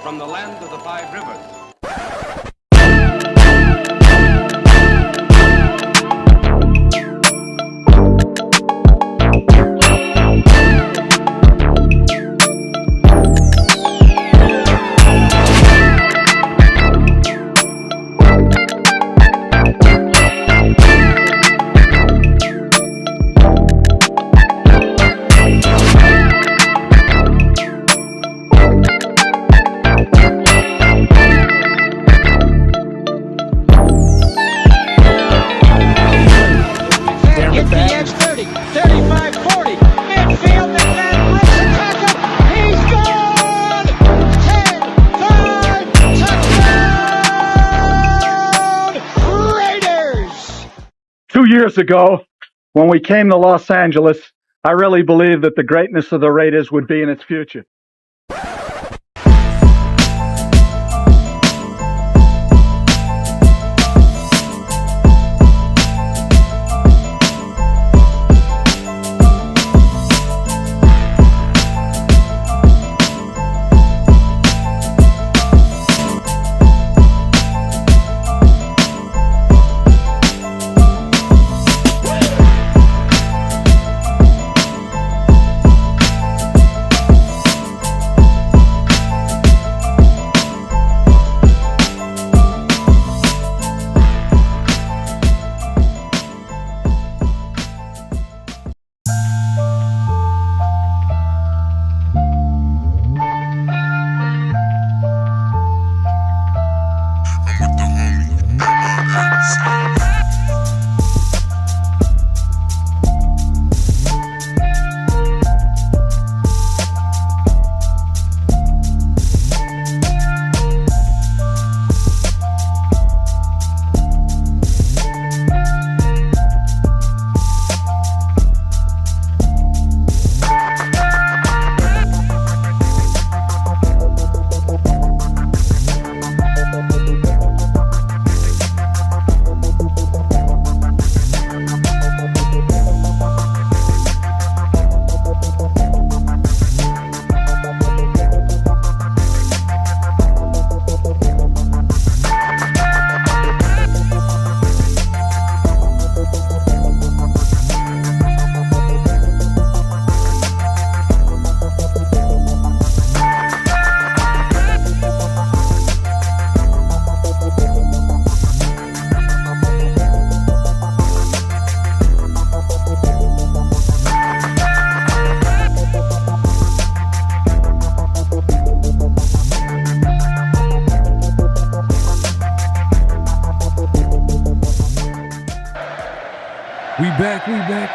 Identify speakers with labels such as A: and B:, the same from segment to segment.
A: from the land of the five rivers.
B: Years ago, when we came to Los Angeles, I really believed that the greatness of the Raiders would be in its future.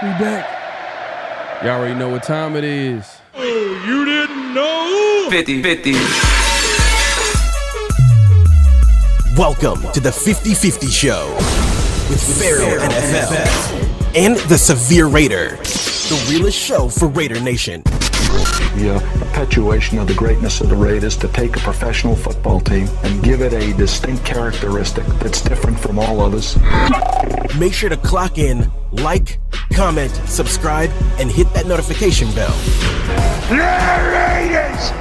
C: We back. Y'all already know what time it is.
D: Oh, you didn't know?
E: 50-50.
F: Welcome to the 50-50 Show with PharoahNFL and the Severe Raider, the realest show for Raider Nation.
G: The perpetuation of the greatness of the Raiders to take a professional football team and give it a distinct characteristic that's different from all others.
F: Make sure to clock in, like, comment, subscribe, and hit that notification bell.
C: Raiders!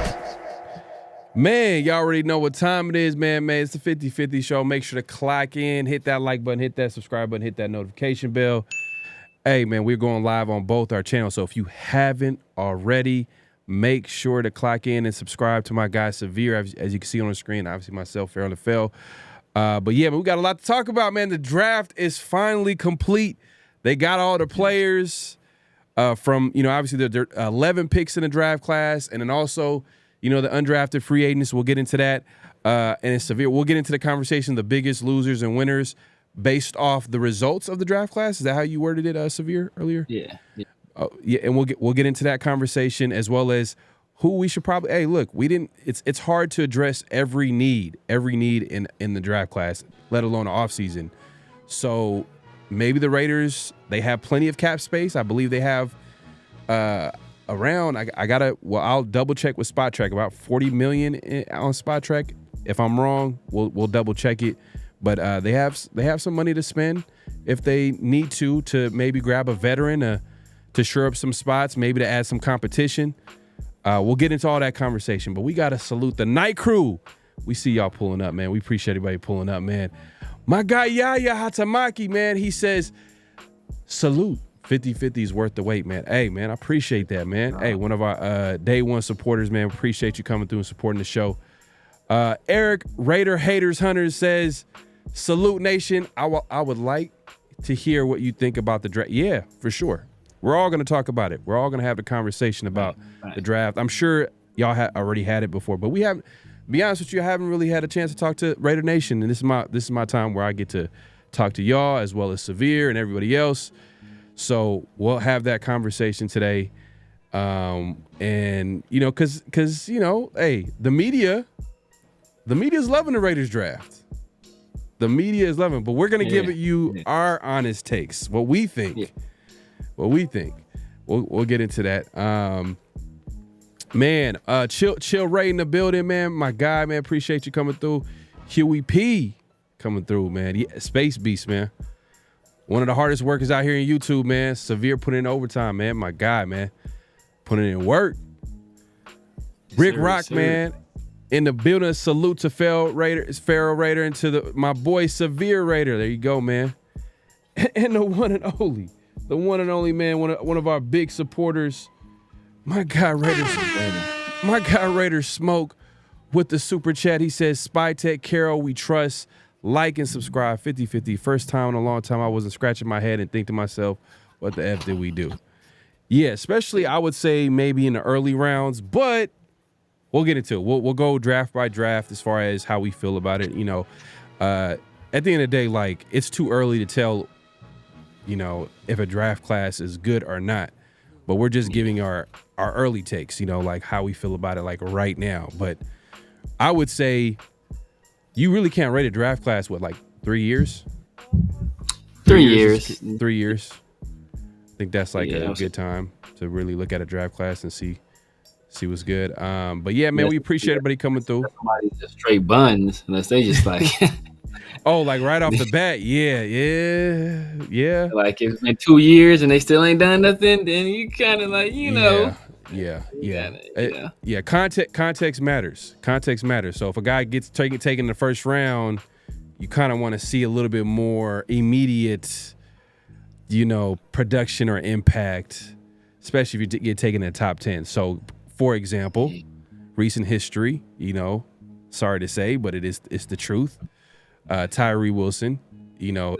C: Man, y'all already know what time it is, man. It's the 50-50 Show. Make sure to clock in, hit that like button, hit that subscribe button, hit that notification bell. Hey, man, we're going live on both our channels, so if you haven't already, make sure to clock in and subscribe to my guy Severe, as you can see on the screen. Obviously, myself, PharoahNFL. But yeah, man, we got a lot to talk about, man. The draft is finally complete. They got all the players from, obviously there are 11 picks in the draft class, and then also, the undrafted free agents. We'll get into that. And it's Severe. We'll get into the conversation, the biggest losers and winners based off the results of the draft class. Is that how you worded it, Severe, earlier?
E: Yeah.
C: Yeah, and we'll get into that conversation, as well as who we should probably. Hey, look, we didn't. It's hard to address every need in the draft class, let alone the offseason. So maybe the Raiders, they have plenty of cap space. I believe they have around. I'll double check with Spytek, about $40 million on Spytek. If I'm wrong, we'll double check it. But they have some money to spend if they need to maybe grab a veteran to shore up some spots, maybe to add some competition. We'll get into all that conversation, but we got to salute the night crew. We see y'all pulling up, man. We appreciate everybody pulling up, man. My guy Yaya Hatamaki, man, he says, salute. 50-50 is worth the wait, man. Hey, man, I appreciate that, man. Hey, one of our day one supporters, man. Appreciate you coming through and supporting the show. Eric Raider Haters Hunters says, salute, nation. I would like to hear what you think about the draft. Yeah, for sure. We're all going to talk about it. We're all going to have a conversation about the draft. I'm sure y'all already had it before, but we haven't. Be honest with you, I haven't really had a chance to talk to Raider Nation, and this is my time where I get to talk to y'all as well as Severe and everybody else. So we'll have that conversation today, and you know, cause you know, hey, the media is loving the Raiders draft. The media is loving, but we're gonna give you our honest takes, what we think. Yeah. What we think. We'll get into that. Man, chill Ray in the building, man. My guy, man, appreciate you coming through. Huey P coming through, man. Yeah, Space Beast, man. One of the hardest workers out here in YouTube, man. Severe putting in overtime, man. My guy, man. Putting in work. Rick Rock, man. In the building, salute to Pharaoh Raider, and to my boy Severe Raider. There you go, man. And the one and only, man, one of our big supporters. My guy Raiders Smoke with the super chat. He says, Spytek, Carol, we trust. Like and subscribe. 50-50. First time in a long time I wasn't scratching my head and think to myself, what the F did we do? Yeah, especially I would say maybe in the early rounds, but we'll get into it. We'll go draft by draft as far as how we feel about it. You know, at the end of the day, like, it's too early to tell, you know, if a draft class is good or not. But we're just giving our early takes, you know, like how we feel about it, like right now. But I would say you really can't rate a draft class, what, like 3 years?
E: 3 years.
C: 3 years. I think that's like a good time to really look at a draft class and see what's good. But yeah, man, we appreciate everybody coming through.
E: Somebody just straight buns, unless they just like
C: oh, like right off the bat, yeah.
E: Like if it's been 2 years and they still ain't done nothing, then you kind of like, you know.
C: Yeah. Context matters. Context matters. So if a guy gets taken in the first round, you kind of want to see a little bit more immediate, you know, production or impact, especially if you get taken in the top 10. So, for example, recent history, you know, sorry to say, but it's the truth. Tyree Wilson, you know,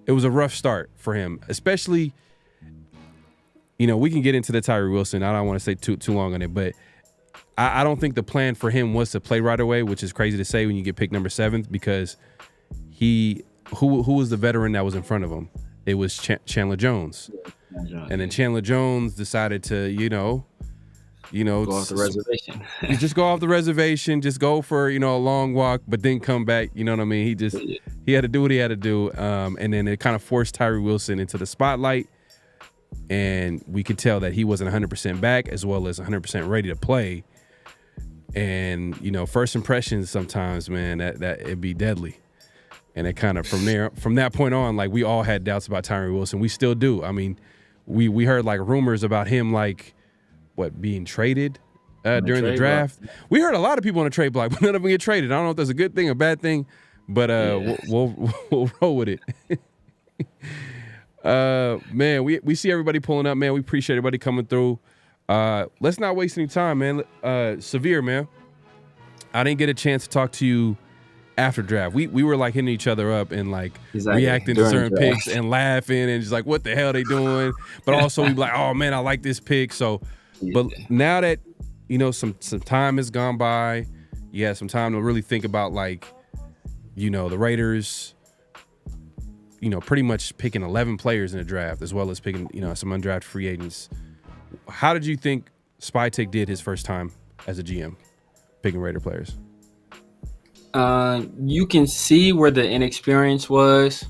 C: It was a rough start for him, especially, you know, we can get into the Tyree Wilson. I don't want to say too long on it, but I don't think the plan for him was to play right away, which is crazy to say when you get picked number 7th, because who was the veteran that was in front of him? It was Chandler Jones. And then Chandler Jones decided to, you know,
E: go off the reservation.
C: Just go off the reservation, just go for, you know, a long walk, but then come back. You know what I mean? He had to do what he had to do. And then it kind of forced Tyree Wilson into the spotlight. And we could tell that he wasn't 100% back as well as 100% ready to play. And, you know, first impressions sometimes, man, that it'd be deadly. And it kind of from that point on, like, we all had doubts about Tyree Wilson. We still do. I mean, we heard like rumors about him, like, being traded during the draft. Block. We heard a lot of people on the trade block, but none of them get traded. I don't know if that's a good thing or bad thing, but we'll roll with it. Man, we see everybody pulling up, man. We appreciate everybody coming through. Let's not waste any time, man. Severe, man. I didn't get a chance to talk to you after draft. We were like hitting each other up and like reacting to certain picks and laughing and just like, what the hell they doing? But also we be like, oh man, I like this pick. So, but now that, you know, some time has gone by, you had some time to really think about, like, you know, the Raiders, you know, pretty much picking 11 players in the draft as well as picking, you know, some undrafted free agents. How did you think Spytek did his first time as a GM picking Raider players?
E: You can see where the inexperience was,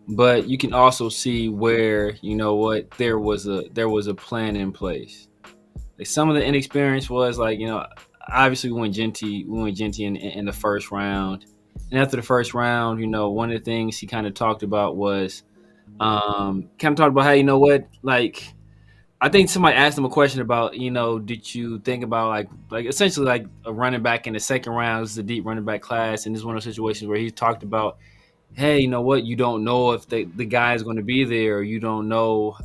E: but you can also see where, you know what, there was a plan in place. Like, some of the inexperience was like, you know, obviously we went Genty in the first round. And after the first round, you know, one of the things he kind of talked about was how, you know what, like, I think somebody asked him a question about, did you think about like essentially like a running back in the second round? This is a deep running back class, and this is one of those situations where he talked about, hey, you know what? You don't know if the guy is going to be there. Or you don't know,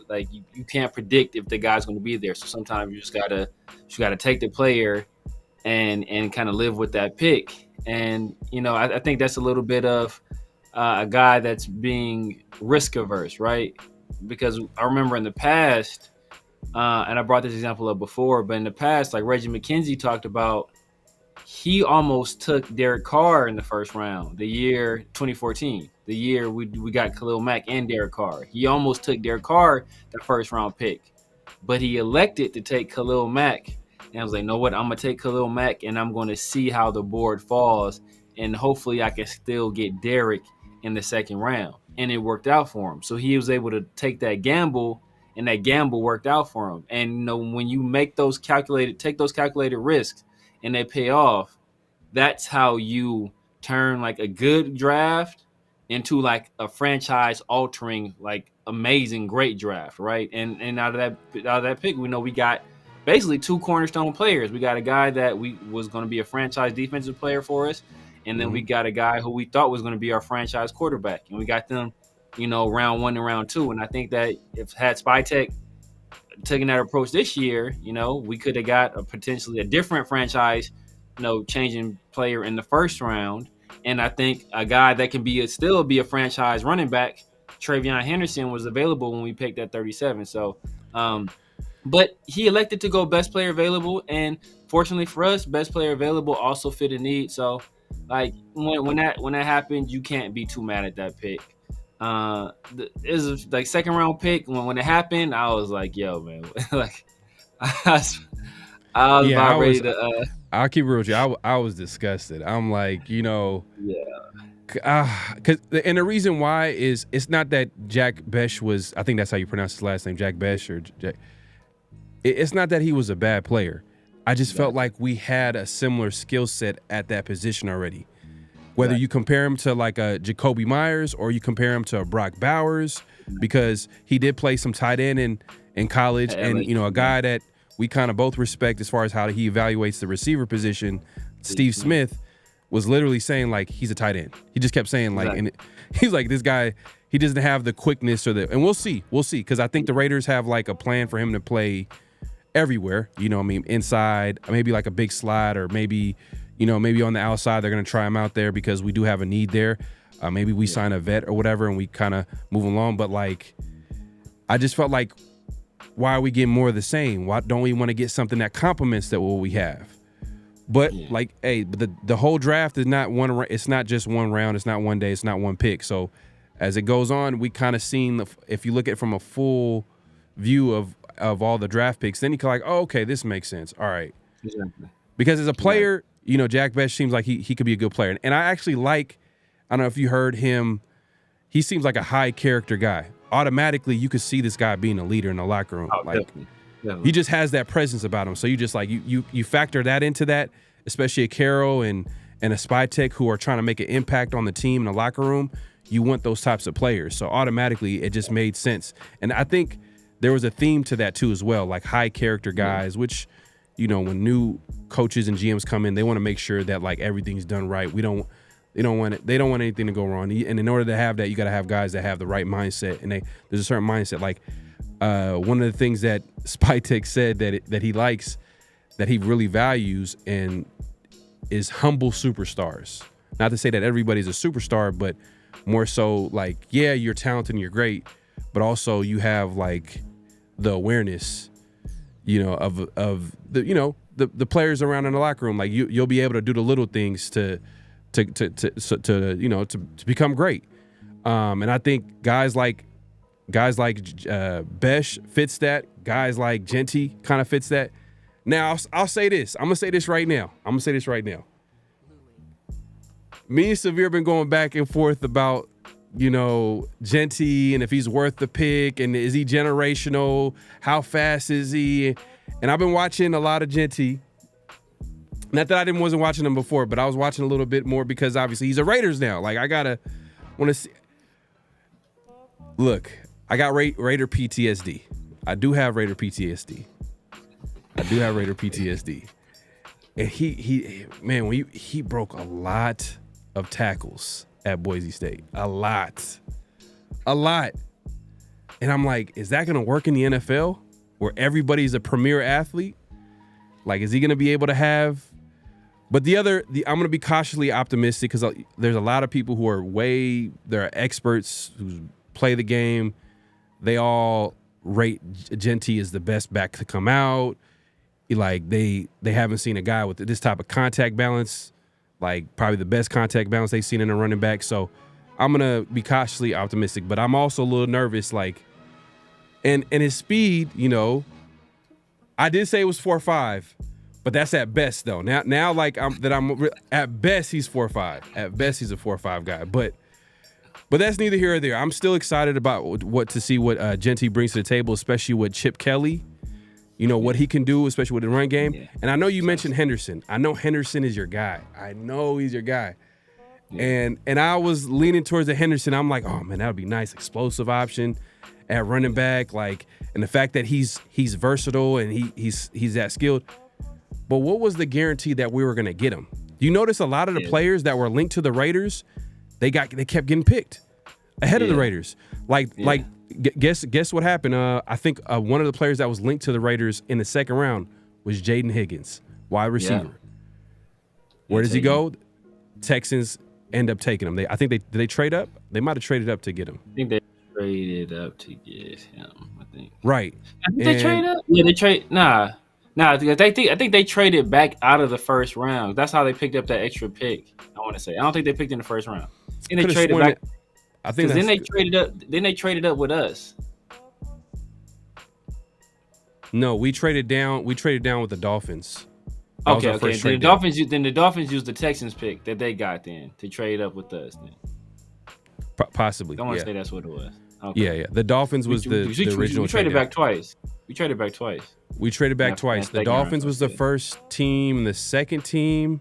E: like you can't predict if the guy's going to be there. So sometimes you just gotta take the player and kind of live with that pick. And I think that's a little bit of a guy that's being risk averse, right? Because I remember in the past, and I brought this example up before, but in the past, like Reggie McKenzie talked about, he almost took Derek Carr in the first round, the year 2014, the year we got Khalil Mack and Derek Carr. He almost took Derek Carr, the first round pick, but he elected to take Khalil Mack. And I was like, you know what? I'm going to take Khalil Mack, and I'm going to see how the board falls, and hopefully I can still get Derek in the second round. And it worked out for him. So he was able to take that gamble, and that gamble worked out for him. And when you take those calculated risks and they pay off, that's how you turn like a good draft into like a franchise altering, like amazing, great draft, right? And out of that pick, we know we got basically two cornerstone players. We got a guy that was going to be a franchise defensive player for us. And then we got a guy who we thought was going to be our franchise quarterback. And we got them, round 1 and round 2. And I think that if had Spytek taken that approach this year, we could have got potentially a different franchise, changing player in the first round. And I think a guy that can still be a franchise running back, Travion Henderson, was available when we picked at 37. So, but he elected to go best player available. And fortunately for us, best player available also fit a need. So, like when that happened, you can't be too mad at that pick. It was like second round pick. When it happened, I was like, yo, man, like I was about ready to.
C: I'll keep it real with you. I was disgusted. I'm like,
E: Yeah.
C: And the reason why is it's not that Jack Besh was. I think that's how you pronounce his last name, Jack Besh or Jack. It's not that he was a bad player. I just felt like we had a similar skill set at that position already. Whether you compare him to like a Jacoby Myers or you compare him to a Brock Bowers, because he did play some tight end in college, and a guy that we kind of both respect as far as how he evaluates the receiver position. Steve Smith was literally saying like he's a tight end. He just kept saying like, and he's like, this guy, he doesn't have the quickness and we'll see, because I think the Raiders have like a plan for him to play everywhere, inside, maybe like a big slide, or maybe on the outside, they're going to try him out there because we do have a need there. Maybe we sign a vet or whatever and we kind of move along. But like, I just felt like, why are we getting more of the same? Why don't we want to get something that complements what we have? But like, hey, the whole draft is not one. It's not just one round. It's not one day. It's not one pick. So as it goes on, we kind of seen, if you look at it from a full view of all the draft picks, then you can like, oh, okay, this makes sense. All right.
E: Exactly.
C: Because as a player, Jack Besh seems like he could be a good player. And I actually I don't know if you heard him, he seems like a high character guy. Automatically, you could see this guy being a leader in the locker room.
E: Oh, like, definitely.
C: He just has that presence about him. So you just like, you factor that into that, especially a Carroll and a Spytek who are trying to make an impact on the team in the locker room. You want those types of players. So automatically, it just made sense. And I think there was a theme to that too as well, like high character guys, which, when new coaches and GMs come in, they want to make sure that like everything's done right. They don't want anything to go wrong. And in order to have that, you got to have guys that have the right mindset. And there's a certain mindset. Like one of the things that Spytek said that he likes, that he really values, and is humble superstars. Not to say that everybody's a superstar, but more so like, yeah, you're talented and you're great, but also you have like the awareness, of the players around in the locker room. Like you'll be able to do the little things to become great. And I think guys like Besh fits that. Guys like Genty kind of fits that. Now I'll say this. I'm gonna say this right now. Me and Severe been going back and forth about, Genty and if he's worth the pick and is he generational? How fast is he? And I've been watching a lot of Genty. Not that I wasn't watching him before, but I was watching a little bit more because obviously he's a Raiders now. Like I want to see. Look, I got Raider PTSD. I do have Raider PTSD. And he broke a lot of tackles at Boise State. A lot. And I'm like, is that going to work in the NFL where everybody's a premier athlete? Like, is he going to be able to have? But I'm going to be cautiously optimistic because there's a lot of people who are they're experts who play the game. They all rate Genty as the best back to come out. Like, they haven't seen a guy with this type of contact balance, like probably the best contact balance they've seen in a running back. So I'm going to be cautiously optimistic, but I'm also a little nervous, like, and his speed, I did say it was 4.5, but that's at best though. Now like I'm at best he's 4.5. At best he's a 4.5 guy, but that's neither here or there. I'm still excited about what Genty brings to the table, especially with Chip Kelly. What he can do, especially with the run game. Yeah. And I know you mentioned Henderson. I know Henderson is your guy. I know he's your guy. Yeah. And I was leaning towards the Henderson. I'm like, oh man, that would be nice, explosive option at running back. Like, and the fact that he's versatile and he's that skilled. But what was the guarantee that we were gonna get him? You notice a lot of the players that were linked to the Raiders, they kept getting picked ahead of the Raiders. Guess what happened? I think one of the players that was linked to the Raiders in the second round was Jaden Higgins, wide receiver. Yeah. Where does he go? Texans end up taking him. Did they trade up? They might have traded up to get him.
E: I think they traded up to get him. I think.
C: Right.
E: They trade up. Yeah, they trade. Nah. I think they traded back out of the first round. That's how they picked up that extra pick. I want to say. I don't think they picked in the first round. And they traded back. I think then they traded up. Then they traded up with us.
C: No, we traded down. We traded down with the Dolphins.
E: Okay. Then the Dolphins used the Texans pick that they got then to trade up with us. Then
C: possibly.
E: I want to say that's what it was. Okay.
C: Yeah. The Dolphins was the original.
E: We traded back twice. We traded back twice.
C: The Dolphins was the first team. The second team.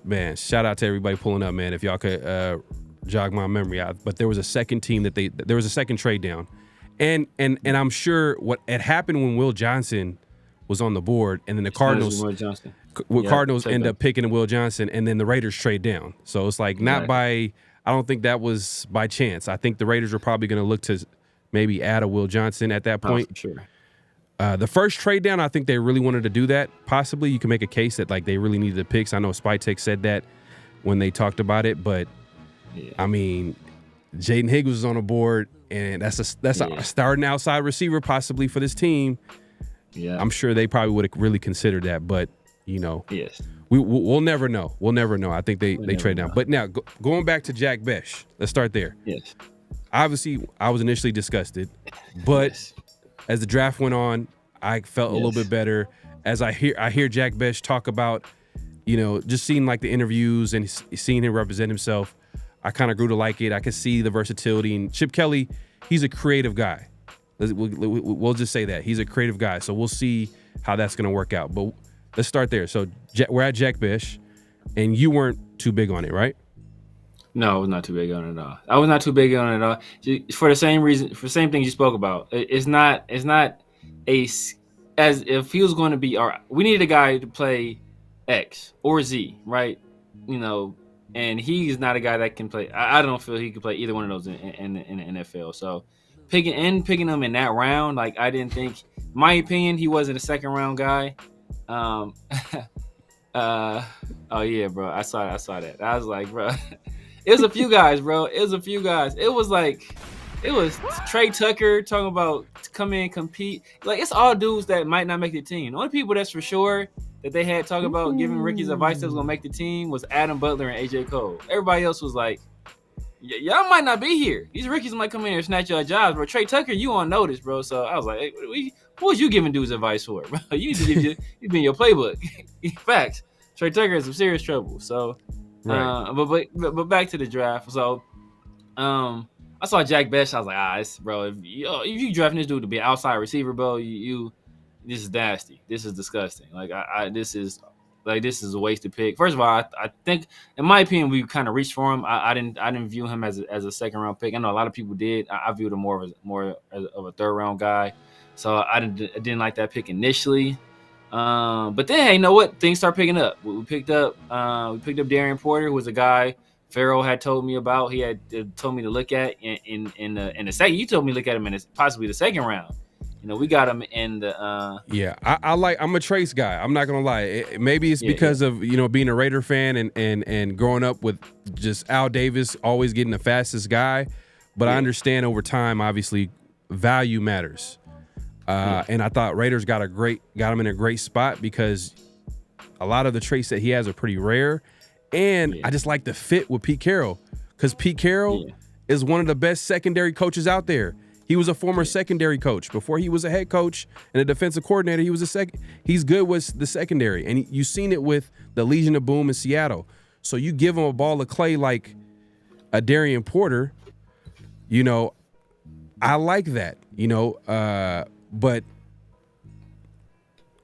C: Man, shout out to everybody pulling up, man. If y'all could jog my memory out, but there was a second team there was a second trade down, and I'm sure what had happened when Will Johnson was on the board, and then the Cardinals end up picking Will Johnson, and then the Raiders trade down. So it's like I don't think that was by chance. I think the Raiders were probably going to look to maybe add a Will Johnson at that point.
E: For sure.
C: The first trade down, I think they really wanted to do that. Possibly you can make a case that like they really needed the picks. I know Spytek said that when they talked about it, but I mean, Jaden Higgins was on the board, and that's a starting outside receiver possibly for this team. Yeah, I'm sure they probably would have really considered that, but we'll never know. We'll never know. I think they trade down. But now going back to Jack Besh, let's start there.
E: Yes,
C: obviously I was initially disgusted, but as the draft went on, I felt a little bit better. As I hear Jack Besh talk about, just seeing like the interviews and seeing him represent himself, I kind of grew to like it. I could see the versatility. And Chip Kelly, he's a creative guy. We'll just say that. He's a creative guy. So we'll see how that's going to work out. But let's start there. So we're at Jack Besh, and you weren't too big on it, right?
E: No, I was not too big on it at all. I was not too big on it at all. For the same reason, for the same thing you spoke about. It's not as if he was going to be, all right, we needed a guy to play X or Z, right? And he's not a guy that can play. I don't feel he could play either one of those in the NFL. So picking him in that round, like I didn't think, in my opinion, he wasn't a second round guy. Oh yeah, bro. I saw that. I was like, bro. It was a few guys, bro. It was Trey Tucker talking about come in, compete. Like, it's all dudes that might not make the team. The only people that's for sure that they had talking about giving rookies advice that was going to make the team was Adam Butler and AJ Cole. Everybody else was like, y'all might not be here. These rookies might come in here and snatch your jobs, bro. Trey Tucker, you on notice, bro. So I was like, hey, what was you giving dudes advice for, bro? You need to you be in your playbook. Facts. Trey Tucker is some serious trouble. So, right. But back to the draft. So, I saw Jack Besh. I was like, bro, if you drafting this dude to be an outside receiver, bro, this is nasty. This is disgusting. Like, this is like this is a wasted pick. First of all, I think in my opinion we kind of reached for him. I didn't view him as a second round pick. I know a lot of people did. I viewed him more of a third round guy. So I didn't like that pick initially. But then, hey, you know what? Things start picking up. We picked up Darian Porter, who was a guy Pharaoh had told me about. He had told me to look at in the second. You told me to look at him in possibly the second round. You know, we got him in the.
C: Yeah, I'm a Trace guy. I'm not gonna lie. Maybe it's because of being a Raider fan and growing up with just Al Davis always getting the fastest guy. But I understand over time, obviously, value matters. And I thought Raiders got him in a great spot because a lot of the traits that he has are pretty rare. And I just like the fit with Pete Carroll because Pete Carroll is one of the best secondary coaches out there. He was a former secondary coach before he was a head coach and a defensive coordinator. He was he's good with the secondary, and you've seen it with the Legion of Boom in Seattle. So you give him a ball of clay like a Darian Porter, I like that, but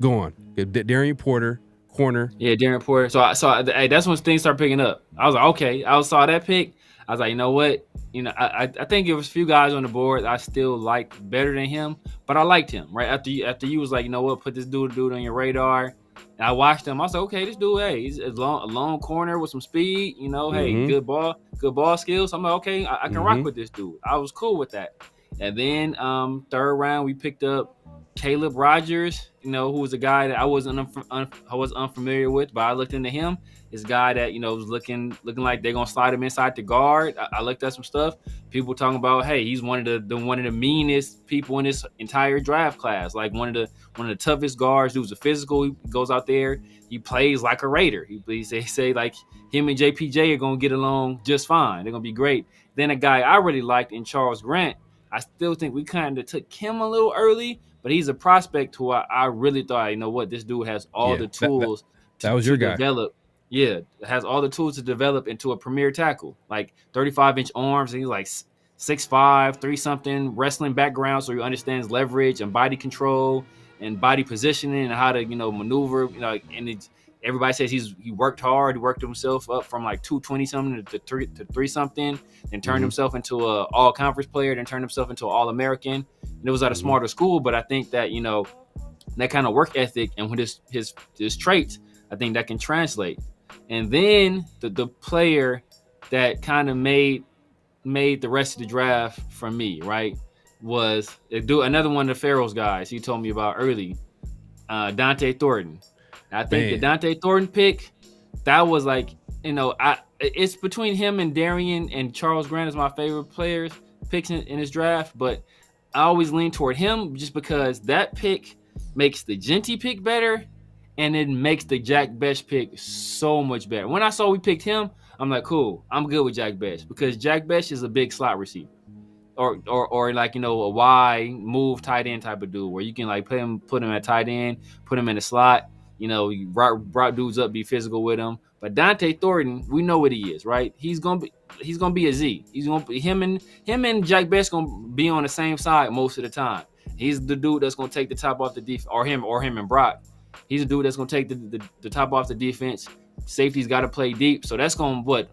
C: go on. Darian Porter, corner.
E: Yeah, Darian Porter. So hey, that's when things start picking up. I was like, okay. I saw that pick. I was like, you know what? I think there was a few guys on the board I still liked better than him, but I liked him. Right after you was like, you know what? Put this dude on your radar. And I watched him. I was like, okay, this dude, hey, he's a long corner with some speed. Hey, good ball skills. So I'm like, okay, I can rock with this dude. I was cool with that. And then third round, we picked up Caleb Rogers, who was a guy that I was unfamiliar with, but I looked into him. This guy that was looking like they're gonna slide him inside the guard. I looked at some stuff. People talking about, hey, he's one of the meanest people in this entire draft class. Like one of the toughest guards. Dude's a physical. He goes out there. He plays like a Raider. He say like him and JPJ are gonna get along just fine. They're gonna be great. Then a guy I really liked in Charles Grant. I still think we kind of took him a little early, but he's a prospect who I really thought, this dude has all the tools
C: that was your guy.
E: Develop. Yeah, has all the tools to develop into a premier tackle, like 35-inch arms. And he's like 6'5", 3-something, wrestling background, so he understands leverage and body control and body positioning and how to maneuver. And everybody says he worked hard. He worked himself up from like 220-something to 3-something, then turned himself into a all-conference player, then turned himself into an All-American. And it was at a smarter school, but I think that that kind of work ethic and with his traits, I think that can translate. And then the player that kind of made the rest of the draft for me, right, was another one of the Pharaoh's guys he told me about early, Dante Thornton. I think the Dante Thornton pick, that was like, it's between him and Darian and Charles Grant is my favorite picks in his draft, but I always lean toward him just because that pick makes the Genty pick better. And it makes the Jack Bech pick so much better. When I saw we picked him, I'm like, cool. I'm good with Jack Bech because Jack Bech is a big slot receiver, or like a wide move tight end type of dude where you can like put him at tight end, put him in the slot. You route dudes up, be physical with him. But Dante Thornton, we know what he is, right? He's gonna be a Z. He's gonna be him and Jack Bech gonna be on the same side most of the time. He's the dude that's gonna take the top off the defense, or him and Brock. He's a dude that's going to take the top off the defense. Safety's got to play deep. So that's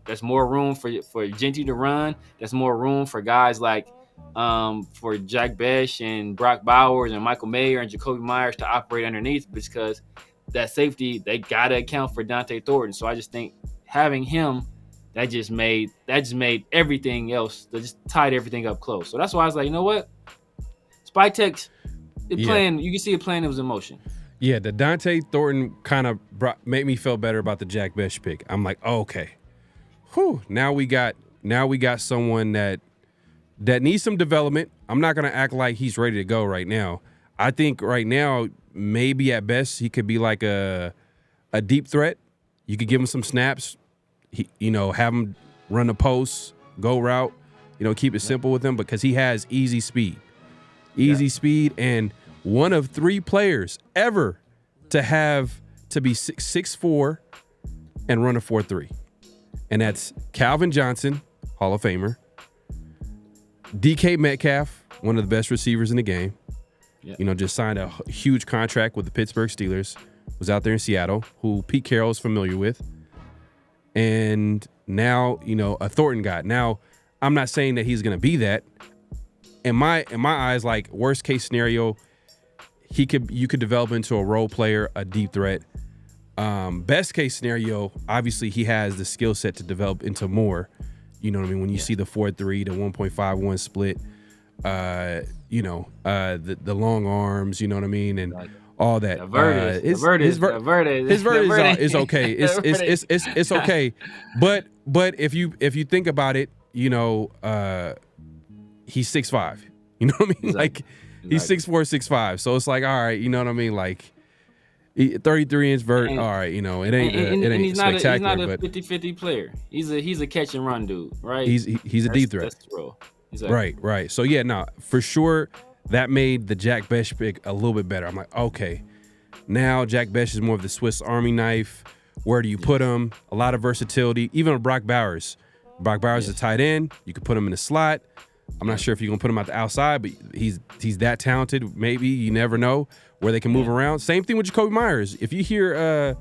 E: that's more room for Genty to run. That's more room for guys like for Jack Bech and Brock Bowers and Michael Mayer and Jacoby Myers to operate underneath because that safety, they got to account for Dante Thornton. So I just think having him, that just made everything else, that just tied everything up close. So that's why I was like, you know what? Spytek's playing, you can see it playing it was in motion.
C: Yeah, the Dante Thornton kind of made me feel better about the Jack Bech pick. I'm like, oh, okay, whew. Now we got someone that needs some development. I'm not gonna act like he's ready to go right now. I think right now, maybe at best he could be like a deep threat. You could give him some snaps. Have him run the post, go route. Keep it simple with him because he has easy speed, and one of 3 players ever to be 6'4" and run a 4.3. And that's Calvin Johnson, Hall of Famer. DK Metcalf, one of the best receivers in the game. Yep. Just signed a huge contract with the Pittsburgh Steelers. was out there in Seattle, who Pete Carroll is familiar with. And now, a Thornton guy. Now, I'm not saying that he's going to be that. In my eyes, like, worst case scenario, you could develop into a role player, a deep threat. Best case scenario, obviously he has the skill set to develop into more. You know what I mean? When you see the 4.3, the 1.51 split, the long arms, you know what I mean, and all that. His vert is okay. It's okay. But if you think about it, he's 6'5". You know what I mean? Exactly. Like he's 6'4", 6'5". So it's like, all right, you know what I mean? Like 33-inch vert, all right, it ain't
E: he's
C: spectacular.
E: He's not a 50-50 player. He's a catch and run dude, right?
C: He's a deep threat.
E: That's the role. Exactly.
C: Right. So yeah, for sure that made the Jack Bech pick a little bit better. I'm like, okay, now Jack Bech is more of the Swiss Army knife. Where do you put him? A lot of versatility. Even with Brock Bowers. Brock Bowers is a tight end. You could put him in the slot. I'm not sure if you're gonna put him out the outside, but he's that talented. Maybe, you never know where they can move around. Same thing with Jacoby Myers. If you hear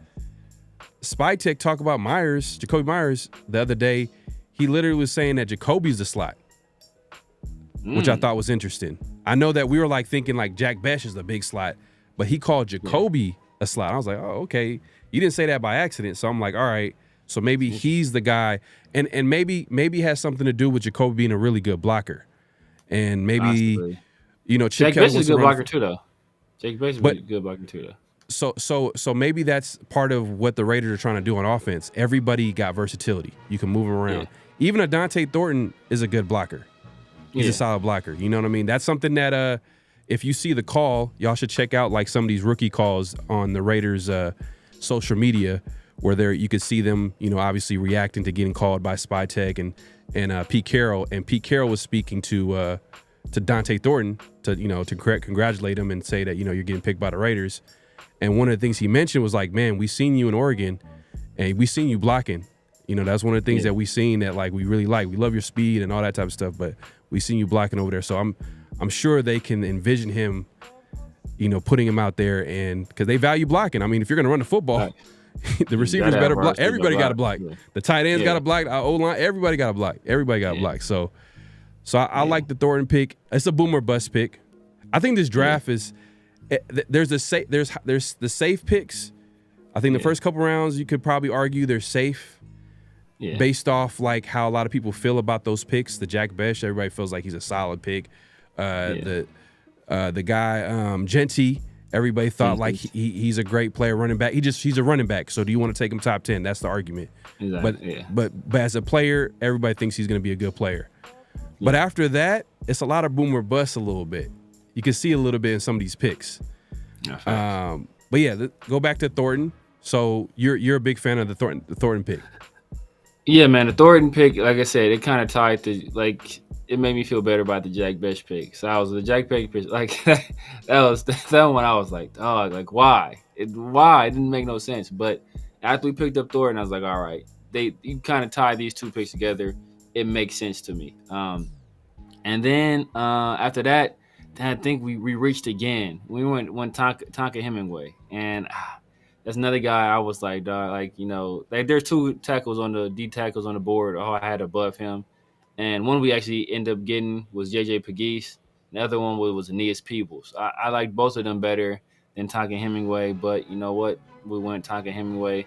C: Spytek talk about Jacoby Myers the other day, he literally was saying that Jacoby's the slot, which I thought was interesting. I know that we were like thinking like Jack Bech is the big slot, but he called Jacoby a slot. I was like, oh, okay. You didn't say that by accident. So I'm like, all right. So maybe he's the guy, and maybe it has something to do with Jacoby being a really good blocker, and maybe
E: Possibly.
C: Chip
E: Jack
C: Kelly
E: Bech is a good blocker too, though. Jack Bech is a good blocker too, though.
C: So maybe that's part of what the Raiders are trying to do on offense. Everybody got versatility. You can move them around. Yeah. Even a Dante Thornton is a good blocker. He's a solid blocker. You know what I mean? That's something that if you see the call, y'all should check out like some of these rookie calls on the Raiders social media, where you could see them, obviously reacting to getting called by Spytek and Pete Carroll. And Pete Carroll was speaking to Dante Thornton to congratulate him and say that, you're getting picked by the Raiders. And one of the things he mentioned was like, man, we seen you in Oregon and we seen you blocking. That's one of the things that we seen that like we really like. We love your speed and all that type of stuff, but we seen you blocking over there. So I'm sure they can envision him, putting him out there, and because they value blocking. I mean, if you're gonna run the football, the receivers better block. Everybody got to block. Yeah. The tight ends got to block. Our O-line, everybody got to block. Everybody got to block. So I like the Thornton pick. It's a boomer bust pick. I think this draft is there's the safe picks. I think the first couple rounds you could probably argue they're safe, based off like how a lot of people feel about those picks. The Jack Bech, everybody feels like he's a solid pick. The guy Genty. Everybody thought like he's a great player, running back. He's a running back. So do you want to take him top 10? That's the argument. Exactly. But as a player, everybody thinks he's going to be a good player. Yeah. But after that, it's a lot of boomer bust a little bit. You can see a little bit in some of these picks. But yeah, go back to Thornton. So you're a big fan of the Thornton pick.
E: Yeah, man, the Thornton pick, like I said, it kind of tied to like. It made me feel better about the Jack Bech pick. So I was the Jack Bech pick, like that one. I was like, oh, like why? It didn't make no sense. But after we picked up Thornton, I was like, all right, you kind of tie these two picks together. It makes sense to me. And then after that, I think we reached again. We went Tonka Hemingway, and that's another guy. I was like, there's two tackles on the D tackles on the board. I had above him. And one we actually ended up getting was J.J. Pegues. The other one was Aeneas Peebles. I liked both of them better than Tonka Hemingway, but you know what? We went Tonka Hemingway.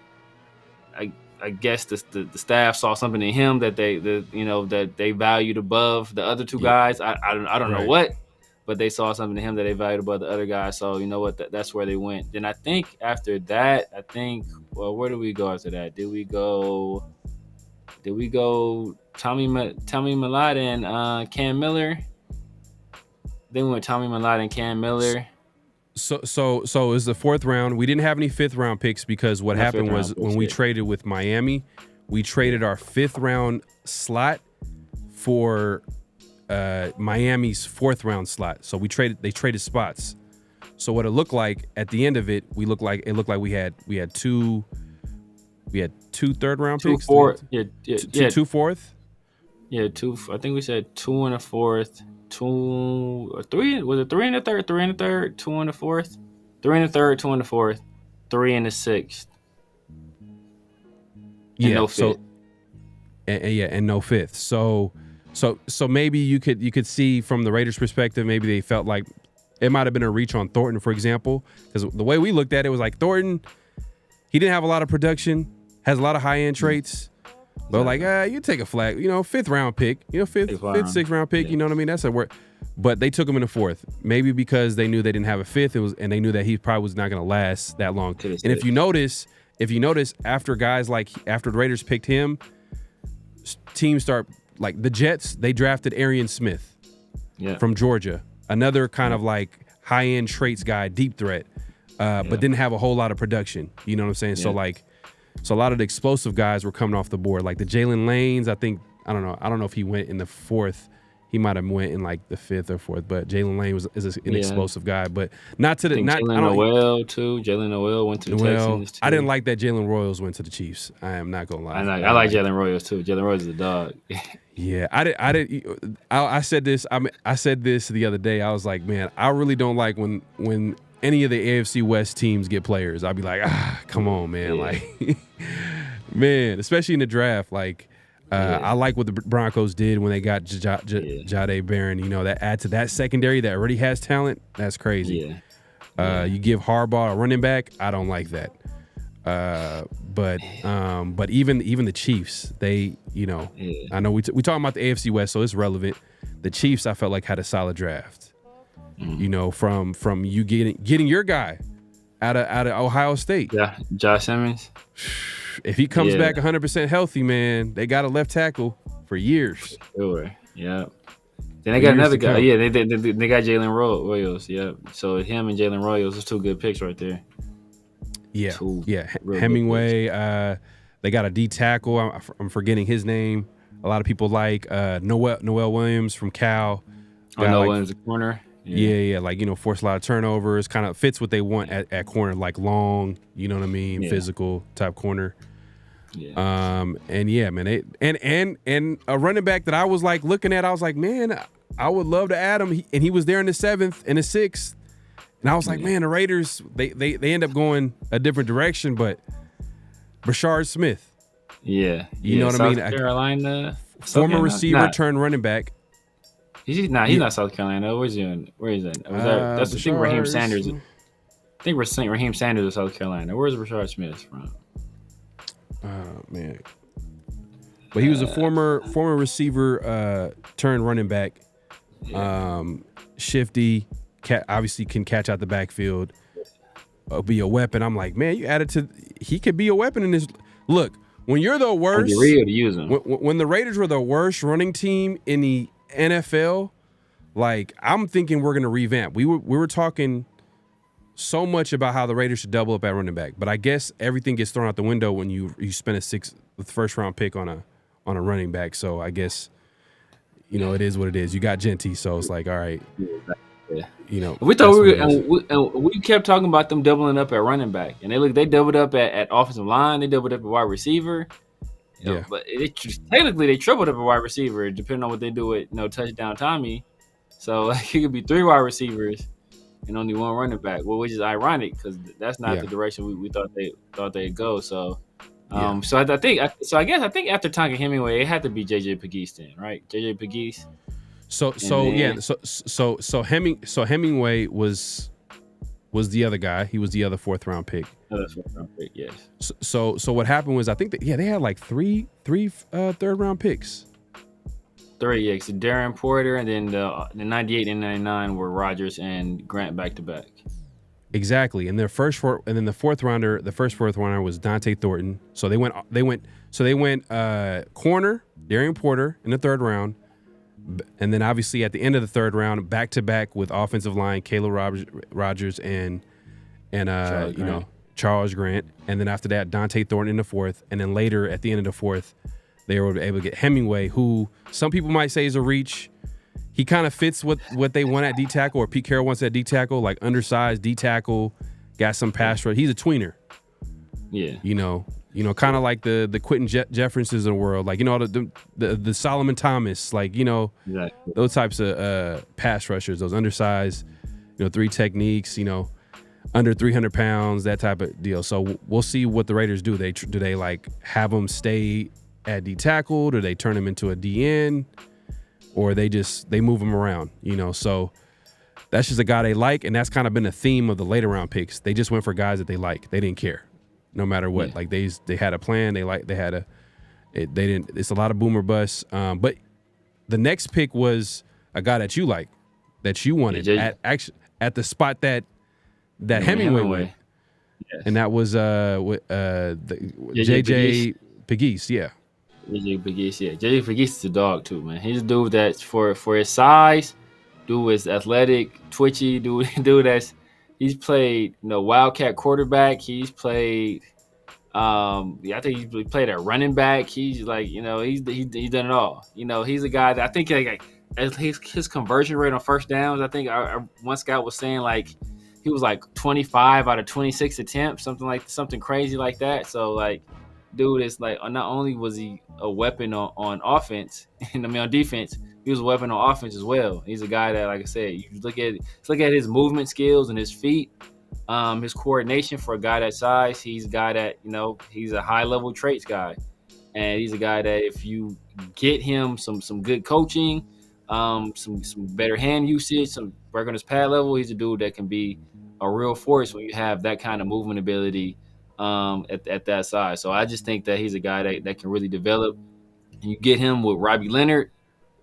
E: I guess the staff saw something in him that they valued above the other two guys. I don't know what, but they saw something in him that they valued above the other guys. So you know what? That's where they went. Then I think after that, where did we go after that? Did we go Tommy Mellott and Cam Miller? Then we went Tommy Mellott and Cam Miller.
C: So it was the fourth round. We didn't have any fifth round picks because what happened was when we traded with Miami, we traded our fifth round slot for Miami's fourth round slot. So they traded spots. So what it looked like at the end of it, it looked like we had two third round picks. Two fourth.
E: Yeah, two. I think we said 2 and a fourth, 2 or 3. Was it 3 and a third? 3 and a third, 2 and a fourth, 3 and a third, 2 and a fourth. 3 and a 6th.
C: Yeah,
E: no
C: so
E: fifth.
C: and no fifth. So maybe you could see from the Raiders' perspective, maybe they felt like it might have been a reach on Thornton, for example, because the way we looked at it was like Thornton, he didn't have a lot of production, has a lot of high end traits, but like you take a flag, 5th round pick, fifth, 6th round pick, you know what I mean? That's a word. But they took him in the 4th, maybe because they knew they didn't have a 5th, and they knew that he probably was not going to last that long. And if you notice, after the Raiders picked him, teams start like the Jets. They drafted Arian Smith from Georgia, another kind of like high end traits guy, deep threat, but didn't have a whole lot of production. You know what I'm saying? Yeah. So a lot of the explosive guys were coming off the board, like the Jalen Lanes. I don't know if he went in the 4th. He might have went in like the 5th or 4th, but Jalen Lane is an explosive guy, but not to the
E: Jalen Noel too. Jalen Noel went to the Texans too.
C: I didn't like that Jalen Royals went to the Chiefs. I am not gonna lie.
E: I like Jalen Royals too. Jalen Royals is a dog.
C: Yeah, I said this. I said this the other day. I was like, man, I really don't like when any of the AFC West teams get players. I'd be like, come on, man, like, man, especially in the draft, like. I like what the Broncos did when they got Jahdae Barron. That add to that secondary that already has talent. That's crazy. You give Harbaugh a running back. I don't like that. But even the Chiefs, they I know we talking about the AFC West, so it's relevant. The Chiefs, I felt like had a solid draft. From you getting your guy out of Ohio State.
E: Yeah, Josh Simmons.
C: If he comes back 100% healthy, man, they got a left tackle for years.
E: Sure. Yeah. Then they got another guy. Yeah, they got Jalen Royals. Yeah. So him and Jalen Royals is 2 good picks right there.
C: Yeah. Hemingway. They got a D tackle. I'm forgetting his name. A lot of people like Noel Williams from Cal.
E: Noel Williams, the corner.
C: Yeah, like force a lot of turnovers. Kind of fits what they want at corner, like long. You know what I mean? Physical type corner. Yeah. And yeah, man. And a running back that I was like looking at, I was like, man, I would love to add him. And he was there in the 7th and the 6th, and I was like, man, the Raiders they end up going a different direction, but Brashard Smith.
E: Yeah.
C: You know what
E: South
C: I mean?
E: Carolina.
C: Former receiver turned running back.
E: He's not South Carolina. Where is that? That's the thing. Raheem Sanders. I think Raheem Sanders is South Carolina. Where's Brashard Smith from?
C: Oh man, but he was a former receiver turned running back. Shifty, obviously can catch out the backfield. Be a weapon. I'm like, man, he could be a weapon in this. Look, when you're the worst,
E: real to use him.
C: When the Raiders were the worst running team in the NFL, like I'm thinking we're gonna revamp. We were talking so much about how the Raiders should double up at running back, but I guess everything gets thrown out the window when you spend a 1st round pick on a running back. So I guess it is what it is. You got Genty, so it's like, all right. Yeah.
E: We thought we kept talking about them doubling up at running back, and they doubled up at offensive line. They doubled up at wide receiver. But technically they tripled up at wide receiver, depending on what they do with touchdown Tommy. So like, it could be 3 wide receivers and only 1 running back. Well, which is ironic because that's not the direction we thought they'd go. So, so I think after Tonka Hemingway, it had to be JJ Pegues then, right? JJ Pegues.
C: So Hemingway was the other guy. He was the other 4th round pick.
E: That's 4th round pick, yes.
C: So what happened was I think that they had like three 3rd round picks.
E: 3, yeah. So Darren Porter, and then the 98 and 99 were Rodgers and Grant back to back.
C: Exactly, and the first 4th rounder was Dante Thornton. So they went corner Darren Porter in the 3rd round, and then obviously at the end of the 3rd round, back to back with offensive line Caleb Rodgers and Charles Grant, and then after that Dante Thornton in the 4th, and then later at the end of the 4th. They were able to get Hemingway, who some people might say is a reach. He kind of fits what they want at D tackle, or Pete Carroll wants at D tackle, like undersized D tackle, got some pass rush. He's a tweener. Yeah. Kind of like the Quentin Jeffersons in the world, like the Solomon Thomas, like those types of pass rushers, those undersized, 3 techniques. under 300 pounds, that type of deal. So we'll see what the Raiders do. Do they like have him stay at D tackle? Do they turn him into a DN? Or they move him around, So that's just a guy they like, and that's kind of been a theme of the later round picks. They just went for guys that they like. They didn't care, no matter what. Yeah. Like they had a plan. It's a lot of boomer bust. But the next pick was a guy that you like, that you wanted at the spot that Hemingway went, yes. And that was JJ Pegues, yeah.
E: JJ Pegues, yeah. JJ Pegues is a dog too, man. He's a dude that's for his size, dude is athletic, twitchy, dude he's played wildcat quarterback. He's played I think he played at running back. He's like, he's done it all. He's a guy that I think like his conversion rate on first downs, I think one scout was saying like he was like 25 out of 26 attempts, something crazy like that. So like, dude is like, not only was he a weapon on offense, and on defense, he was a weapon on offense as well. He's a guy that, like I said, you look at his movement skills and his feet, his coordination for a guy that size. He's a guy that he's a high level traits guy, and he's a guy that if you get him some good coaching, some better hand usage, some work on his pad level, he's a dude that can be a real force when you have that kind of movement ability at that size. So I just think that he's a guy that can really develop. And you get him with Robbie Leonard,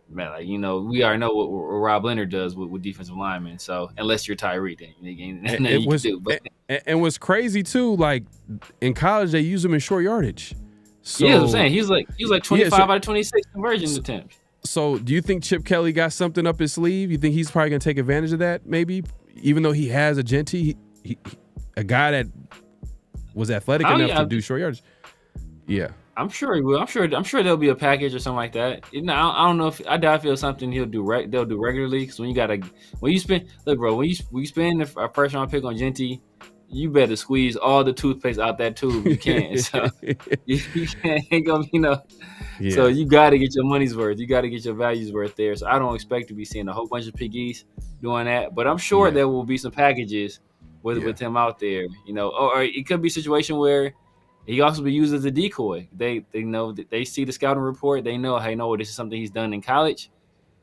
E: man, like, we already know what Rob Leonard does with defensive linemen. So unless you're Tyreek,
C: and what's crazy too, like in college they use him in short yardage. So,
E: yeah, I'm saying he's like 25 out of 26 conversion attempts.
C: So do you think Chip Kelly got something up his sleeve? You think he's probably gonna take advantage of that? Maybe, even though he has a Genty, a guy that was athletic enough to do short yardage. Yeah, I'm
E: sure he will. I'm sure there'll be a package or something like that. I don't know if I doubt if it's something they'll do regularly. Because when you spend a first round pick on Genty, you better squeeze all the toothpaste out that tube you can. So you ain't gonna Yeah. So you got to get your money's worth. You got to get your values worth there. So I don't expect to be seeing a whole bunch of piggies doing that. But I'm sure there will be some packages with him out there. Or it could be a situation where he also be used as a decoy. They know that they see the scouting report. They know, hey, no, this is something he's done in college.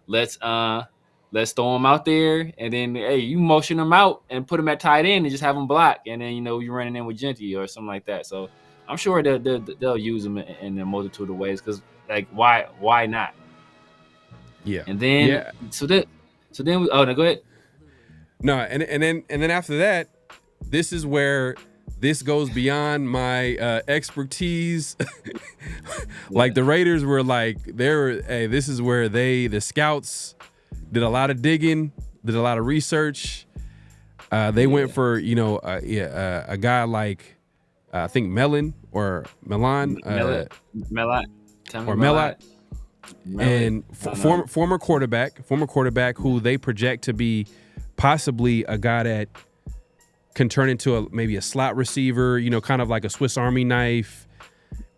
E: Let's throw him out there, and then you motion him out and put him at tight end and just have him block, and then you're running in with Genty or something like that. So I'm sure they'll use him in a multitude of ways, because like why not?
C: Yeah.
E: And then so then we no, go ahead.
C: No, and then after that, this is where this goes beyond my expertise. Like the Raiders were like, this is where the scouts did a lot of digging, did a lot of research. They went for a guy like I think Milan, and former quarterback who they project to be possibly a guy that can turn into maybe a slot receiver, kind of like a Swiss Army knife,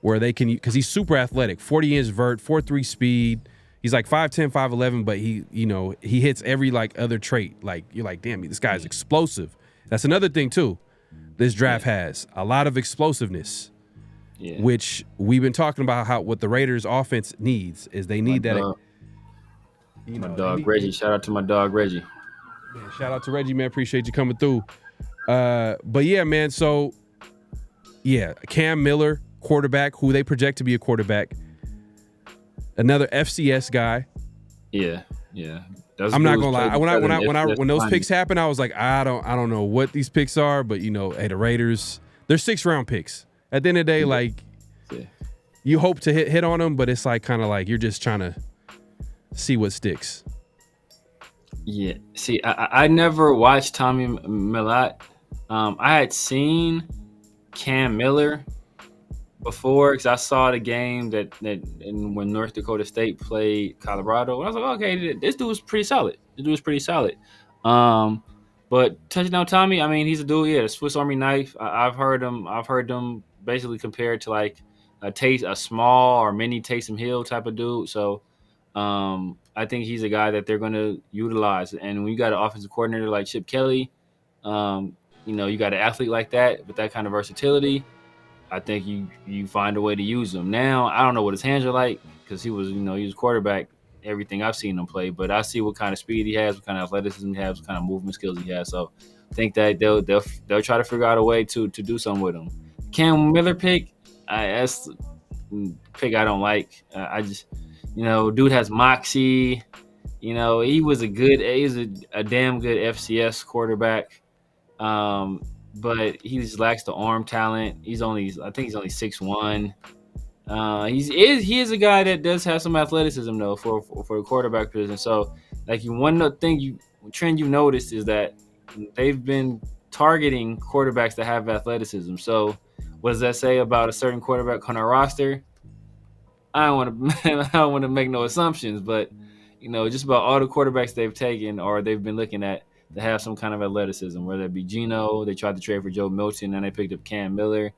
C: where they can, because he's super athletic, 40-inch vert, 4.3 speed. He's like 5'10", 5'11", but he hits every like other trait. Like you're like, damn, this guy's explosive. That's another thing too. This draft has a lot of explosiveness, which we've been talking about what the Raiders offense needs is they need that.
E: My dog Reggie. Shout out to my dog Reggie.
C: Man, shout out to Reggie, man. Appreciate you coming through. But yeah, man. So yeah, Cam Miller, quarterback, who they project to be a quarterback. Another FCS guy.
E: Yeah.
C: I'm not gonna lie. When those picks happen, I was like, I don't know what these picks are, but hey, the Raiders, they're 6th-round picks. At the end of the day, like you hope to hit on them, but it's like kind of like you're just trying to see what sticks.
E: Yeah. See, I never watched Tommy Millett. I had seen Cam Miller before, because I saw the game when North Dakota State played Colorado. I was like, okay, this dude was pretty solid. But touchdown Tommy, I mean, he's a dude, a Swiss Army knife. I've heard him basically compared to like a small or mini Taysom Hill type of dude. So I think he's a guy that they're going to utilize. And when you got an offensive coordinator like Chip Kelly, you got an athlete like that with that kind of versatility, I think you find a way to use him. Now, I don't know what his hands are like because he was quarterback, everything I've seen him play, but I see what kind of speed he has, what kind of athleticism he has, what kind of movement skills he has. So I think that they'll try to figure out a way to do something with him. Cam Miller pick, that's a pick I don't like. I just, dude has moxie. He was a damn good FCS quarterback. But he just lacks the arm talent. I think he's only 6'1". He is a guy that does have some athleticism though for the quarterback position. So trend you noticed is that they've been targeting quarterbacks that have athleticism. So what does that say about a certain quarterback on our roster? I don't want to make no assumptions, but just about all the quarterbacks they've taken or they've been looking at to have some kind of athleticism, whether it be Geno, they tried to trade for Joe Milton, and they picked up Cam Miller.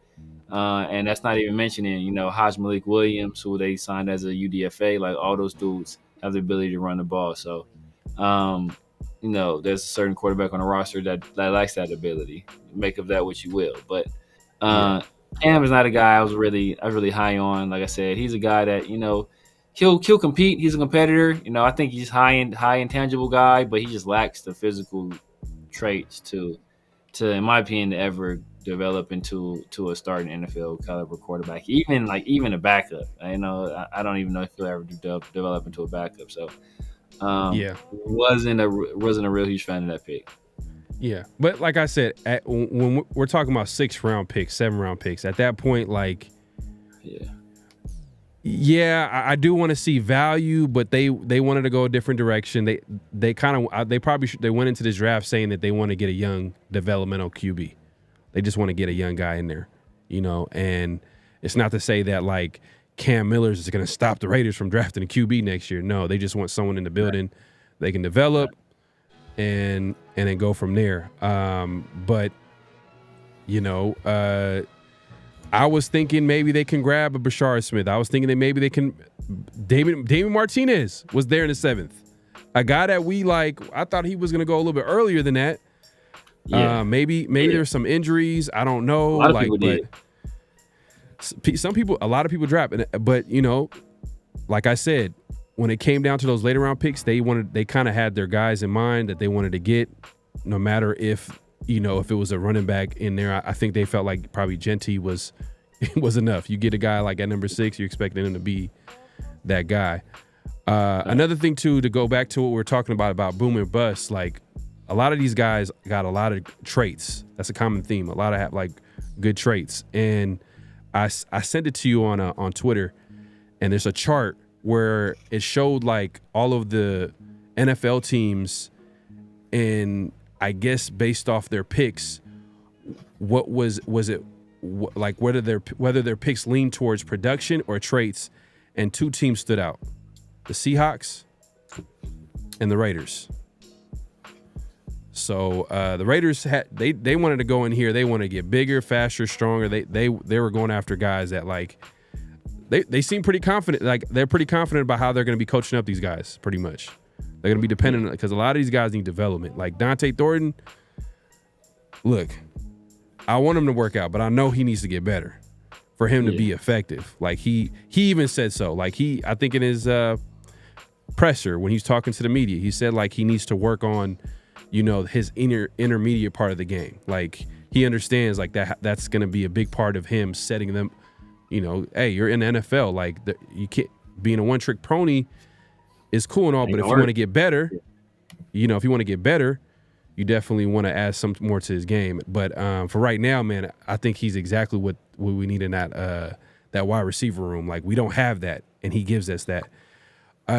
E: And that's not even mentioning, Haj Malik Williams, who they signed as a UDFA. Like, all those dudes have the ability to run the ball. So, there's a certain quarterback on the roster that lacks that ability. Make of that what you will. But Cam is not a guy I was really high on. Like I said, he's a guy that, he'll compete. He's a competitor. I think he's high intangible guy, but he just lacks the physical traits to in my opinion, to ever develop into a starting NFL caliber quarterback. Even a backup. I don't even know if he'll ever develop into a backup. So wasn't a real huge fan of that pick.
C: Yeah, but like I said, when we're talking about 6th-round picks, 7th-round picks, at that point, like, I do want to see value, but they wanted to go a different direction. They went into this draft saying that they want to get a young developmental QB. They just want to get a young guy in there, and it's not to say that like Cam Miller's is going to stop the Raiders from drafting a QB next year. No, they just want someone in the building they can develop and then go from there. But I was thinking maybe they can grab a Bashar Smith. I was thinking that maybe they can. Damon Martinez was there in the 7th. A guy that we like. I thought he was going to go a little bit earlier than that. Yeah. Maybe there's some injuries. I don't know.
E: A lot of people did.
C: A lot of people dropped. But like I said, when it came down to those later round picks, they kind of had their guys in mind that they wanted to get, no matter if it was a running back in there. I think they felt like probably Genty was enough. You get a guy like at number 6, you're expecting him to be that guy. Another thing too, to go back to what we were talking about boom and bust, like a lot of these guys got a lot of traits. That's a common theme. A lot of have like good traits. And I sent it to you on Twitter, and there's a chart where it showed like all of the NFL teams, and I guess based off their picks, what was it like, whether their picks lean towards production or traits, and 2 teams stood out: the Seahawks and the Raiders. So the Raiders they wanted to go in here. They want to get bigger, faster, stronger. They were going after guys that like they seem pretty confident. Like they're pretty confident about how they're going to be coaching up these guys. Pretty much, they're going to be dependent because a lot of these guys need development. Like Dante Thornton. Look, I want him to work out, but I know he needs to get better for him to be effective. Like he even said so. Like I think in his presser when he's talking to the media, he said like he needs to work on his intermediate part of the game. Like he understands like that's going to be a big part of him setting them, hey, you're in the NFL. Like you can't, being a one-trick pony is cool and all, but if you want to get better, you definitely want to add some more to his game. But for right now, man, I think he's exactly what we need in that wide receiver room. Like we don't have that, and he gives us that.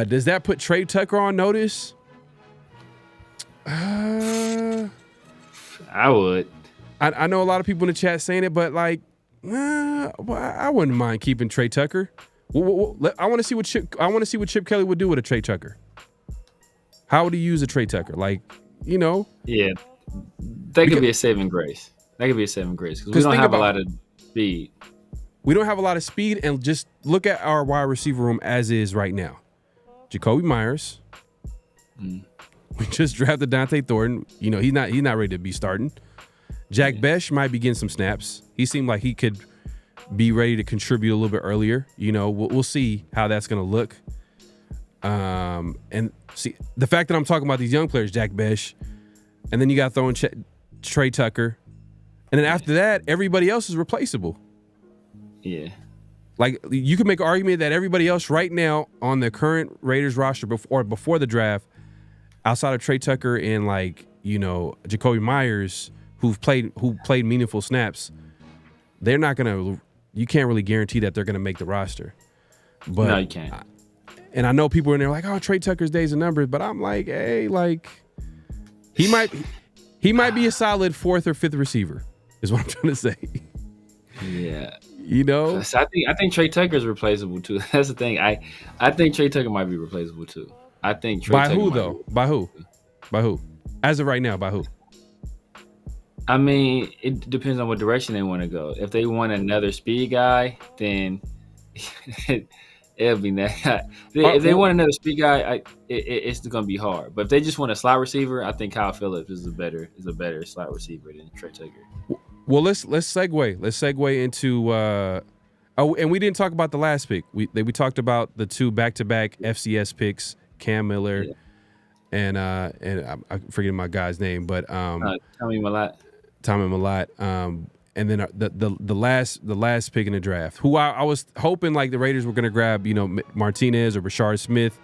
C: Does that put Trey Tucker on notice?
E: I would.
C: I know a lot of people in the chat saying it, but like, I wouldn't mind keeping Trey Tucker. I want to see what Chip Kelly would do with a Trey Tucker. How would he use a Trey Tucker? Like,
E: Yeah, that could be a saving grace. Because we don't have a lot of speed.
C: We don't have a lot of speed, and just look at our wide receiver room as is right now. Jacoby Myers. We just drafted Dante Thornton. He's not ready to be starting. Jack Besh might be getting some snaps. He seemed like he could be ready to contribute a little bit earlier. You know, we'll see how that's going to look. And see, the fact that I'm talking about these young players, Jack Besh, and then you got throwing Trey Tucker, and then after that, everybody else is replaceable.
E: Yeah.
C: Like, you could make an argument that everybody else right now on the current Raiders roster before the draft, outside of Trey Tucker and, like, you know, Jacoby Myers, who played meaningful snaps, they're not gonna. You can't really guarantee that they're gonna make the roster. But
E: no, you can't.
C: And I know people in there like, oh, Trey Tucker's days of numbers, but I'm like, hey, like, he might be a solid 4th or 5th receiver, is what I'm trying to say.
E: Yeah.
C: You know?
E: So I think Trey Tucker's replaceable too. That's the thing. I think Trey Tucker might be replaceable too. I think Trey Tucker
C: who though? By who? By who? As of right now, by who?
E: I mean, it depends on what direction they want to go. If they want another speed guy, then it'll be that. If they want another speed guy, it's going to be hard. But if they just want a slot receiver, I think Kyle Phillips is a better slot receiver than Trey Tucker.
C: Well, let's segue. Let's segue into. And we didn't talk about the last pick. We talked about the 2 back-to-back FCS picks, Cam Miller, and I'm forgetting my guy's name, but
E: Tommy Millott. And
C: then the last pick in the draft, who I was hoping like the Raiders were going to grab, you know, Martinez or Brashard Smith.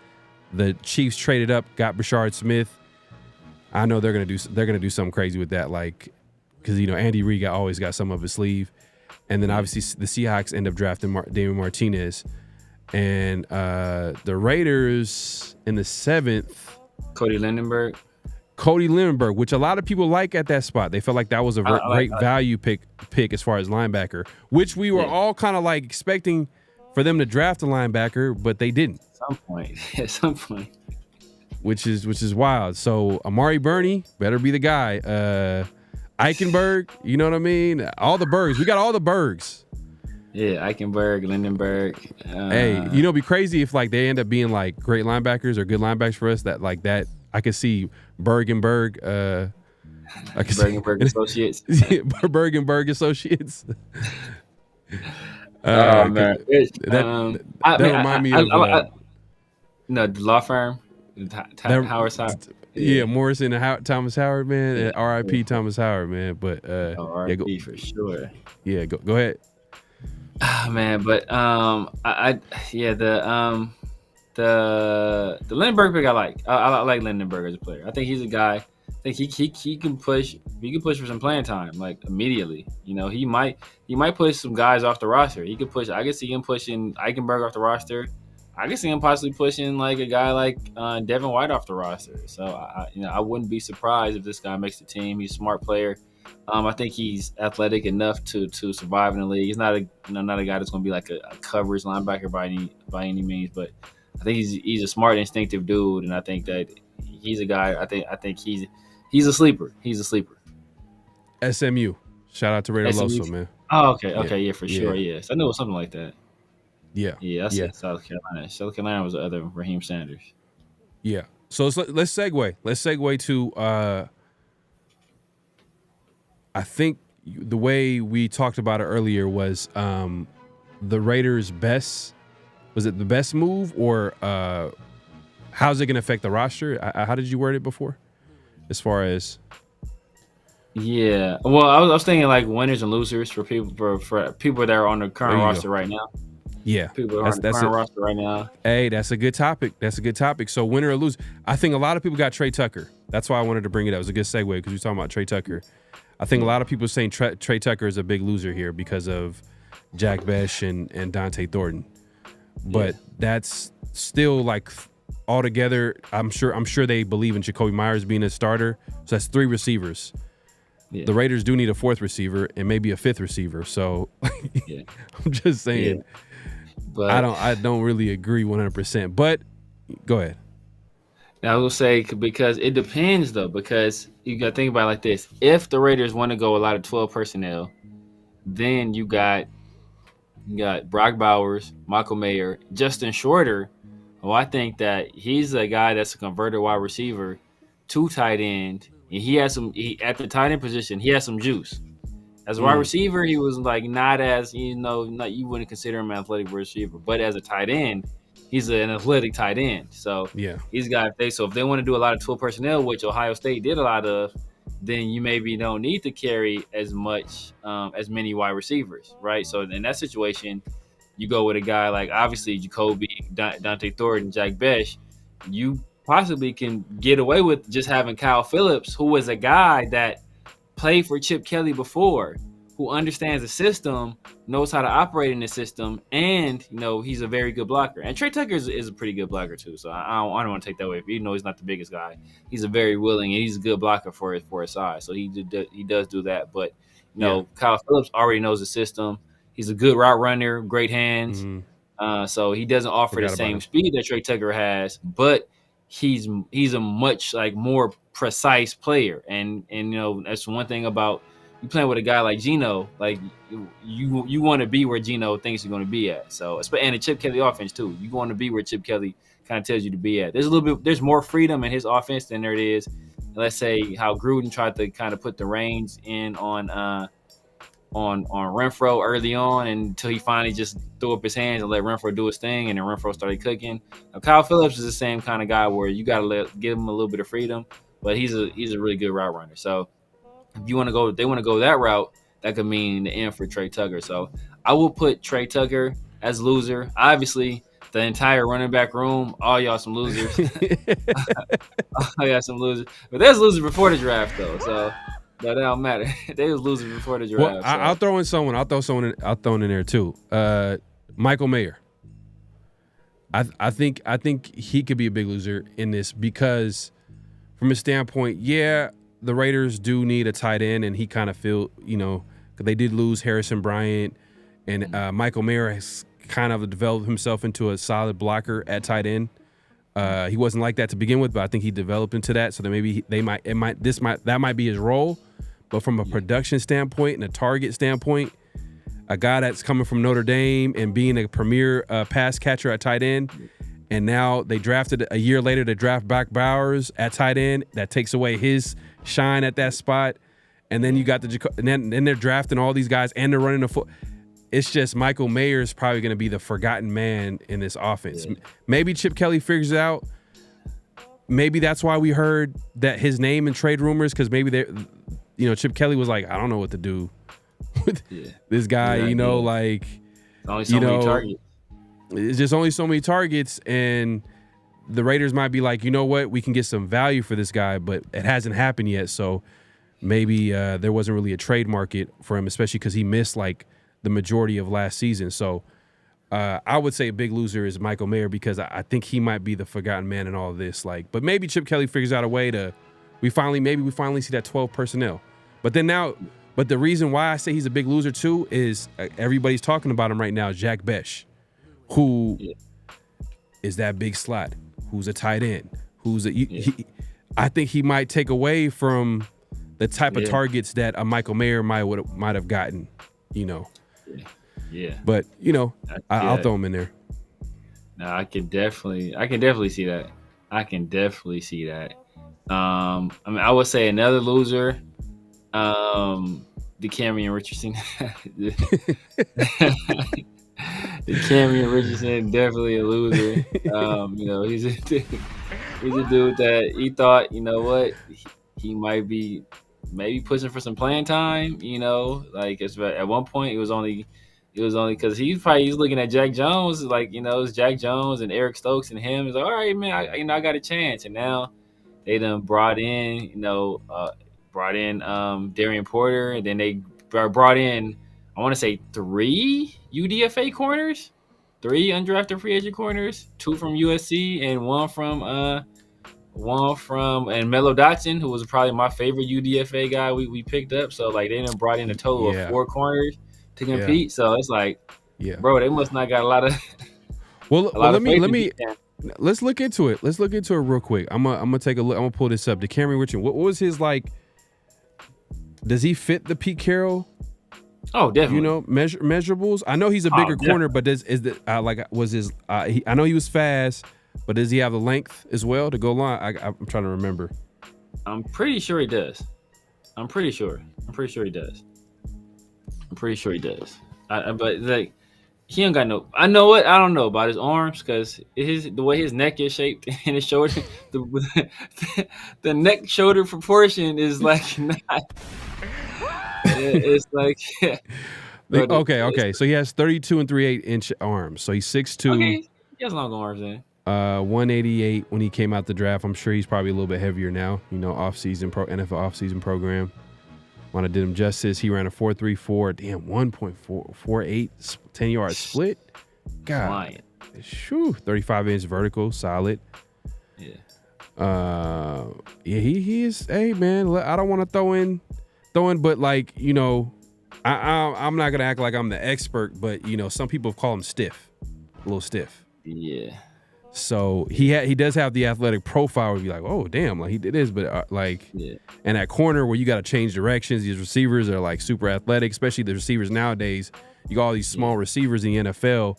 C: The Chiefs traded up, got Brashard Smith. I know they're gonna do something crazy with that, like, because, you know, Andy Reid always got some up his sleeve. And then obviously the Seahawks end up drafting Damon Martinez, and the Raiders in the 7th,
E: Cody
C: Lindenberg, which a lot of people like at that spot. They felt like that was a great value pick as far as linebacker, which we were all kind of like expecting for them to draft a linebacker, but they didn't.
E: At some point.
C: Which is wild. So Amari Burney better be the guy. Eichenberg, you know what I mean? All the Bergs. We got all the Bergs.
E: Yeah, Eichenberg, Lindenberg.
C: Hey, you know, it'd be crazy if like they end up being like great linebackers or good linebackers for us. That I could see Berg and Berg. I could see
E: Berg Associates.
C: Berg and Berg Associates.
E: Man,
C: that remind me of
E: the law firm, Howard.
C: Yeah, Morrison and Thomas Howard, man. R.I.P. Thomas Howard, man. But
E: R.I.P. for sure.
C: Yeah, go ahead.
E: Man, but the Lindenberg pick I like. I like Lindenberg as a player. I think he's a guy. I think he can push. He can push for some playing time, like immediately. You know, he might push some guys off the roster. He could push. I could see him pushing Eichenberg off the roster. I could see him possibly pushing like a guy like Devin White off the roster. So I wouldn't be surprised if this guy makes the team. He's a smart player. I think he's athletic enough to survive in the league. He's not a guy that's going to be like a coverage linebacker by any means, but I think he's a smart, instinctive dude, and I think that he's a guy. I think he's a sleeper. He's a sleeper.
C: SMU. Shout out to Ray Loso, man.
E: Oh, okay, yeah, for sure, yes. I knew it was something like that.
C: Yeah.
E: That's South Carolina. South Carolina was the other Raheem Sanders.
C: Yeah. So let's segue. Let's segue to I think the way we talked about it earlier was the Raiders' best. Was it the best move, or how's it going to affect the roster? How did you word it before? As far as
E: well, I was thinking like winners and losers for people that are on the current roster right now.
C: Yeah,
E: people are on the current roster right now.
C: Hey, that's a good topic. So win or lose, I think a lot of people got Trey Tucker. That's why I wanted to bring it up. It was a good segue because we're talking about Trey Tucker. I think a lot of people are saying Trey Tucker is a big loser here because of Jack Besh and Dante Thornton. But that's still like altogether. I'm sure they believe in Jacoby Myers being a starter. So that's 3 receivers. Yeah. The Raiders do need a 4th receiver and maybe a 5th receiver. So I'm just saying. Yeah. But I don't really agree 100%. But go ahead.
E: Now I will say because it depends though, because you got to think about it like this: if the Raiders want to go a lot of 12 personnel, then you got Brock Bowers, Michael Mayer, Justin Shorter. Well, I think that he's a guy that's a converted wide receiver, 2 tight end, And he had some at the tight end position. He had some juice. As a wide receiver, he was like not as you wouldn't consider him an athletic receiver, but as a tight end, he's an athletic tight end. So he's got if they want to do a lot of 12 personnel, which Ohio State did a lot of, then you maybe don't need to carry as many wide receivers, right? So in that situation, you go with a guy like obviously Jacoby, Dante Thornton, Jack Besh. You possibly can get away with just having Kyle Phillips, who was a guy that played for Chip Kelly before, who understands the system, knows how to operate in the system, and he's a very good blocker. And Trey Tucker is a pretty good blocker too. So I don't want to take that away. Even though he's not the biggest guy, he's a very willing and he's a good blocker for his size. So he does do that. But Kyle Phillips already knows the system. He's a good route runner, great hands. So he doesn't offer the same speed that Trey Tucker has, but he's a much more precise player. And that's one thing about you playing with a guy like Geno. Like you want to be where Geno thinks you're going to be at. So and the Chip Kelly offense too. You want to be where Chip Kelly kind of tells you to be at. There's more freedom in his offense than there is. Let's say how Gruden tried to kind of put the reins in on Renfro early on until he finally just threw up his hands and let Renfro do his thing, and then Renfro started cooking. Now, Kyle Phillips is the same kind of guy where you got to give him a little bit of freedom, but he's a really good route runner. So if they want to go that route, that could mean the end for Trey Tucker. So I will put Trey Tucker as loser. Obviously, the entire running back room, all y'all some losers. All y'all some losers. But there's losers before the draft though, so. That don't matter. They was losing before the draft.
C: Well, I'll throw in someone. I'll throw in there too. Michael Mayer. I think he could be a big loser in this because, from a standpoint, the Raiders do need a tight end, and he kind of feel because they did lose Harrison Bryant, and Michael Mayer has kind of developed himself into a solid blocker at tight end. He wasn't like that to begin with, but I think he developed into that. So that maybe that might be his role. But from a production standpoint and a target standpoint, a guy that's coming from Notre Dame and being a premier pass catcher at tight end, and now they drafted a year later to draft back Bowers at tight end. That takes away his shine at that spot. And then you got and then they're drafting all these guys and they're running the foot. It's just Michael Mayer is probably going to be the forgotten man in this offense. Yeah. Maybe Chip Kelly figures it out. Maybe that's why we heard that his name in trade rumors, because maybe Chip Kelly was like, I don't know what to do with this guy. Like
E: only so many targets.
C: It's just only so many targets, and the Raiders might be like, you know what, we can get some value for this guy, but it hasn't happened yet. So maybe there wasn't really a trade market for him, especially because he missed like the majority of last season. So I would say a big loser is Michael Mayer because I think he might be the forgotten man in all of this. But maybe Chip Kelly figures out a way to we finally see that 12 personnel. But the reason why I say he's a big loser too is everybody's talking about him right now, Jack Besh, who is that big slot, who's a tight end, I think he might take away from the type of targets that a Michael Mayer might have gotten,
E: Yeah.
C: But I'll throw him in there.
E: No, I can definitely see that. I would say another loser, DeCamerion Richardson. DeCamerion Richardson, definitely a loser. He's a dude that he thought, he might be maybe pushing for some playing time. At one point it was only because he's looking at Jack Jones, it's Jack Jones and Eric Stokes and him. He's like, all right, man, I got a chance. And now they done brought in Darian Porter, and then they brought in, I want to say 3 UDFA corners, 3 undrafted free agent corners, 2 from USC and one from Melo Dotson, who was probably my favorite UDFA guy we picked up. So they done brought in a total of 4 corners to compete. So it's bro, they must not got a lot of.
C: Let's look into it. Let's look into it real quick. I'm gonna take a look. I'm gonna pull this up. DeCamerion Richardson. What was his Does he fit the Pete Carroll?
E: Oh, definitely.
C: Measurables. I know he's a bigger corner, but I know he was fast, but does he have the length as well to go line? I'm trying to remember.
E: I'm pretty sure he does. I'm pretty sure he does. But like, he ain't got no. I know what I don't know about his arms because the way his neck is shaped and his shoulder, the neck shoulder proportion is like not. It's like.
C: Okay. So he has 32 and 3/8 inch arms. So he's 6'2".
E: Okay, he has long arms then.
C: 188 when he came out the draft. I'm sure he's probably a little bit heavier now. NFL offseason program. When I did him justice, he ran a 4.34. Damn, 1.48 10-yard split. God, shoo, 35-inch vertical, solid.
E: Yeah.
C: He is. Hey, man, I don't want to throw in, but like I'm not gonna act like I'm the expert, but some people call him stiff, a little stiff.
E: Yeah.
C: So he does have the athletic profile where you're like, oh damn, like he did this, but and that corner where you got to change directions. These receivers are like super athletic, especially the receivers nowadays. You got all these small receivers in the NFL.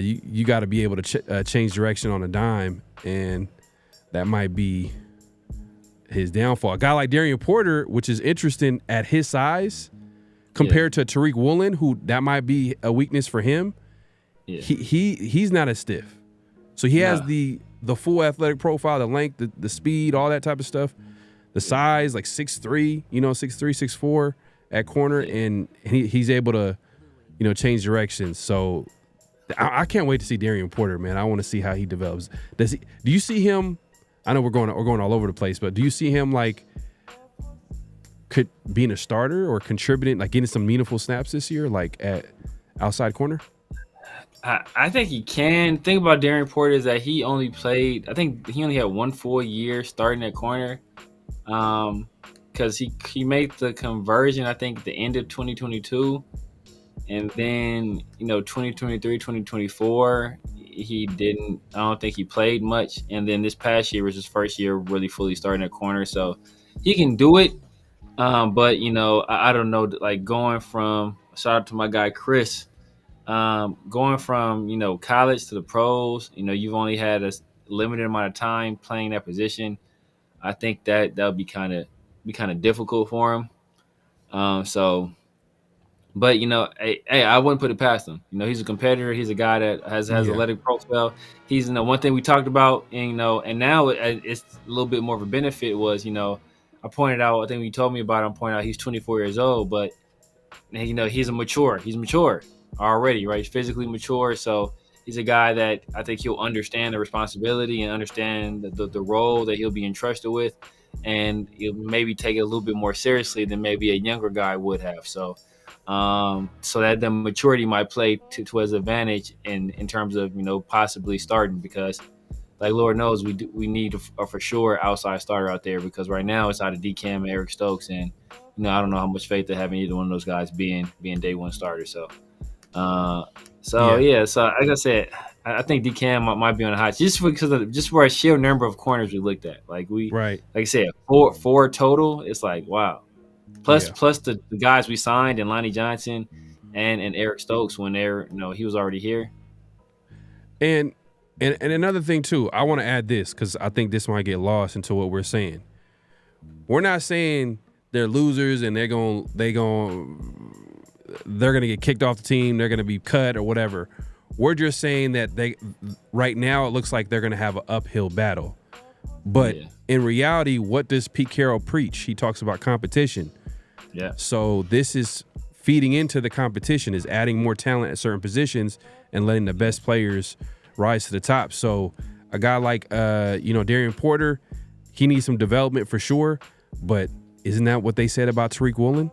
C: You got to be able to change direction on a dime, and that might be his downfall. A guy like Darian Porter, which is interesting at his size, compared to Tariq Woolen, who that might be a weakness for him. Yeah. He's not as stiff. So he has the full athletic profile, the length, the speed, all that type of stuff. The size, like 6'3", 6'3", 6'4" at corner, and he's able to, change directions. So I can't wait to see Darian Porter, man. I want to see how he develops. Do you see him? I know we're going all over the place, but do you see him like being a starter or contributing, like getting some meaningful snaps this year, like at outside corner?
E: I think he can. The thing about Darian Porter is that he only had 1 full year starting at corner, because he made the conversion, I think, at the end of 2022, and then 2023, 2024 he didn't. I don't think he played much, and then this past year was his first year really fully starting at corner, so he can do it. But I don't know, like going from, shout out to my guy Chris. Going from college to the pros, you've only had a limited amount of time playing that position. I think that would be kind of difficult for him. But hey, I wouldn't put it past him. He's a competitor. He's a guy that has athletic profile. He's one thing we talked about, and now it's a little bit more of a benefit was I pointed out, I think when you told me about it, I pointed out he's 24 years old, but he's mature already, right? He's physically mature, so he's a guy that I think he'll understand the responsibility and understand the role that he'll be entrusted with, and he'll maybe take it a little bit more seriously than maybe a younger guy would have. So that the maturity might play to his advantage in terms of possibly starting, because like Lord knows we need a for sure outside starter out there, because right now it's out of DCam and Eric Stokes, and I don't know how much faith they have in either one of those guys being day one starters. So like I said, I think DCam might be on the hot just because of for a sheer number of corners we looked at. Like like I said, four total. It's like wow. Plus the guys we signed, and Lonnie Johnson and Eric Stokes when he was already here.
C: And another thing too, I want to add this because I think this might get lost into what we're saying. We're not saying they're losers and they're gonna get kicked off the team, they're gonna be cut or whatever. We're just saying that right now it looks like they're gonna have an uphill battle. But in reality, what does Pete Carroll preach? He talks about competition. Yeah. So this is feeding into the competition, is adding more talent at certain positions and letting the best players rise to the top. So a guy like Darian Porter, he needs some development for sure. But isn't that what they said about Tariq Woolen?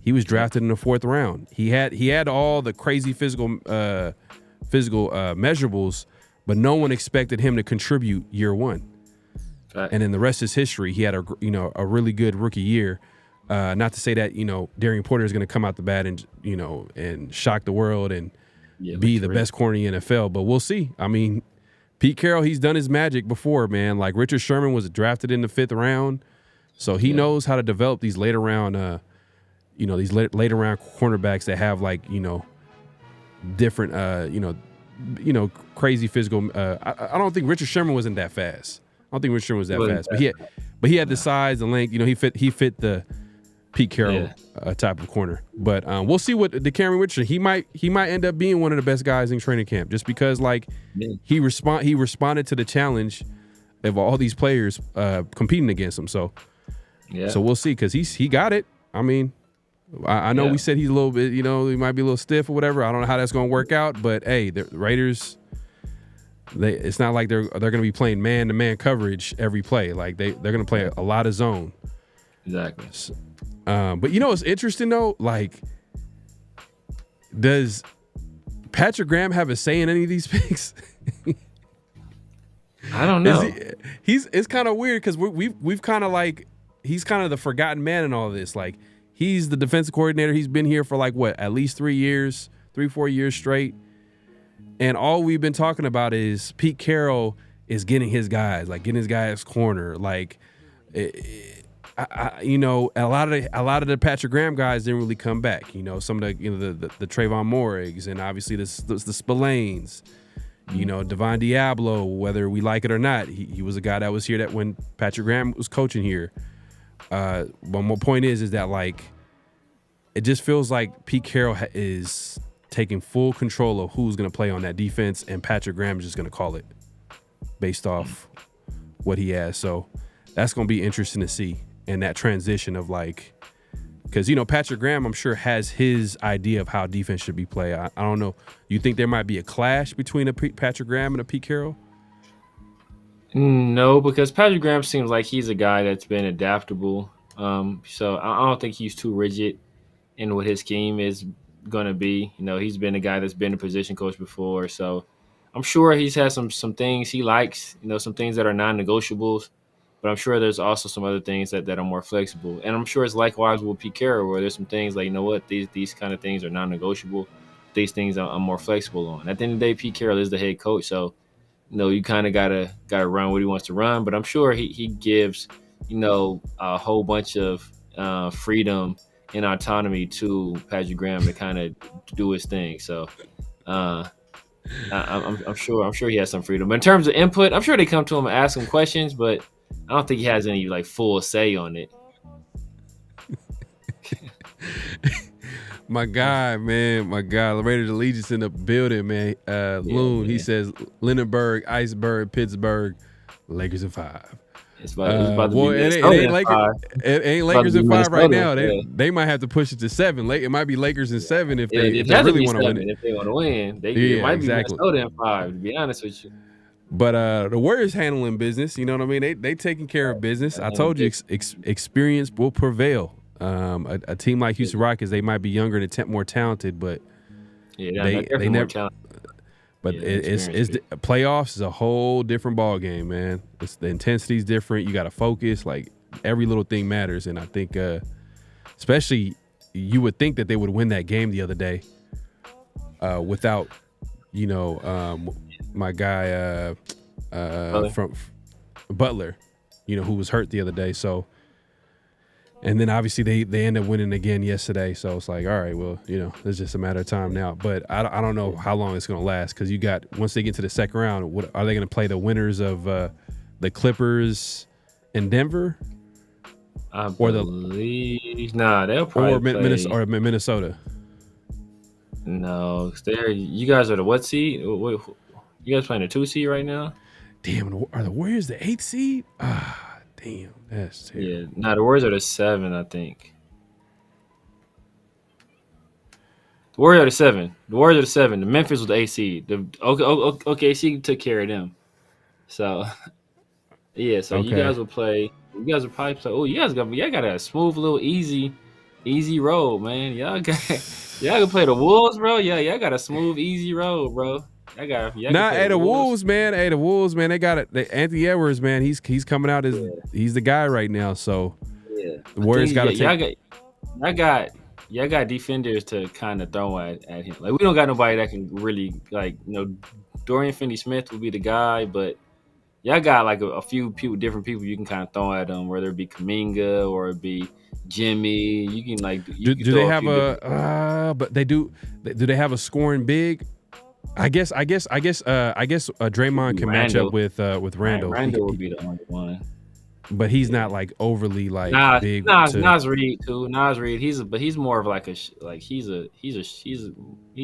C: He was drafted in the 4th round. He had all the crazy physical measurables, but no one expected him to contribute year one. Right. And then the rest is history. He had a really good rookie year. Not to say that Darian Porter is going to come out the bat and and shock the world and be the best corner in the NFL, but we'll see. I mean, Pete Carroll, he's done his magic before, man. Like Richard Sherman was drafted in the 5th round, so he knows how to develop these later round, these later round cornerbacks that have different, crazy physical. I don't think Richard Sherman wasn't that fast. I don't think Richard Sherman was that fast, But he had the size, the length. You know, he fit the Pete Carroll type of corner. But we'll see what the Cameron Richardson. He might end up being one of the best guys in training camp, just because he responded to the challenge of all these players competing against him. So so we'll see, because he got it. I mean, I know we said he's a little bit, you know, he might be a little stiff or whatever. I don't know how that's going to work out, but hey, the Raiders, it's not like they're going to be playing man-to-man coverage every play. Like they're going to play a lot of zone.
E: Exactly.
C: So, but you know what's interesting though? Like, does Patrick Graham have a say in any of these picks?
E: I don't know.
C: It's kind of weird, because we've kind of like, he's kind of the forgotten man in all of this. Like, he's the defensive coordinator. He's been here for like at least 4 years straight. And all we've been talking about is Pete Carroll is getting his guys corner. Like, you know, a lot of the Patrick Graham guys didn't really come back. You know, some of the Trayvon Morrigs, and obviously the Spillanes. You know, Devon Diablo, whether we like it or not, he was a guy that was here that when Patrick Graham was coaching here. But my point is that, like, it just feels like Pete Carroll is taking full control of who's going to play on that defense, and Patrick Graham is just going to call it based off what he has. So that's going to be interesting to see, and that transition of, like, because, you know, Patrick Graham, I'm sure, has his idea of how defense should be played. I don't know. You think there might be a clash between a Patrick Graham and a Pete Carroll?
E: No, because Patrick Graham seems like he's a guy that's been adaptable. So I don't think he's too rigid in what his scheme is going to be. You know, he's been a guy that's been a position coach before. So I'm sure he's had some things he likes, you know, some things that are non-negotiables. But I'm sure there's also some other things that are more flexible. And I'm sure it's likewise with Pete Carroll, where there's some things like, you know what, these kind of things are non-negotiable. These things I'm more flexible on. At the end of the day, Pete Carroll is the head coach. So, you know, you kind of gotta run what he wants to run. But I'm sure he gives, you know, a whole bunch of freedom and autonomy to Patrick Graham to kind of do his thing. So I'm sure he has some freedom. But in terms of input, I'm sure they come to him and ask him questions, but I don't think he has any like full say on it.
C: My guy, Raiders Allegiance in the building, man. Loon, he says Lindenberg, Iceberg, Pittsburgh, Lakers in 5.
E: It's about to
C: boy,
E: be
C: it ain't Lakers in 5 right now. They might have to push it to 7. It might be Lakers in 7 if they really want to win it.
E: If they want to win, it might be Minnesota in 5. To be honest with you.
C: But the Warriors handling business, you know what I mean? They taking care of business. I told you, experience will prevail. A team like Houston Rockets, they might be younger and more talented, but they never. Talented. But it's the playoffs is a whole different ball game, man. The intensity's different. You got to focus. Like, every little thing matters, and I think, especially, you would think that they would win that game the other day, without, you know, my guy from Butler, you know, who was hurt the other day. So, and then obviously they end up winning again yesterday. So it's like, all right, well, you know, it's just a matter of time now. But I don't know how long it's going to last, because you got, once they get to the second round, what are they going to play? The winners of the Clippers and Denver,
E: they'll probably play
C: Minnesota.
E: No, you guys are the what seed? You guys playing the 2 seed right now?
C: Damn, are the Warriors the 8th seed? Damn, that's terrible.
E: Yeah, the Warriors are the 7, I think. The Warriors are the 7. The Memphis was the 8th seed. The OKC took care of them. So, yeah. So okay. You guys will play. You guys will probably play. Oh, y'all got a smooth little easy road, man. Y'all can play the Wolves, bro. Yeah, y'all got a smooth, easy road, bro.
C: The Wolves, man. Hey, the Wolves, man. They got it. Anthony Edwards, man. He's coming out as he's the guy right now. So the Warriors got to take. Y'all got defenders to kind of throw at him. Like, we don't got nobody that can really, like, you know, Dorian Finney-Smith will be the guy, but y'all got like a few different people you can kind of throw at him, whether it be Kuminga or it be Jimmy. You can like. Do they have but they do. Do they have a scoring big? I guess Draymond can match up with Randall.
E: Randall would be the only one.
C: but he's not like overly like big.
E: Nas Reed too. Nas Reed, he's more of like he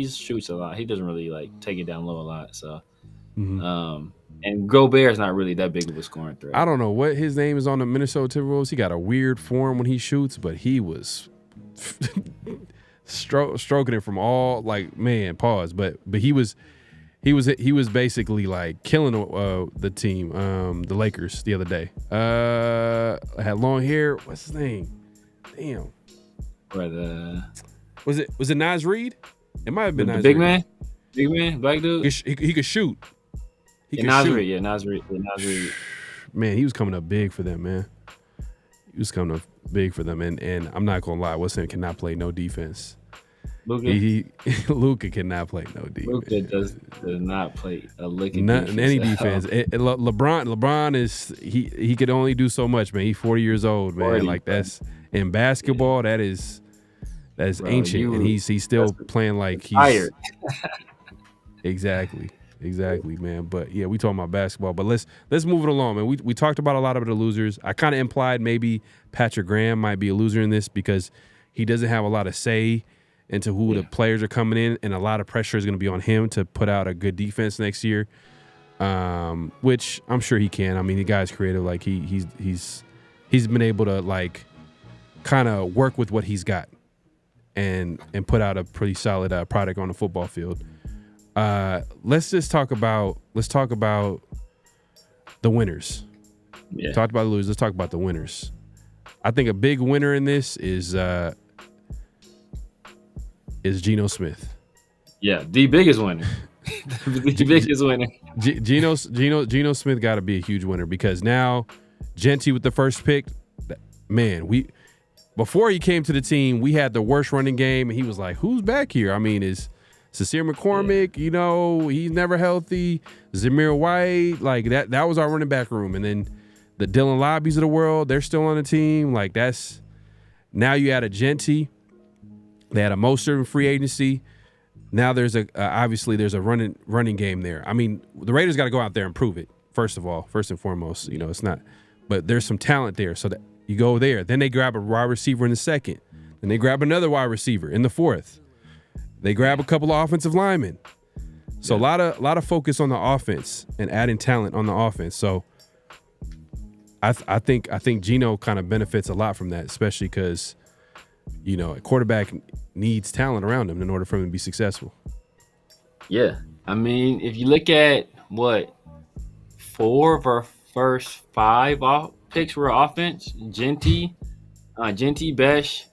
E: shoots a lot. He doesn't really like take it down low a lot. So, and Gobert is not really that big of a scoring threat.
C: I don't know what his name is on the Minnesota Timberwolves. He got a weird form when he shoots, but he was stroking it from all like man. Pause, but he was basically like killing the team, the Lakers the other day. Had long hair. What's his name? Damn. Was it Nas Reed? It might have been Nas
E: big
C: Reed.
E: Big man, black dude.
C: He could shoot.
E: Nas Reed.
C: Man, he was coming up big for them, man. He was coming up big for them, and I'm not gonna lie, West Ham cannot play no defense. Luka cannot play no defense.
E: Luka does not play a lick of
C: defense. Any defense. LeBron is he could only do so much, man. He's 40 years old, man. 40, like that's in basketball, that's ancient, and he's still playing like he's
E: tired.
C: Exactly, man. But yeah, we talking about basketball. But let's move it along, man. We talked about a lot of the losers. I kind of implied maybe Patrick Graham might be a loser in this because he doesn't have a lot of say into who the players are coming in, and a lot of pressure is going to be on him to put out a good defense next year, which I'm sure he can. I mean, the guy's creative. Like he's been able to like kind of work with what he's got and put out a pretty solid product on the football field. Let's talk about the winners.
E: Yeah.
C: Talked about the losers. Let's talk about the winners. I think a big winner in this is Geno Smith.
E: Yeah, the biggest winner. The biggest winner.
C: Geno Smith got to be a huge winner because now Genty with the first pick, man, before he came to the team, we had the worst running game, and he was like, who's back here? I mean, is Sincere McCormick, he's never healthy. Zamir White, like that was our running back room. And then the Dylan Lobbies of the world, they're still on the team. Like now you add a Genty. They had a Mostert in free agency. Now there's obviously there's a running game there. I mean, the Raiders got to go out there and prove it. First and foremost, it's not. But there's some talent there, so that you go there. Then they grab a wide receiver in the second. Then they grab another wide receiver in the fourth. They grab a couple of offensive linemen. So a lot of focus on the offense and adding talent on the offense. So I think Geno kind of benefits a lot from that, especially because a quarterback needs talent around him in order for him to be successful.
E: Yeah. I mean, if you look at 4 of our first 5 picks were offense, Genty, Besh.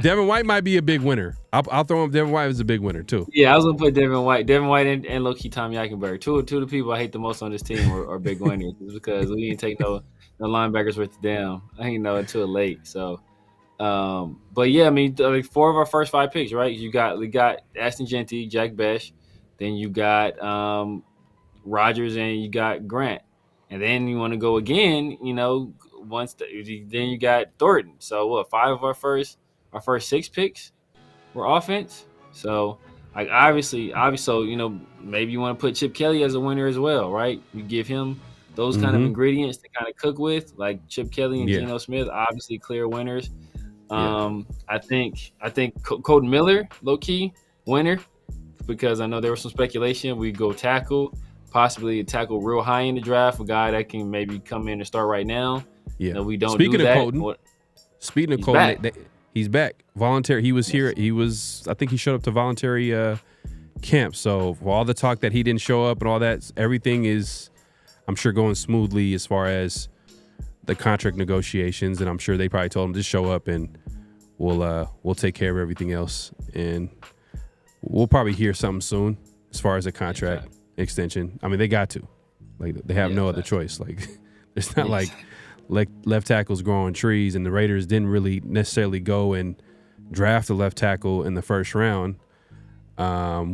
C: Devin White might be a big winner. I'll throw him. Devin White was a big winner too.
E: Yeah, I was gonna put Devin White and low-key Tom Eichenberg. Two of the people I hate the most on this team are big winners because we didn't take no linebackers worth of damn. I ain't know until late. So, but yeah, I mean, 4 of our first 5 picks, right? We got Ashton Genty, Jack Besh, then you got Rodgers, and you got Grant, and then you want to go again, then you got Thornton. So 5 of our first 6 picks were offense. So like obviously, maybe you want to put Chip Kelly as a winner as well, right? You give him those kind of ingredients to kind of cook with, like Chip Kelly and Geno Smith, obviously clear winners. I think Colton Miller, low key winner, because I know there was some speculation we go tackle, possibly tackle real high in the draft, a guy that can maybe come in and start right now.
C: Yeah,
E: we don't.
C: Speaking
E: do
C: of
E: that.
C: Colton, he's back. Voluntary. He was here. I think he showed up to voluntary camp. So for all the talk that he didn't show up and all that, everything is, I'm sure, going smoothly as far as the contract negotiations. And I'm sure they probably told him to show up and we'll take care of everything else. And we'll probably hear something soon as far as a contract extension. I mean, they got to. Like, they have no other choice. Like, it's not like left tackles growing trees, and the Raiders didn't really necessarily go and draft a left tackle in the first round,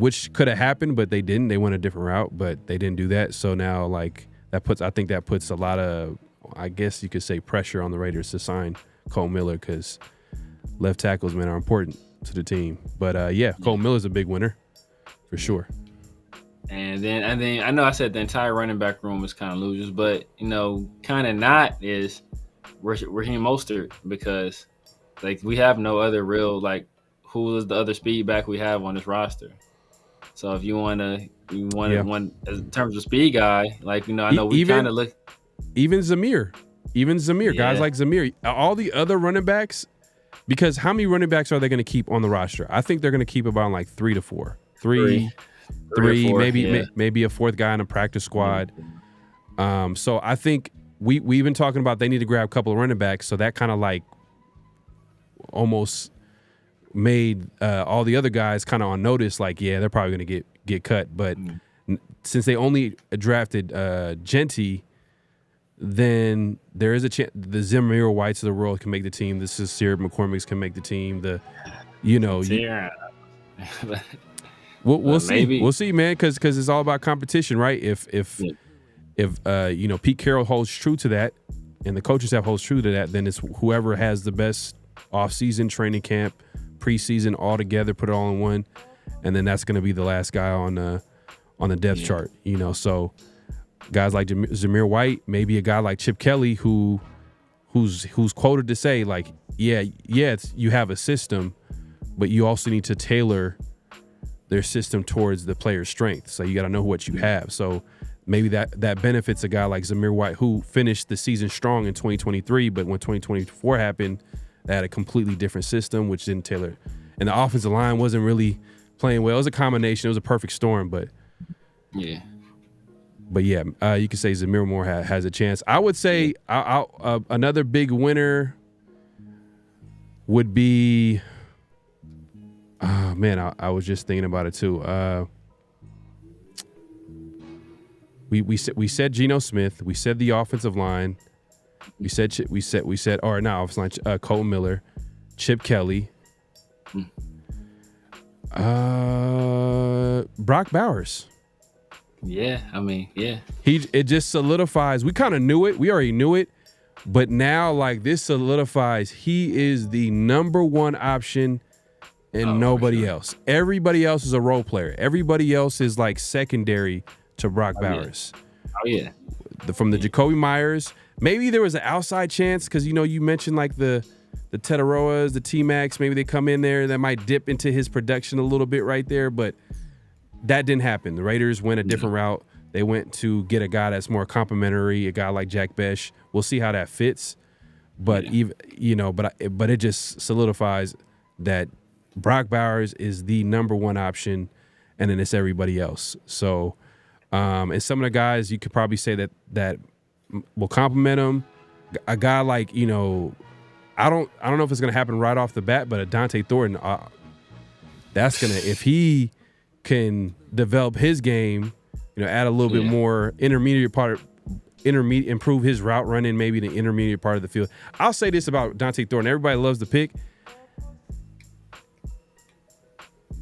C: which could have happened, but they didn't. They went a different route, but they didn't do that. So now, like, I think that puts a lot of, I guess you could say, pressure on the Raiders to sign Cole Miller, because left tackles, man, are important to the team. But Cole Miller's a big winner for sure.
E: And then I know I said the entire running back room is kind of losers, but kind of not is Raheem Mostert, because like we have no other real, like, who is the other speed back we have on this roster. So if you want one in terms of speed guy, like, I know we kind of look.
C: Even Zamir, guys like Zamir, all the other running backs, because how many running backs are they going to keep on the roster? I think they're going to keep about like 3 to 4. Three, maybe a fourth guy in a practice squad. So I think we've been talking about they need to grab a couple of running backs. So that kind of like almost made all the other guys kind of on notice, like, yeah, they're probably going to get cut. But since they only drafted Genty, then there is a chance the Zamir Whites of the world can make the team. The Sincere McCormick's can make the team. We'll see.
E: Maybe.
C: We'll see, man, because it's all about competition, right? If Pete Carroll holds true to that, and the coaching staff holds true to that, then it's whoever has the best offseason, training camp, preseason, all together, put it all in one, and then that's going to be the last guy on the depth chart. So guys like Zamir White, maybe a guy like Chip Kelly, who's quoted to say, like, you have a system, but you also need to tailor their system towards the player's strength. So you got to know what you have. So maybe that benefits a guy like Zamir White, who finished the season strong in 2023, but when 2024 happened, they had a completely different system, which didn't tailor. And the offensive line wasn't really playing well. It was a combination. It was a perfect storm, but yeah. But yeah, you could say Zamir Moore has a chance. I would say another big winner would be. Man, I was just thinking about it too. We said Geno Smith. We said the offensive line. We said offensive line. Cole Miller, Chip Kelly, Brock Bowers.
E: Yeah, I mean, yeah.
C: It just solidifies. We kind of knew it. We already knew it, but now like this solidifies. He is the number one option. And nobody else. Everybody else is a role player. Everybody else is like secondary to Brock Bowers.
E: Yeah.
C: From the Jacoby Myers. Maybe there was an outside chance because, you mentioned like the Tetaroas, the T-Max. Maybe they come in there that might dip into his production a little bit right there. But that didn't happen. The Raiders went a different route. They went to get a guy that's more complimentary, a guy like Jack Besh. We'll see how that fits. But but it just solidifies that Brock Bowers is the number one option, and then it's everybody else. So, and some of the guys you could probably say that will complement him. A guy like I don't know if it's gonna happen right off the bat, but a Dante Thornton, that's gonna, if he can develop his game, add a little bit more improve his route running, maybe the intermediate part of the field. I'll say this about Dante Thornton: everybody loves the pick.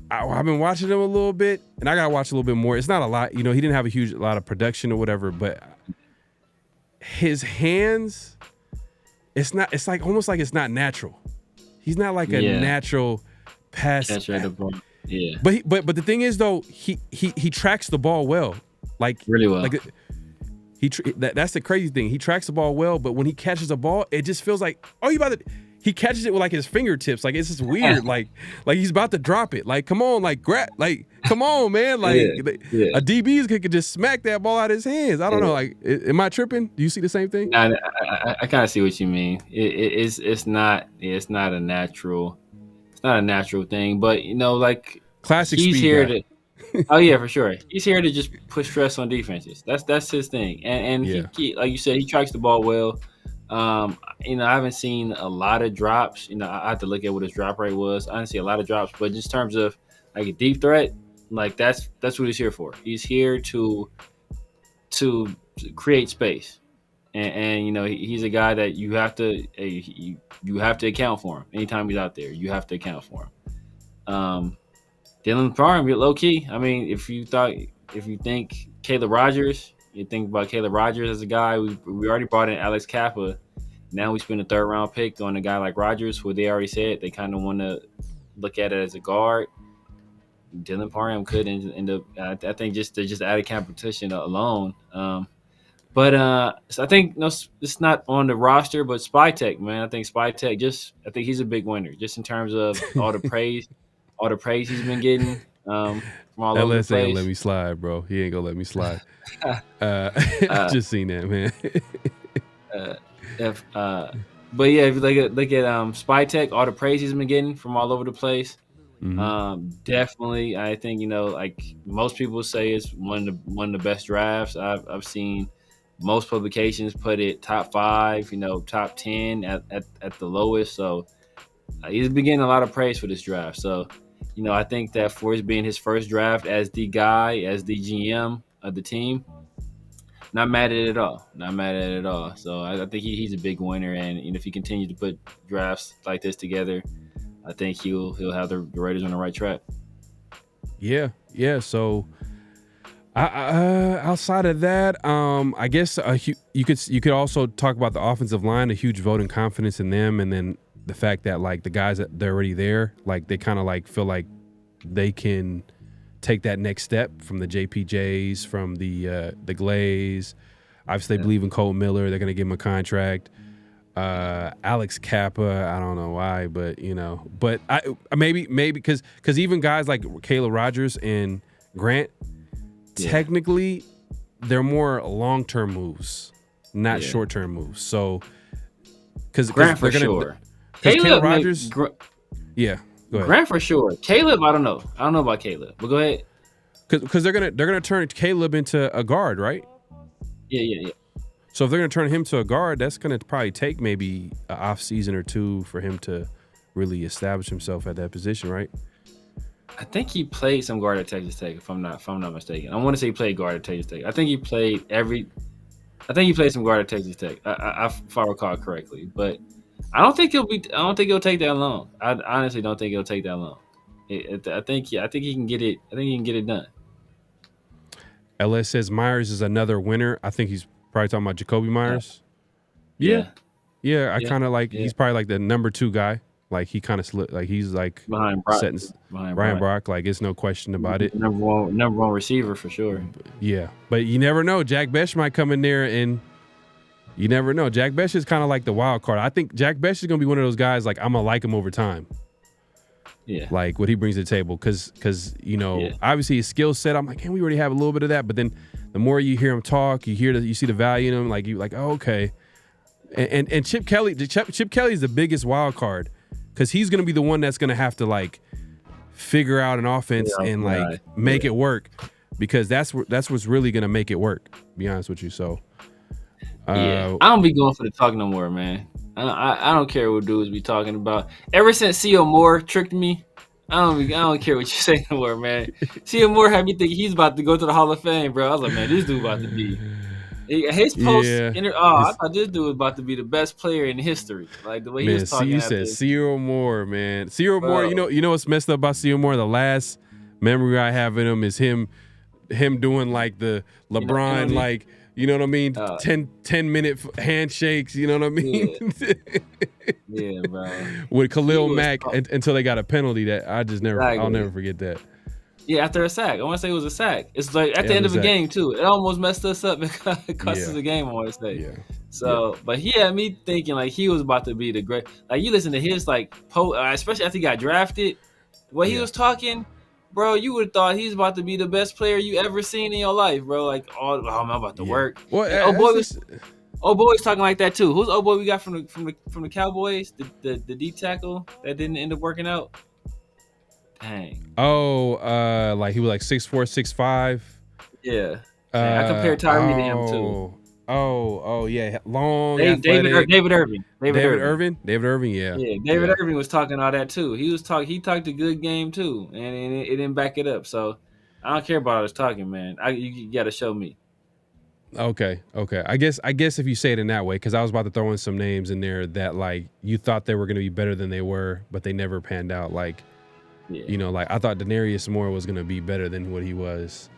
C: I've been watching him a little bit, and I gotta watch a little bit more. It's not a lot, he didn't have a lot of production or whatever, but his hands, it's like almost like it's not natural. He's not like a natural pass.
E: Yeah.
C: But the thing is though, he tracks the ball well, like
E: really well.
C: Like that's the crazy thing. He tracks the ball well, but when he catches a ball, it just feels like he catches it with like his fingertips. Like it's just weird. like he's about to drop it. Like, come on, come on, man. Like a DB could just smack that ball out of his hands. I don't know. Like, am I tripping? Do you see the same thing?
E: I kind of see what you mean. It's not a natural thing. But like
C: classic.
E: He's
C: speed
E: here
C: guy.
E: to. Oh yeah, for sure. He's here to just put stress on defenses. That's his thing. And he, like you said, he tracks the ball well. I haven't seen a lot of drops. I have to look at what his drop rate was. I didn't see a lot of drops, but just in terms of like a deep threat, like that's what he's here for. He's here to create space, and he's a guy that you have to account for him anytime he's out there. You have to account for him. Dylan Parham, low key. I mean, if you think Caleb Rogers. You think about Caleb Rogers as a guy. We already brought in Alex Kappa. Now we spend a third-round pick on a guy like Rogers, who they already said they kind of want to look at it as a guard. Dylan Parham could end up. I think just added competition alone. So I think it's not on the roster, but Spytek, man. I think Spytek I think he's a big winner just in terms of all the praise he's been getting from all over the
C: LS ain't
E: place.
C: gonna let me slide, bro. He ain't gonna let me slide. Just seen that, man.
E: But yeah, if you look at Spytek, all the praise he's been getting from all over the place. Definitely, I think like most people say, it's one of the best drafts I've seen. Most publications put it top 5, top 10 at the lowest. So he's been getting a lot of praise for this draft. So I think that for it being his first draft as the guy, as the GM of the team, not mad at it at all. Not mad at it at all. So I think he's a big winner, and if he continues to put drafts like this together, I think he'll have the Raiders on the right track.
C: Yeah. So, outside of that, I guess you could also talk about the offensive line, a huge vote in confidence in them, and then the fact that like the guys that they're already there, like they kind of like feel like they can take that next step from the JPJs, from the Glaze. Obviously, they believe in Cole Miller. They're going to give him a contract. Alex Kappa, I don't know why, but but I maybe because even guys like Caleb Rogers and Grant, technically they're more long-term moves, not short-term moves. So because
E: Grant for sure,
C: Caleb Rogers, go ahead.
E: Grant for sure. Caleb, I don't know about Caleb, but go ahead.
C: Because they're gonna turn Caleb into a guard, right?
E: Yeah.
C: So if they're going to turn him to a guard, that's going to probably take maybe an off season or two for him to really establish himself at that position, right?
E: I think he played some guard at Texas Tech, if I'm not mistaken. I want to say he played guard at Texas Tech. I think he played some guard at Texas Tech, if I recall correctly. But I don't think it'll take that long. I honestly don't think it'll take that long. I think he can get it. I think he can get it done.
C: LS says Myers is another winner. I think he's probably talking about Jacoby Myers. Yeah. I kind of like he's probably like the number 2 guy. Like he kind of slipped. Like he's like
E: behind Brock.
C: Brian Brock. Like it's no question about it.
E: Number one receiver for sure.
C: Yeah, but you never know. Jack Besh might come in there, and you never know. Jack Besh is kind of like the wild card. I think Jack Besh is gonna be one of those guys. Like I'm gonna like him over time. Yeah, like what he brings to the table, because obviously his skill set. I'm like, we already have a little bit of that, but then the more you hear him talk, you see the value in him. Like oh, okay. And Chip Kelly is the biggest wild card, because he's gonna be the one that's gonna have to like figure out an offense and like make it work, because that's what's really gonna make it work. To be honest with you, so
E: I don't be going for the talk no more, man. I don't care what dudes be talking about. Ever since C.O. Moore tricked me, I don't care what you say no more, man. C.O. Moore had me thinking he's about to go to the Hall of Fame, bro. I was like, man, this dude about to be. His post, I thought this dude was about to be the best player in history. Like the way he was talking.
C: You said C.O. Moore, man. C.O. Moore, you know what's messed up about C.O. Moore? The last memory I have in him is him doing like the LeBron, like. You know what I mean? 10-minute handshakes. You know what I mean?
E: Yeah, bro.
C: With Khalil Mack until they got a penalty that I'll never forget that.
E: Yeah, after a sack. I want to say it was a sack. It's like at the end of a game too. It almost messed us up because it cost us a game, I want to say. Yeah. So, but he had me thinking like he was about to be the great. Like you listen to his like especially after he got drafted, what he was talking. Bro, you would have thought he's about to be the best player you ever seen in your life, bro. Like, I'm about to work.
C: Well,
E: boy was talking like that too. Who's boy we got from the Cowboys? The D tackle that didn't end up working out. Dang.
C: Like he was like 6'4", 6'5".
E: Yeah. I compared Tyree to him too.
C: Oh, yeah, long.
E: David Irving.
C: David Irving, yeah.
E: Yeah, David Irving was talking all that too. He talked a good game too, and it didn't back it up. So I don't care about all this talking, man. You got to show me.
C: Okay. I guess if you say it in that way, because I was about to throw in some names in there that like you thought they were going to be better than they were, but they never panned out. Like, like I thought Denarius Moore was going to be better than what he was.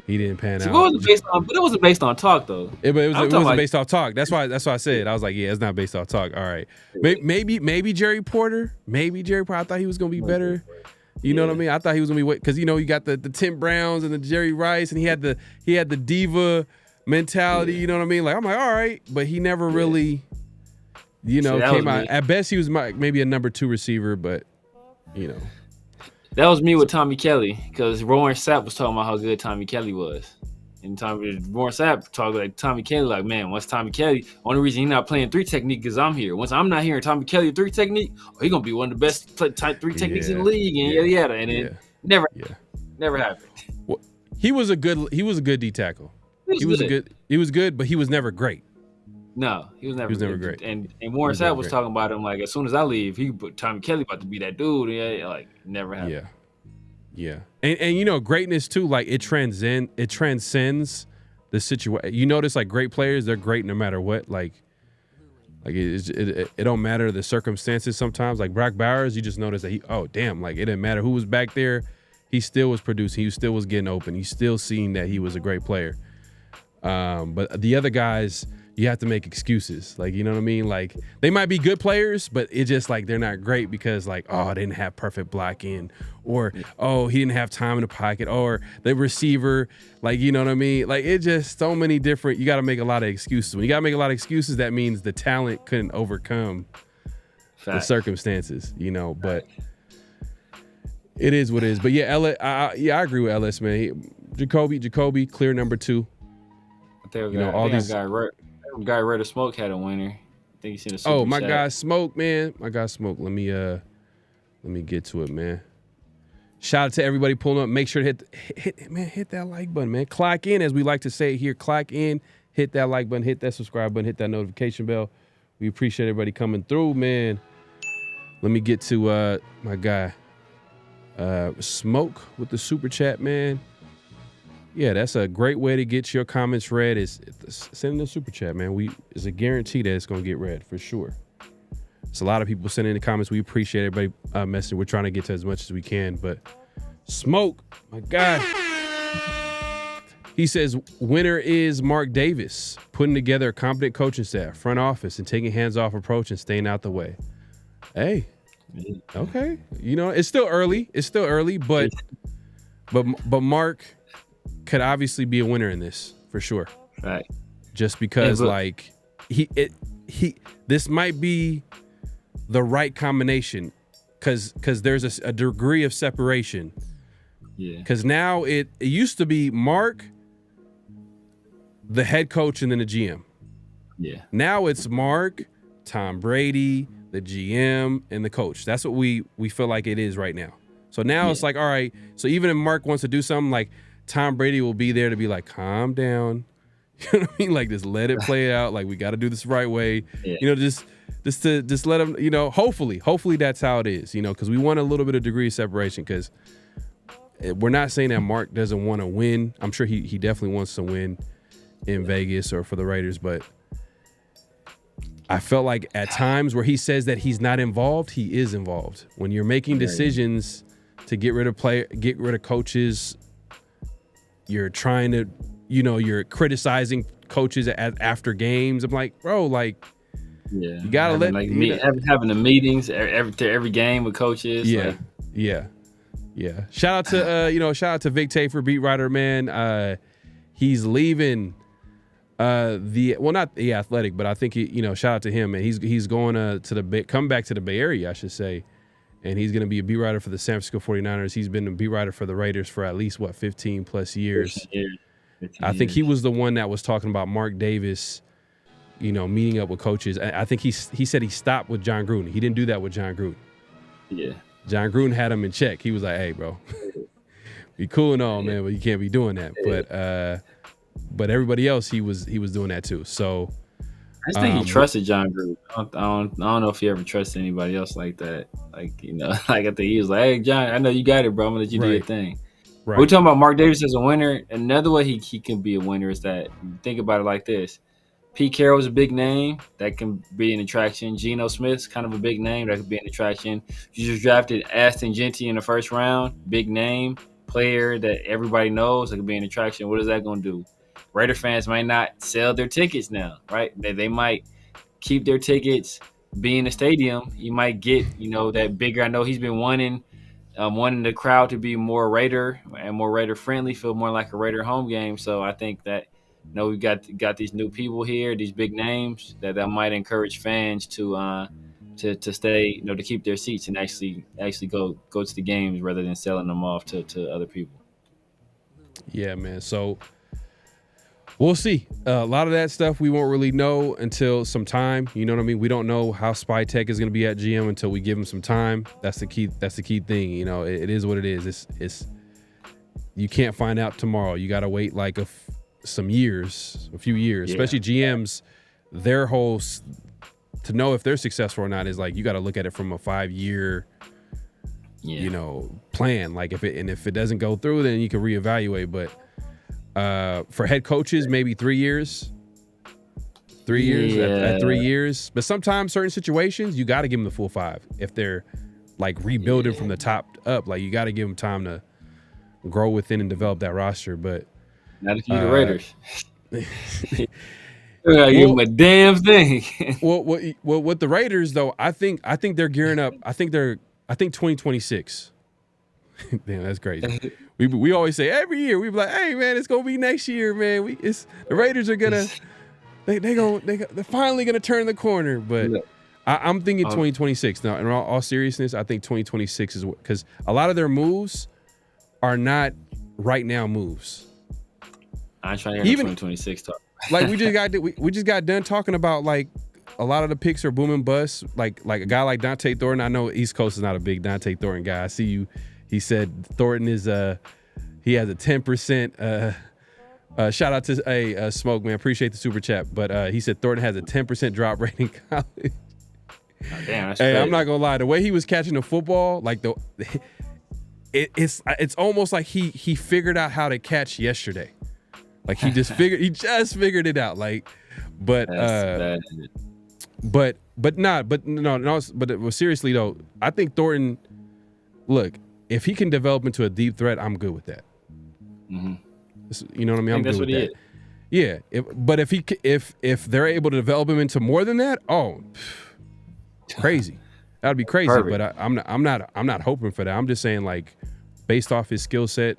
C: He didn't pan out.
E: But it wasn't based on talk though.
C: It wasn't based off talk. That's why I said I was like, it's not based off talk. All right, maybe Jerry Porter. I thought he was gonna be better. You know what I mean? I thought he was gonna be because you got the Tim Browns and the Jerry Rice, and he had the diva mentality. You know what I mean? Like I'm like, all right, but he never really, came out. At best, he was maybe a number 2 receiver, but
E: that was me with Tommy Kelly because Warren Sapp was talking about how good Tommy Kelly was. And Warren Sapp talked like Tommy Kelly, like, man, once Tommy Kelly, only reason he's not playing 3 technique because I'm here. Once I'm not hearing Tommy Kelly 3 technique, he's gonna be one of the best 3 techniques in the league, and yada. And it never happened.
C: Well, he was a good D tackle. He was good, but he was never great.
E: No, he was never
C: great.
E: And Warren Sapp was talking about him like, as soon as I leave, Tommy Kelly about to be that dude. Yeah, like never happened.
C: Yeah. And greatness too, like it transcends the situation. You notice like great players, they're great no matter what. Like it don't matter the circumstances sometimes. Like Brock Bowers, you just notice that it didn't matter who was back there, he still was producing, he still was getting open, he's still seeing that he was a great player. But the other guys, you have to make excuses. Like, you know what I mean? Like, they might be good players, but it's just like they're not great because, like, they didn't have perfect blocking, or, he didn't have time in the pocket, or the receiver, like, you know what I mean? Like, it's just so many different, you got to make a lot of excuses. When you got to make a lot of excuses, that means the talent couldn't overcome the circumstances, but it is what it is. But yeah, I agree with Ellis, man. Jacoby, clear number 2.
E: All these guy Red of Smoke had a winner. I think you seen a super
C: my
E: chat.
C: guy Smoke, man. My guy Smoke. Let me get to it, man. Shout out to everybody pulling up. Make sure to hit that like button, man. Clock in, as we like to say here. Clock in, hit that like button, hit that subscribe button, hit that notification bell. We appreciate everybody coming through, man. Let me get to my guy Smoke with the super chat, man. Yeah, that's a great way to get your comments read, is sending a super chat, man. It's a guarantee that it's going to get read for sure. It's a lot of people sending in the comments. We appreciate everybody messaging. We're trying to get to as much as we can, but Smoke, my guy, he says, winner is Mark Davis, putting together a competent coaching staff, front office, and taking hands-off approach and staying out the way. Hey, okay. It's still early, but Mark could obviously be a winner in this for sure.
E: Right.
C: Just because this might be the right combination because there's a degree of separation. Yeah. Because now it used to be Mark, the head coach, and then the GM. Yeah. Now it's Mark, Tom Brady, the GM, and the coach. That's what we feel like it is right now. So now it's like, all right, so even if Mark wants to do something, like Tom Brady will be there to be like, calm down. You know what I mean? Like, just let it play out. Like, we got to do this the right way. Yeah. Just let him, hopefully that's how it is, because we want a little bit of degree of separation, because we're not saying that Mark doesn't want to win. I'm sure he definitely wants to win in Vegas or for the Raiders, but I felt like at times where he says that he's not involved, he is involved. When you're making decisions to get rid of coaches, you're trying to, you're criticizing coaches after games. I'm like, bro, like, you gotta
E: having the meetings every game with coaches.
C: Yeah. Shout out to Vic Tafer, beat writer, man. He's leaving not the Athletic, but I think shout out to him, man. He's going come back to the Bay Area, I should say. And he's going to be a beat writer for the San Francisco 49ers. He's been a beat writer for the Raiders for at least, 15 plus years. I think he was the one that was talking about Mark Davis, meeting up with coaches. I think he said he stopped with John Gruden. He didn't do that with John Gruden. Yeah. John Gruden had him in check. He was like, hey, bro, be cool and all, man, but you can't be doing that. But everybody else, he was doing that too. So
E: I just think he trusted John Gruden. I don't know if he ever trusted anybody else like that. Like, I think he was like, hey, John, I know you got it, bro. I'm going to let you do your thing. Right. We're talking about Mark Davis as a winner. Another way he can be a winner is that, think about it like this. Pete Carroll's a big name. That can be an attraction. Geno Smith's kind of a big name. That could be an attraction. You just drafted Aston Genty in the first round. Big name, player that everybody knows. That could be an attraction. What is that going to do? Raider fans might not sell their tickets now, right? They might keep their tickets, be in the stadium. You might get, that bigger. I know he's been wanting wanting the crowd to be more Raider and more Raider friendly, feel more like a Raider home game. So I think that we got these new people here, these big names that might encourage fans to stay, to keep their seats and actually go to the games rather than selling them off to other people.
C: Yeah, man. So we'll see. A lot of that stuff we won't really know until some time. You know what I mean? We don't know how Spytek is going to be at GM until we give him some time. That's the key. That's the key thing. It is what it is. It's you can't find out tomorrow. You got to wait like a few years, especially GMs. Their whole to know if they're successful or not is like you got to look at it from a 5-year, plan. Like if it doesn't go through, then you can reevaluate. But for head coaches, maybe 3 years. 3 years at 3 years. But sometimes certain situations, you got to give them the full 5 if they're like rebuilding from the top up. Like you got to give them time to grow within and develop that roster. But
E: not if you're the Raiders. You gotta give them a damn thing.
C: well, with the Raiders though, I think they're gearing up. I think 2026. Damn, that's crazy. We always say every year we be like, hey man, it's gonna be next year, man. The Raiders are gonna they're finally gonna turn the corner. But I'm thinking 2026 now. In all seriousness, I think 2026 is because a lot of their moves are not right now moves.
E: I'm trying to hear 2026 talk.
C: Like we just got done talking about like a lot of the picks are boom and bust. Like a guy like Dante Thornton. I know East Coast is not a big Dante Thornton guy. I see you. He said Thornton is he has a 10%. Shout out to Smoke, man. Appreciate the super chat. But he said Thornton has a 10% drop rate in college.
E: Oh, damn, that's
C: hey,
E: crazy.
C: I'm not gonna lie. The way he was catching the football, like it's almost like he figured out how to catch yesterday. Like he just figured it out. Like, but seriously though, I think Thornton. Look, if he can develop into a deep threat, I'm good with that.
E: Mm-hmm.
C: You know what I mean? I'm
E: that's
C: good
E: what
C: with that. Yeah, but if they're able to develop him into more than that, crazy. That'd be crazy.
E: Perfect.
C: But I'm not hoping for that. I'm just saying like, based off his skill set,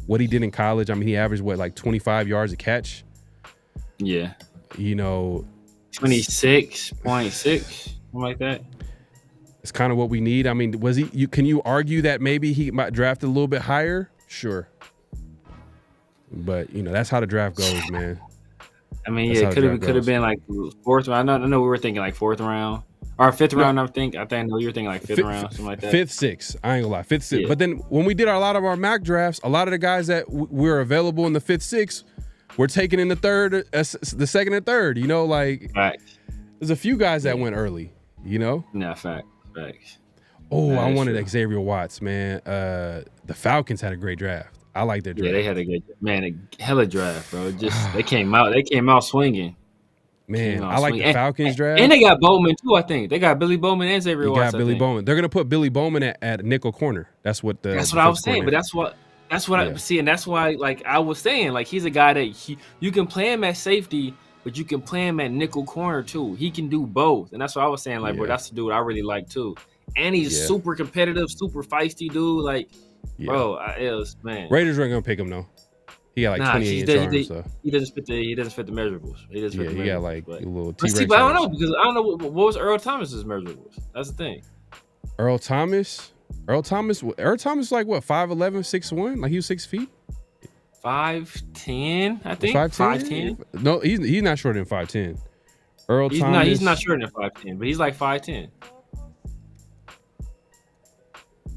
C: what he did in college. I mean, he averaged like 25 yards a catch.
E: Yeah.
C: 26.6,
E: something like that.
C: It's kind of what we need. I mean, can you argue that maybe he might draft a little bit higher? Sure. But that's how the draft goes, man.
E: I mean, it could have been like 4th round. I know we were thinking like 4th round or 5th round. I think you were thinking like 5th round, something like that.
C: 5th, 6th. I ain't gonna lie, 5th, 6th. Yeah. But then when we did a lot of our mock drafts, a lot of the guys that were available in the 5th, 6th were taken in the 3rd, the 2nd and 3rd. Like there's a few guys that went early.
E: Nah, facts.
C: Oh, I wanted Xavier Watts, man. The Falcons had a great draft. I like their draft.
E: Yeah, they had a good hella draft, bro. Just they came out swinging.
C: Man, I like the Falcons draft.
E: And they got Bowman too, I think. They got Billy Bowman and Xavier Watts.
C: Billy Bowman. They're gonna put Billy Bowman at nickel corner. That's what I was saying.
E: But that's what I see, and that's why like I was saying, like he's a guy that you can play him at safety, but you can play him at nickel corner too. He can do both. And that's what I was saying, like, bro, that's the dude I really like too. And he's super competitive, super feisty dude. Like, bro, it was, man.
C: Raiders weren't gonna pick him though. He got like 28 arms. So.
E: He doesn't fit the measurables. He
C: got like a little
E: T-Rex. See, but I don't know because I don't know what was Earl Thomas's measurables. That's the thing.
C: Earl Thomas is like what, 5'11", 6'1"? Like he was 6 feet?
E: 5'10", I think.
C: 5'10"? No, he's not shorter than 5'10". Earl Thomas.
E: He's not shorter than 5'10", but he's like 5'10". I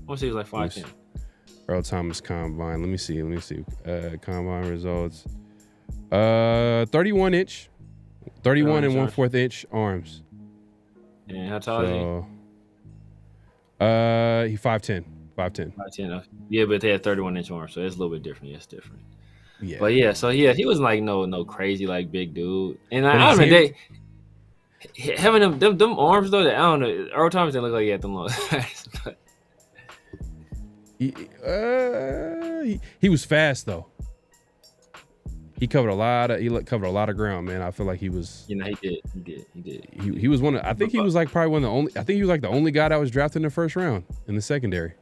E: want to say he's like 5'10".
C: Earl Thomas combine. Let me see. Combine results. 31 inch. 31 and 1/4 inch arms.
E: And how tall is
C: he? He's 5'10".
E: 5'10". Yeah, but they had 31 inch arms, so it's a little bit different. Yeah, it's different.
C: Yeah.
E: But he was like no crazy like big dude. And I don't know, having them arms though. I don't know. Earl Thomas didn't look like he had them long. But
C: he was fast though. He covered a lot of ground, man. I feel like he was.
E: He did.
C: He was one of. I think he was like probably one of the only. I think he was like the only guy that was drafted in the first round in the secondary.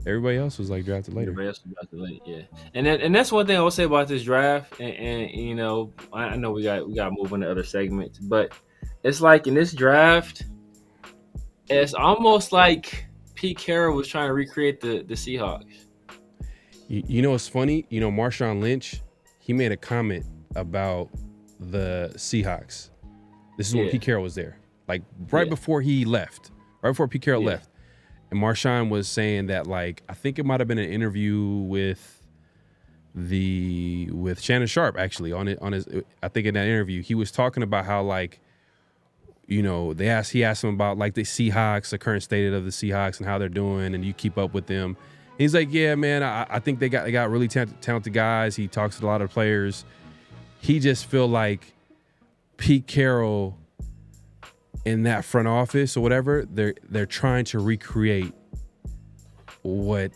C: Everybody else was like drafted later.
E: Everybody else was drafted late, yeah. And that's one thing I will say about this draft. And you know, I know we got to move on to other segments, but it's like in this draft, it's almost like Pete Carroll was trying to recreate the Seahawks.
C: You know what's funny? You know, Marshawn Lynch, he made a comment about the Seahawks. This is when Pete Carroll was there, like right before he left, right before Pete Carroll left. And Marshawn was saying that, like, I think it might have been an interview with Shannon Sharp, actually, on his. I think in that interview he was talking about how, like, you know, he asked him about like the Seahawks, the current state of the Seahawks and how they're doing, and you keep up with them. And he's like, yeah, man, I think they got really talented guys. He talks to a lot of players. He just feel like Pete Carroll in that front office or whatever, they're trying to recreate what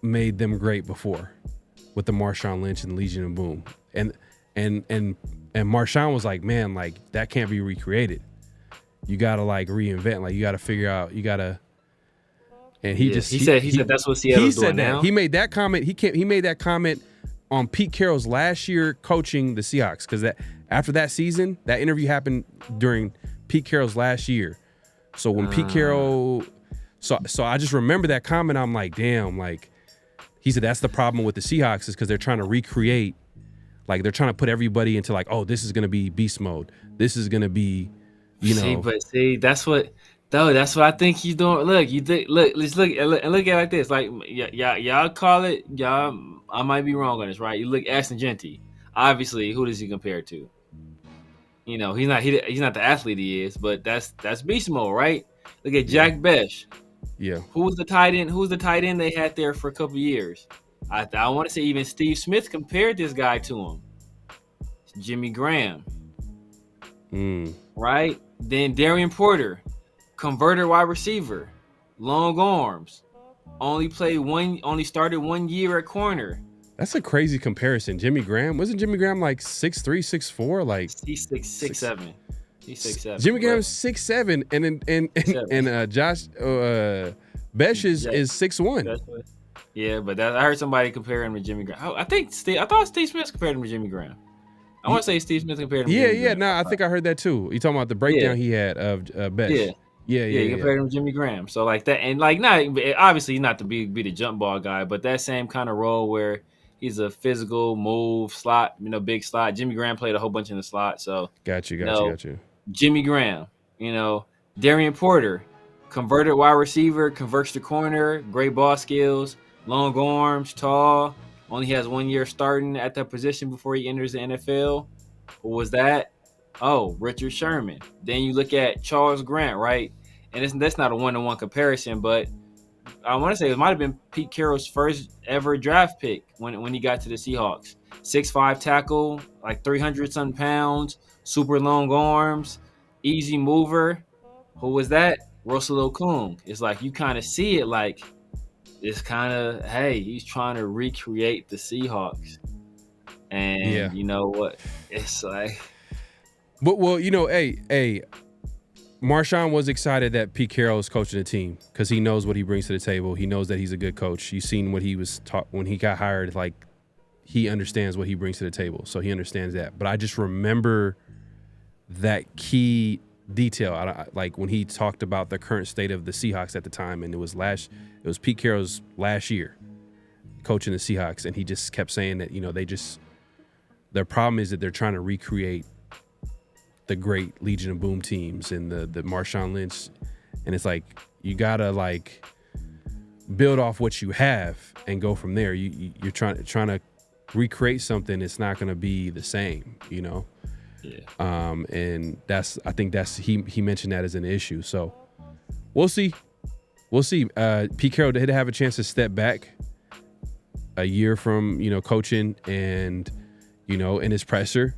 C: made them great before with the Marshawn Lynch and Legion of Boom. And Marshawn was like, man, like that can't be recreated. You gotta like reinvent, like you gotta figure out, you gotta. And he said that's what Seattle's doing now. He made that comment. He made that comment on Pete Carroll's last year coaching the Seahawks, because that after that season, that interview happened during Pete Carroll's last year. So when Pete Carroll, so I just remember that comment. I'm like, damn, like he said that's the problem with the Seahawks is because they're trying to recreate, like they're trying to put everybody into like, oh, this is gonna be beast mode. This is gonna be, you know.
E: That's what I think he's doing. Look, let's look at it like this. Like y'all call it, I might be wrong on this, right? You look Ashton Genty. Obviously, who does he compare to? You know, he's not the athlete he is, but that's beast mode, right? Look at Jack Besh.
C: Yeah.
E: Who was the tight end they had there for a couple of years? I want to say even Steve Smith compared this guy to him. Jimmy Graham. Right? Then Darian Porter, converted wide receiver, long arms, only started 1 year at corner.
C: That's a crazy comparison. Jimmy Graham, wasn't Jimmy Graham like 6'3", 6'4"? Like
E: he's 6'7". He's 6'7".
C: Jimmy Graham's 6'7", and Josh Besh is 6'1".
E: Yeah, but I heard somebody compare him to Jimmy Graham. I thought Steve Smith compared him to Jimmy Graham. I want to say Steve Smith compared him to Jimmy Graham.
C: No, I think I heard that too. You talking about the breakdown he had of Besh. Yeah,
E: he compared him to Jimmy Graham. So like that, and like not obviously not to be the jump ball guy, but that same kind of role where he's a physical move slot, big slot. Jimmy Graham played a whole bunch in the slot. So
C: got you.
E: Jimmy Graham, Darian Porter, converted wide receiver, converts to corner, great ball skills, long arms, tall. Only has 1 year starting at that position before he enters the NFL. Who was that? Oh, Richard Sherman. Then you look at Charles Grant, right? And that's not a one-to-one comparison, but I want to say it might have been Pete Carroll's first ever draft pick when he got to the Seahawks. 6'5" tackle, like 300-something pounds, super long arms, easy mover. Who was that? Russell Okung. It's like you kind of see it like it's kind of, hey, he's trying to recreate the Seahawks. And you know what? It's like...
C: But, well, hey, Marshawn was excited that Pete Carroll is coaching the team because he knows what he brings to the table. He knows that he's a good coach. You've seen what he was taught when he got hired. Like, he understands what he brings to the table, so he understands that. But I just remember that key detail, like when he talked about the current state of the Seahawks at the time, and it was Pete Carroll's last year coaching the Seahawks, and he just kept saying that their problem is that they're trying to recreate the great Legion of Boom teams and the Marshawn Lynch, and it's like you gotta like build off what you have and go from there. You're trying to recreate something. It's not gonna be the same, Yeah. And I think he mentioned that as an issue. So we'll see. Pete Carroll did have a chance to step back a year from coaching and in his presser.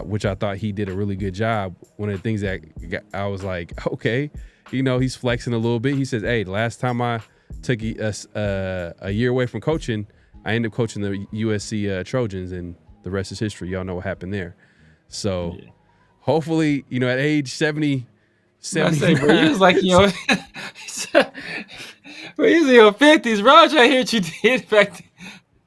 C: Which I thought he did a really good job. One of the things that I was like, okay, he's flexing a little bit. He says, hey, the last time I took a year away from coaching, I ended up coaching the USC Trojans, and the rest is history. Y'all know what happened there. So hopefully, at age 70,
E: he was like, Bro, he's in your 50s, bro. I'm trying to hear what you did back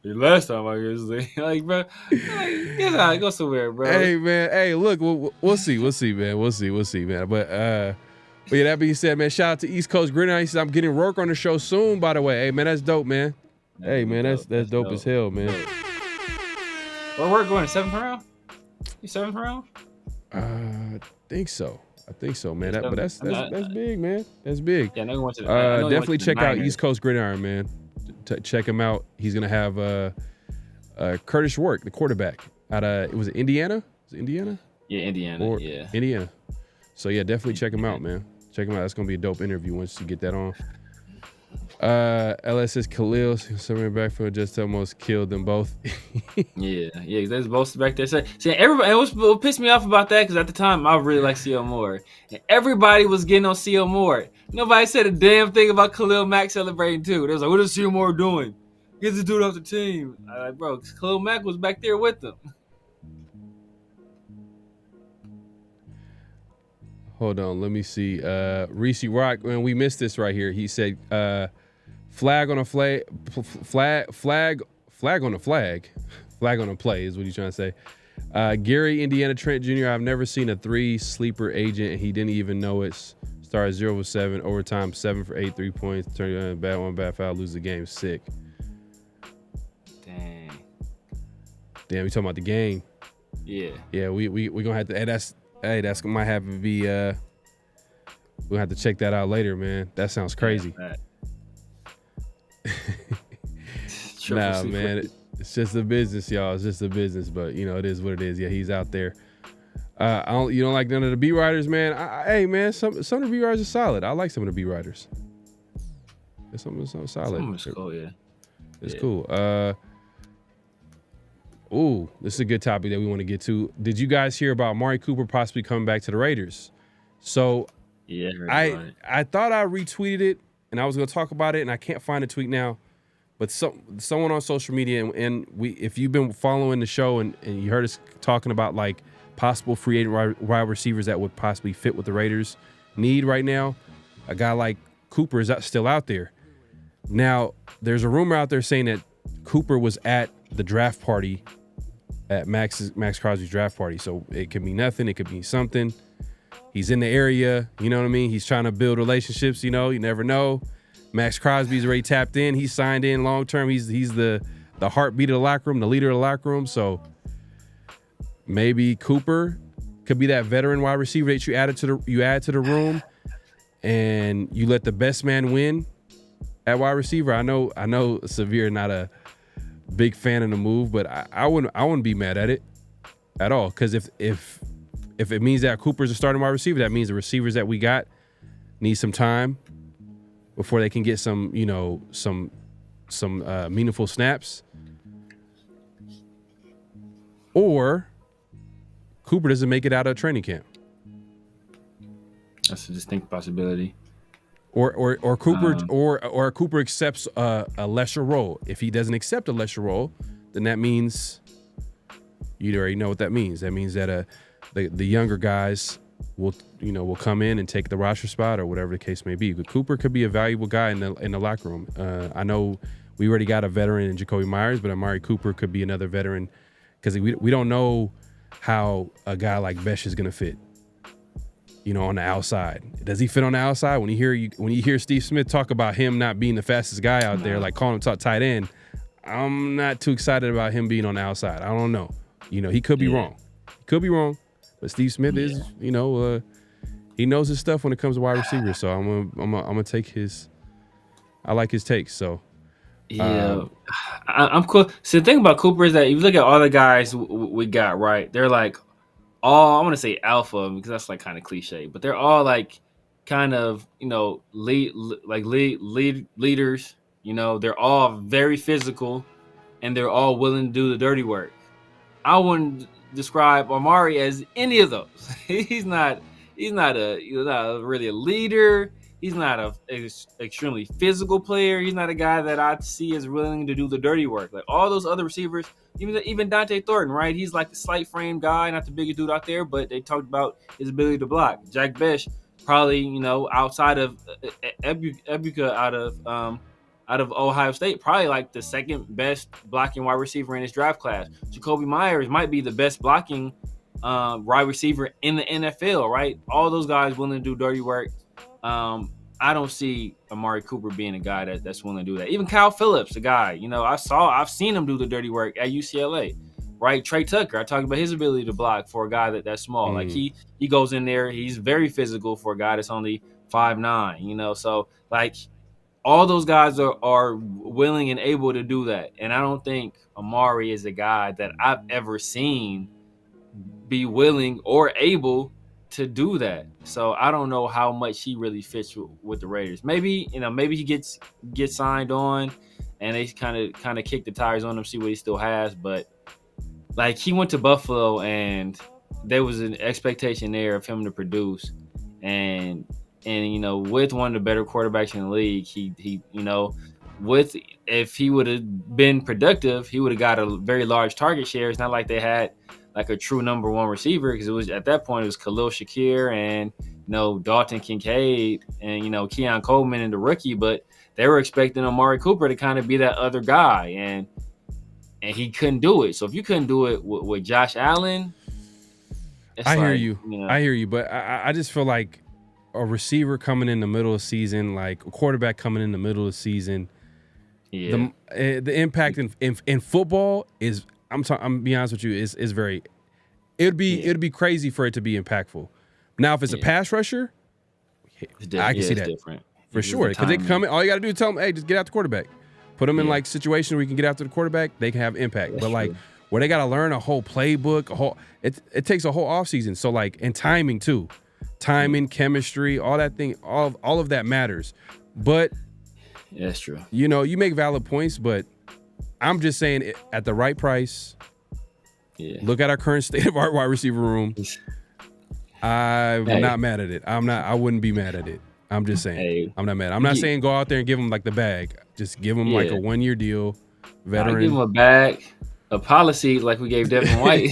E: then. Last time I guess, like, bro, like, get out, go somewhere, bro.
C: Hey, man. Hey, look, we'll see, man. We'll see, man. But yeah, that being said, man, shout out to East Coast Gridiron. He says, I'm getting Rourke on the show soon, by the way. Hey, man, that's dope, man. Hey, man, that's dope as hell, man.
E: Well, we're going to 7th round? You 7th round?
C: I think so, man. That's big, man. That's big.
E: Yeah, no one went to
C: definitely check out East Coast Gridiron, man. Check him out. He's gonna have Curtis Rourke, the quarterback, out of was it Indiana? Was it Indiana?
E: Yeah, Indiana.
C: Indiana. So yeah, definitely check him out, man. Check him out. That's gonna be a dope interview once you get that on. LS says Khalil, somebody back from just almost killed them both.
E: yeah, there's both back there. See, everybody. What pissed me off about that, because at the time I really liked C.L. Moore, and everybody was getting on C.L. Moore. Nobody said a damn thing about Khalil Mack celebrating too. They was like, "What is C.L. Moore doing? Get this dude off the team." I'm like, bro, Khalil Mack was back there with them.
C: Hold on, let me see. Reese Rock, man, we missed this right here. He said, flag on a flag on a flag. Flag on a play is what he's trying to say. Gary Indiana Trent Jr., I've never seen a 3 sleeper agent, and he didn't even know it. Started 0 for 7, overtime 7 for 8, 3 points, turn bad one, bad foul, lose the game, sick.
E: Dang,
C: we talking about the game. Yeah, we gonna have to. That's might have to be. We'll have to check that out later, man. That sounds crazy. Nah, man, it's just a business, y'all. It's just a business, but you know it is what it is. Yeah, he's out there. You don't like none of the beat writers, man. Hey, man, some of the beat writers are solid. I like some of the beat writers. Some solid.
E: Some is cool, yeah.
C: It's cool. Ooh, this is a good topic that we want to get to. Did you guys hear about Amari Cooper possibly coming back to the Raiders? So
E: yeah,
C: I thought I retweeted it, and I was going to talk about it, and I can't find the tweet now. But someone on social media, and if you've been following the show and you heard us talking about like possible free agent wide receivers that would possibly fit what the Raiders need right now, a guy like Cooper is still out there. Now, there's a rumor out there saying that Cooper was at the draft party, at Max Crosby's draft party. So it could be nothing. It could be something. He's in the area. You know what I mean? He's trying to build relationships. You know, you never know. Max Crosby's already tapped in. He's signed in long term. He's the heartbeat of the locker room, the leader of the locker room. So maybe Cooper could be that veteran wide receiver that you add to the room, and you let the best man win at wide receiver. I know Severe not a big fan of the move, but I wouldn't be mad at it at all, because if it means that Cooper's a starting wide receiver, that means the receivers that we got need some time before they can get some meaningful snaps, or Cooper doesn't make it out of training camp.
E: That's a distinct possibility.
C: Or Cooper or Cooper accepts a lesser role. If he doesn't accept a lesser role, then that means you already know what that means. That means that the younger guys will come in and take the roster spot or whatever the case may be. But Cooper could be a valuable guy in the locker room. I know we already got a veteran in Jacoby Myers, but Amari Cooper could be another veteran, because we don't know how a guy like Besh is gonna fit. On the outside, does he fit on the outside? When you hear Steve Smith talk about him not being the fastest guy out there, like calling him tight end, I'm not too excited about him being on the outside. I don't know. He could be wrong. He could be wrong. But Steve Smith is, he knows his stuff when it comes to wide receivers. So I'm gonna take his. I like his takes. So
E: I'm cool. So the thing about Cooper is that if you look at all the guys we got, right, they're like all, I want to say alpha, because that's like kind of cliche, but they're all like kind of leaders. They're all very physical, and they're all willing to do the dirty work. I wouldn't describe Amari as any of those. He's not really a leader. He's not a extremely physical player. He's not a guy that I see as willing to do the dirty work. Like all those other receivers, even Dante Thornton, right? He's like the slight frame guy, not the biggest dude out there, but they talked about his ability to block. Jack Besh, probably, you know, outside of Ebuka out of Ohio State, probably like the second best blocking wide receiver in his draft class. Jacoby Myers might be the best blocking wide receiver in the NFL, right? All those guys willing to do dirty work. I don't see Amari Cooper being a guy that's willing to do that. Even Kyle Phillips, a guy, you know, I've seen him do the dirty work at UCLA, right? Trey Tucker, I talked about his ability to block for a guy that's small. Like he goes in there, he's very physical for a guy that's only 5'9", you know. So like all those guys are willing and able to do that. And I don't think Amari is a guy that I've ever seen be willing or able to do that. So I don't know how much he really fits with the Raiders. Maybe, you know, maybe he gets signed on and they kind of kick the tires on him, see what he still has. But like he went to Buffalo and there was an expectation there of him to produce. And you know, with one of the better quarterbacks in the league, he you know, if he would have been productive, he would have got a very large target share. It's not like they had like a true number one receiver, because it was at that point it was Khalil Shakir and, you know, Dalton Kincaid and, you know, Keon Coleman and the rookie, but they were expecting Amari Cooper to kind of be that other guy, and he couldn't do it. So if you couldn't do it with Josh Allen,
C: I hear you. I hear you, but I just feel like a receiver coming in the middle of the season, like a quarterback coming in the middle of the season, the impact in football is, I'm being honest with you, is very. It'd be crazy for it to be impactful. Now, if it's a pass rusher, I can see that
E: different
C: for sure. Because they can come in, all you got to do is tell them, hey, just get out the quarterback. Put them in like situations where you can get after the quarterback. They can have impact. But like where they got to learn a whole playbook, it takes a whole offseason. So like, and timing too, chemistry, all that thing, all of that matters. But
E: yeah, that's true.
C: You know, you make valid points, but I'm just saying at the right price. Yeah. Look at our current state of our wide receiver room. I'm not mad at it. I wouldn't be mad at it. I'm just saying. I'm not mad. I'm not saying go out there and give him like the bag. Just give him like a 1-year deal. Veteran.
E: Give him a bag, a policy like we gave Devin White.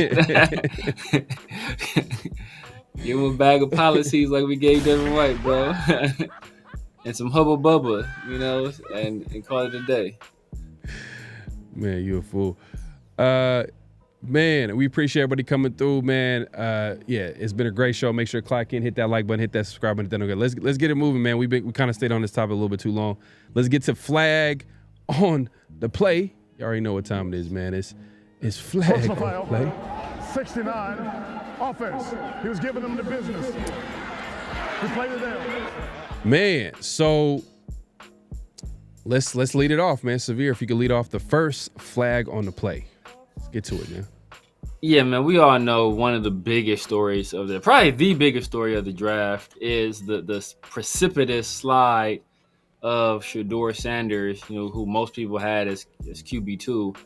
E: Give him a bag of policies like we gave Devin White, bro. And some Hubba Bubba, you know, and call it a day.
C: Man, you a fool. Man, we appreciate everybody coming through, man. Yeah, it's been a great show. Make sure to clock in, hit that like button, hit that subscribe button. Let's get it moving, man. We kind of stayed on this topic a little bit too long. Let's get to flag on the play. You already know what time it is, man. It's flag on the play.
H: 69 offense. He was giving them the business. He played it there.
C: Man, so let's lead it off, man. Severe, if you could lead off the first flag on the play. Let's get to it, man.
E: Yeah, man, we all know one of the biggest stories of probably the biggest story of the draft is the precipitous slide of Shedeur Sanders, you know, who most people had as QB2.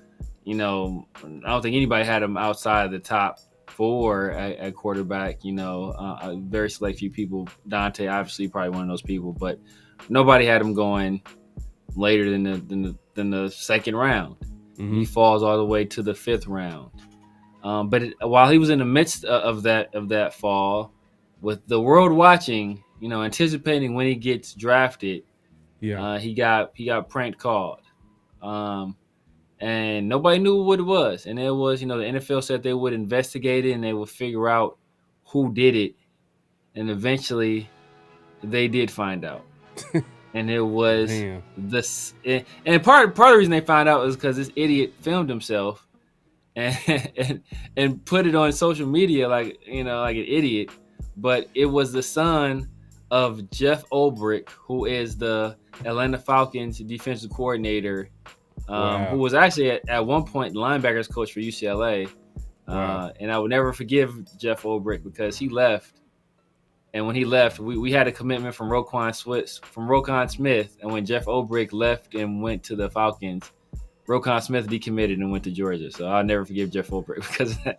E: You know, I don't think anybody had him outside the top 4 at quarterback. You know, a very select few people. Dante, obviously, probably one of those people, but nobody had him going later than the second round. Mm-hmm. He falls all the way to the 5th round. But while he was in the midst of that fall, with the world watching, you know, anticipating when he gets drafted, he got prank called. And nobody knew what it was. And it was, you know, the NFL said they would investigate it and they would figure out who did it. And eventually they did find out. And it was this. And part of the reason they found out was because this idiot filmed himself and put it on social media like, you know, like an idiot. But it was the son of Jeff Ulbrich, who is the Atlanta Falcons defensive coordinator, who was actually at one point the linebackers coach for UCLA. And I would never forgive Jeff Ulbrich because he left. And when he left, we had a commitment from Roquan Smith. And when Jeff Ulbrich left and went to the Falcons, Roquan Smith decommitted and went to Georgia. So I'll never forgive Jeff Ulbrich because of that.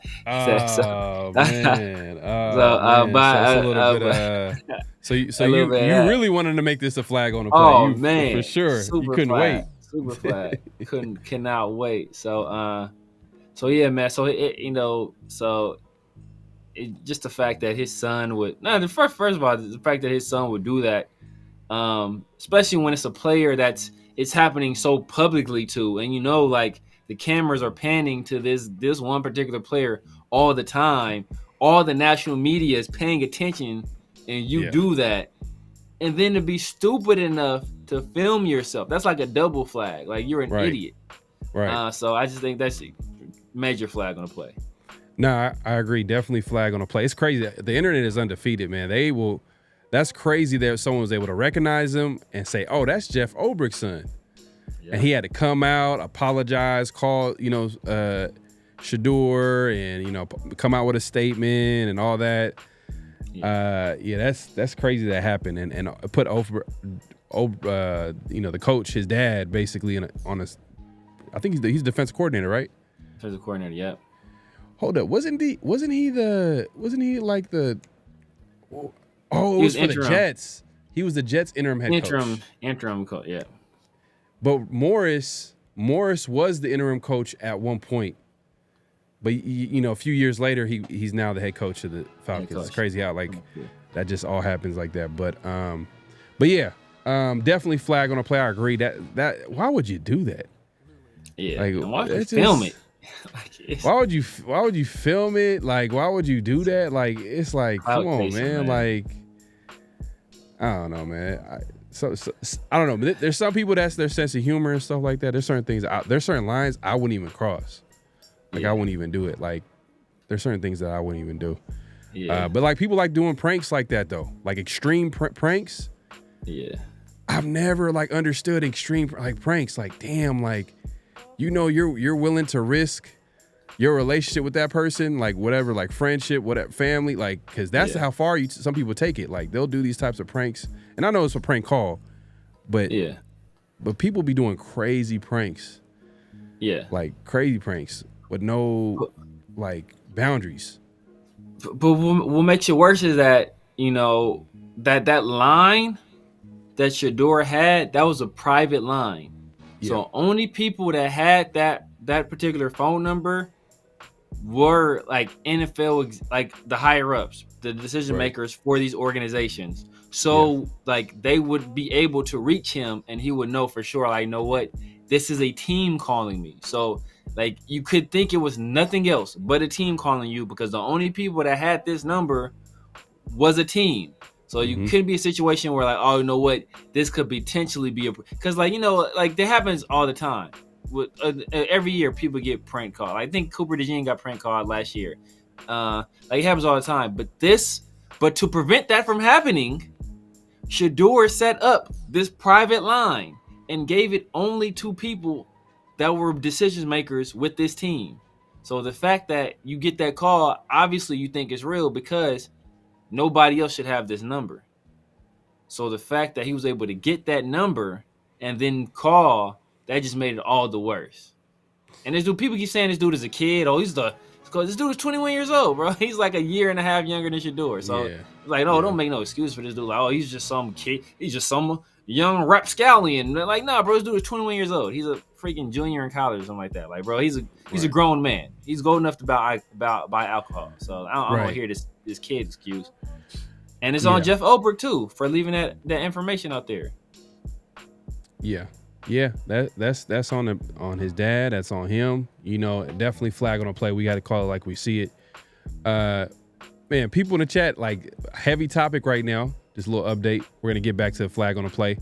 C: So you really wanted to make this a flag on the play.
E: Oh, man.
C: For sure.
E: Super
C: you couldn't
E: flag.
C: wait.
E: Super flag. Cannot wait. So yeah, man. So it just the fact that his son would first of all, the fact that his son would do that, especially when it's a player it's happening so publicly to, and like the cameras are panning to this one particular player all the time, all the national media is paying attention, and you do that, and then to be stupid enough to film yourself, that's like a double flag. Like, you're an idiot.
C: Right.
E: So I just think that's a major flag on the play.
C: No, I agree. Definitely flag on the play. It's crazy. The internet is undefeated, man. That's crazy that someone was able to recognize him and say, oh, that's Jeff Ulbricht's son. Yeah. And he had to come out, apologize, call, Shador, and, come out with a statement and all that. Yeah, that's crazy that happened. And put the coach, his dad, basically on a, I think he's the defensive coordinator, right?
E: Defensive coordinator, yeah.
C: Hold up, wasn't he like the? Oh, it was for
E: interim.
C: the Jets. He was the Jets interim head coach.
E: Interim coach, yeah.
C: But Morris was the interim coach at one point. But a few years later, he's now the head coach of the Falcons. It's crazy how that just all happens like that. But yeah, definitely flag on a play. I agree that why would you do that?
E: Yeah, why would you film it?
C: Why would you film it? Like, why would you do that? Like, it's like, come on, man. Like, I don't know, man. I don't know. But there's some people that's their sense of humor and stuff like that. There's certain things. There's certain lines I wouldn't even cross. Like, I wouldn't even do it. Like, there's certain things that I wouldn't even do. Yeah. But like, people like doing pranks like that though, like extreme pranks.
E: Yeah.
C: I've never understood extreme pranks. Like, damn, like, you're willing to risk your relationship with that person, like whatever, like friendship, whatever, family, like, because that's how far some people take it. Like, they'll do these types of pranks, and I know it's a prank call, but people be doing crazy pranks.
E: Yeah,
C: like crazy pranks with no boundaries.
E: But what makes it worse is that that line that Shador had, that was a private line. Yeah. So only people that had that particular phone number were NFL, the higher ups, the decision makers for these organizations. So they would be able to reach him, and he would know for sure, like, know what, this is a team calling me. So you could think it was nothing else but a team calling you, because the only people that had this number was a team. So you could be a situation where oh, you know what, this could potentially be because that happens all the time. With every year people get prank called. I think Cooper DeJean got prank called last year. It happens all the time. But to prevent that from happening, Shador set up this private line and gave it only to people that were decision makers with this team. So the fact that you get that call, obviously you think it's real, because nobody else should have this number. So the fact that he was able to get that number and then call, that just made it all the worse. And people keep saying this dude is a kid. Oh, this dude is 21 years old, bro. He's like a year and a half younger than Shador. So don't make no excuse for this dude. Like, oh, he's just some kid. He's just some young rapscallion. Like, nah, bro, this dude is 21 years old. He's a freaking junior in college or something like that. Like, bro, he's a grown man. He's old enough to buy alcohol. So I don't want to hear this kid excuse. And it's on Jeff Ulbrich too for leaving that information out there. Yeah.
C: Yeah, that's on his dad. That's on him. Definitely flag on a play. We got to call it like we see it. Man, people in the chat, heavy topic right now. Just a little update. We're gonna get back to the flag on a play.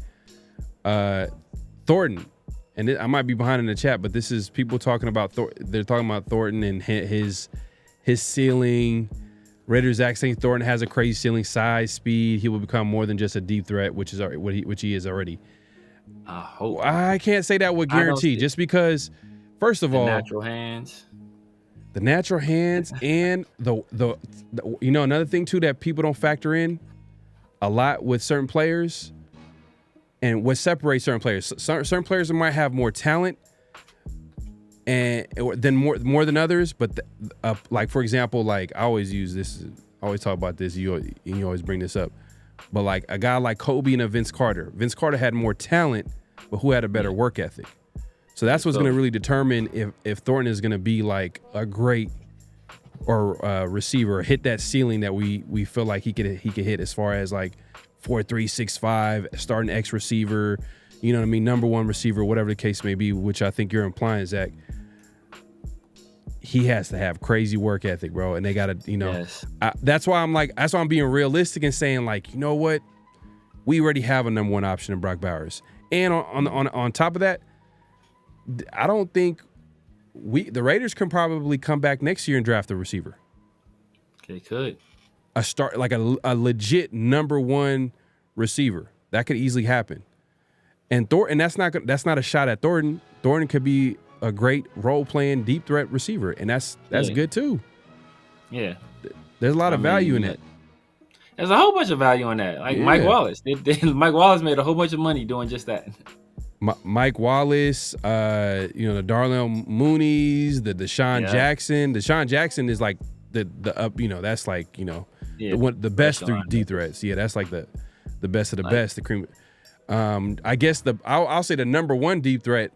C: Thornton, and I might be behind in the chat, but this is people talking about they're talking about Thornton and his ceiling. Raiders Zach saying Thornton has a crazy ceiling, size, speed. He will become more than just a deep threat, which he is already.
E: I hope.
C: I can't say that with guarantee, just because, first of all,
E: natural hands,
C: and the another thing too that people don't factor in a lot with certain players, and what separates certain players. Certain players might have more talent and more than others, but for example, I always use this. I always talk about this. You always bring this up. But a guy like Kobe and a Vince Carter. Vince Carter had more talent, but who had a better work ethic? So that's what's going to really determine if Thornton is going to be a great receiver, hit that ceiling that we feel like he could hit as far as like 4.3, 6.5, starting X receiver, you know what I mean, number one receiver, whatever the case may be, which I think you're implying, Zach. He has to have crazy work ethic, bro, and they gotta,
E: Yes.
C: That's why I'm being realistic and saying, like, you know what, we already have a number one option in Brock Bowers, and on top of that, I don't think the Raiders can probably come back next year and draft a receiver.
E: They could.
C: A legit number one receiver. That could easily happen. And that's not a shot at Thornton. Thornton could be a great role playing deep threat receiver, and that's good too.
E: Yeah.
C: There's a lot of value in that.
E: There's a whole bunch of value in that. Like Mike Wallace. Mike Wallace made a whole bunch of money doing just that.
C: Mike Wallace, the Darnell Mooney's, the Deshaun Jackson. Deshaun Jackson is like the up, that's like, the best three deep threats. Yeah, that's like the best of the best. The cream. I guess I'll say the number one deep threat,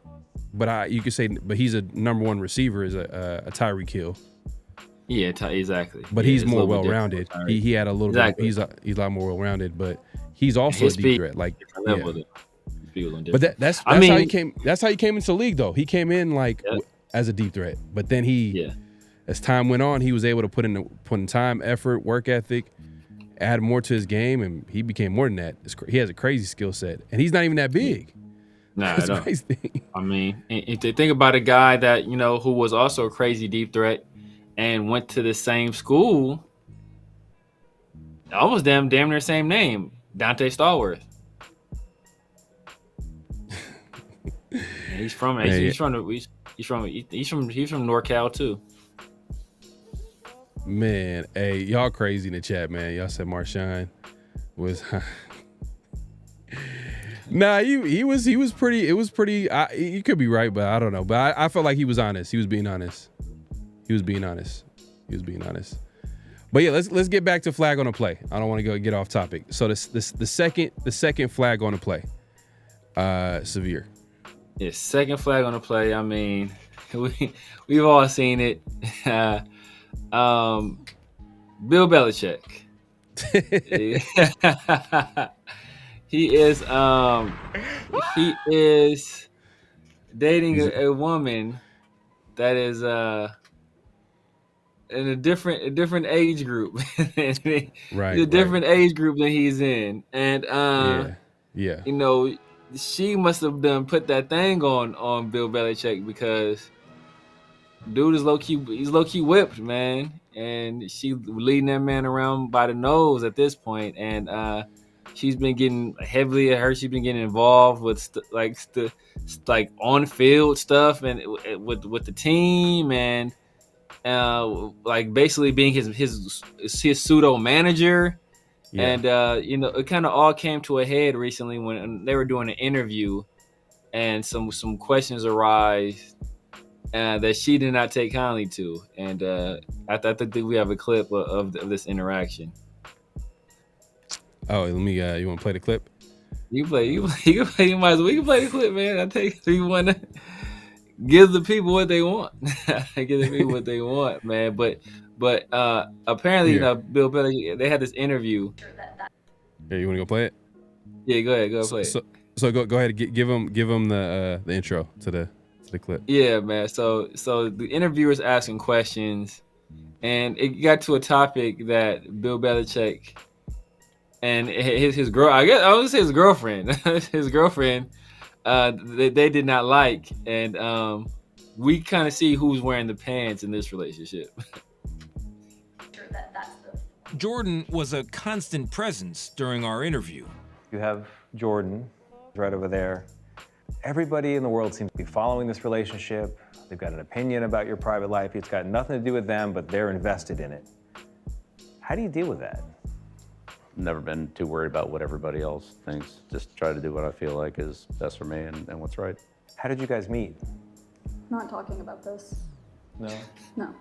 C: but you could say, but he's a number one receiver is a Tyreek Hill.
E: Yeah, exactly.
C: But he's more well rounded. He had a little bit. He's a lot more well rounded, but he's also a deep threat. Like, but that's how he came. That's how he came into the league, though. He came in as a deep threat, but then as time went on, he was able to put in time, effort, work ethic, add more to his game, and he became more than that. He has a crazy skill set, and he's not even that big.
E: Nah,
C: that's crazy.
E: I mean, if they think about a guy that who was also a crazy deep threat and went to the same school, almost damn near same name, Dante Stallworth. He's from NorCal too.
C: Man, hey, y'all crazy in the chat, man. Y'all said Marshawn was Nah, he was pretty. It was pretty. You could be right, but I don't know. But I felt like he was honest. He was being honest. But yeah, let's get back to flag on the play. I don't want to get off topic. So the second flag on the play, severe.
E: Yeah, second flag on the play. I mean, we've all seen it. Bill Belichick. He is dating a woman that is in a different age group.
C: Right.
E: A different age group than he's in. And
C: yeah.
E: She must have put that thing on Bill Belichick because dude is he's low key whipped, man. And she leading that man around by the nose at this point. And she's been getting heavily at her. She's been getting involved with like on field stuff and with the team and like basically being his pseudo manager. Yeah. And it kind of all came to a head recently when they were doing an interview, and some questions arise that she did not take kindly to. And I think we have a clip of this interaction.
C: Oh, let me. You want to play the clip?
E: You can play. You might as well. We can play the clip, man. I think we want to give the people what they want. Give the people what they want, man. But apparently, Bill Belichick, they had this interview.
C: Yeah, you want to go play it?
E: Yeah, go ahead, play it.
C: So go ahead, give him the intro to the clip.
E: Yeah, man. So the interviewer's asking questions, and it got to a topic that Bill Belichick and his girl, I guess I was gonna say his girlfriend, they did not like, and we kind of see who's wearing the pants in this relationship.
I: Jordan was a constant presence during our interview.
J: You have Jordan right over there. Everybody in the world seems to be following this relationship. They've got an opinion about your private life. It's got nothing to do with them, but they're invested in it. How do you deal with that?
K: Never been too worried about what everybody else thinks. Just try to do what I feel like is best for me and what's right.
J: How did you guys meet?
L: Not talking about this.
J: No?
L: No.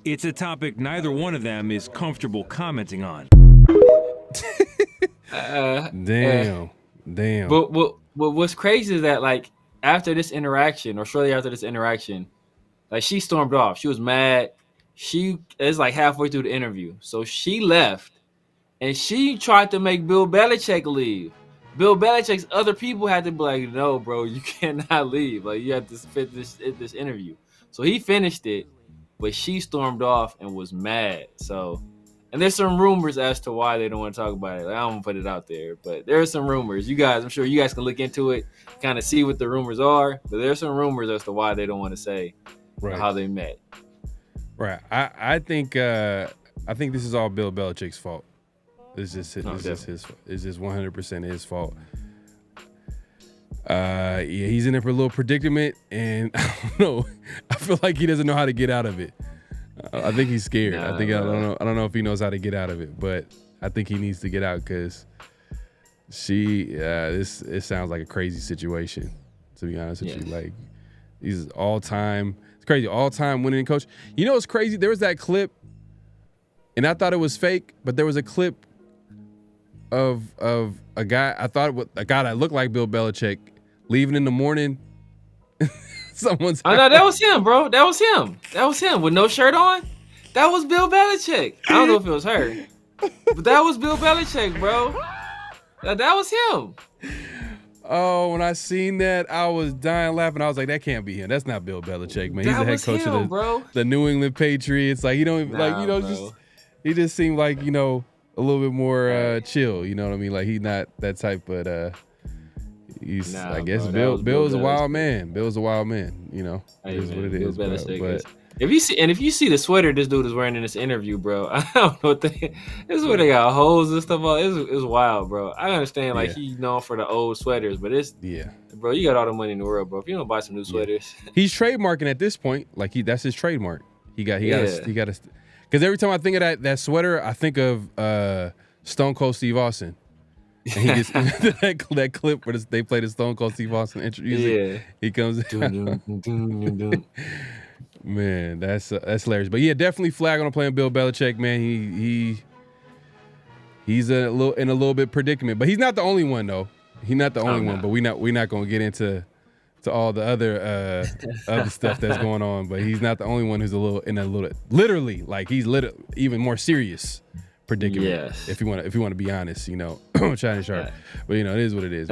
I: It's a topic neither one of them is comfortable commenting on.
C: Damn.
E: But what's crazy is that, like, after this interaction, or shortly after this interaction, like, she stormed off. She was mad. it's like halfway through the interview. So she left, and she tried to make Bill Belichick leave. Bill Belichick's other people had to be like, no, bro, you cannot leave. Like, you have to fit this interview. So he finished it, but she stormed off and was mad. So, and there's some rumors as to why they don't want to talk about it. Like, I don't want to put it out there, but there are some rumors. I'm sure you guys can look into it, kind of see what the rumors are. But there's some rumors as to why they don't want to say how they met.
C: Right. I think this is all Bill Belichick's fault. It's just his fault. It's just 100% his fault. Yeah, he's in it for a little predicament, and I don't know. I feel like he doesn't know how to get out of it. I think he's scared. I don't know if he knows how to get out of it, but I think he needs to get out because it sounds like a crazy situation, to be honest with you. Like, he's all-time winning coach. You know what's crazy? There was that clip, and I thought it was fake, but there was a clip of a guy, I thought a guy that looked like Bill Belichick leaving in the morning. Someone's
E: I know that was him, bro. That was him with no shirt on. That was Bill Belichick. I don't know if it was her, but that was Bill Belichick, bro. That was him.
C: Oh, when I seen that, I was dying laughing. I was like, that can't be him. That's not Bill Belichick, man. He's the head coach of the New England Patriots. Like, he don't even he just seemed like, a little bit more chill, you know what I mean? Like, he's not that type, but I guess Bill is a wild man. Bill's a wild man, It is what it is. But
E: if you see the sweater this dude is wearing in this interview, bro, I don't know what this is where they got holes and stuff. It's wild, bro. I understand, like, he's known for the old sweaters, but bro, you got all the money in the world, bro. If you don't buy some new sweaters,
C: he's trademarking at this point. Like, that's his trademark. He got to. Because every time I think of that sweater, I think of Stone Cold Steve Austin. And he gets that clip where they play the Stone Cold Steve Austin intro music. He comes in. Man, that's hilarious. But yeah, definitely flag on playing Bill Belichick, man. He's in a little bit predicament. But he's not the only one, though. He's not the only one. But we're not gonna get into all the other stuff that's going on, but he's not the only one who's literally even more serious predicament. Yes. If you want to be honest, China sharp. But it is what it is.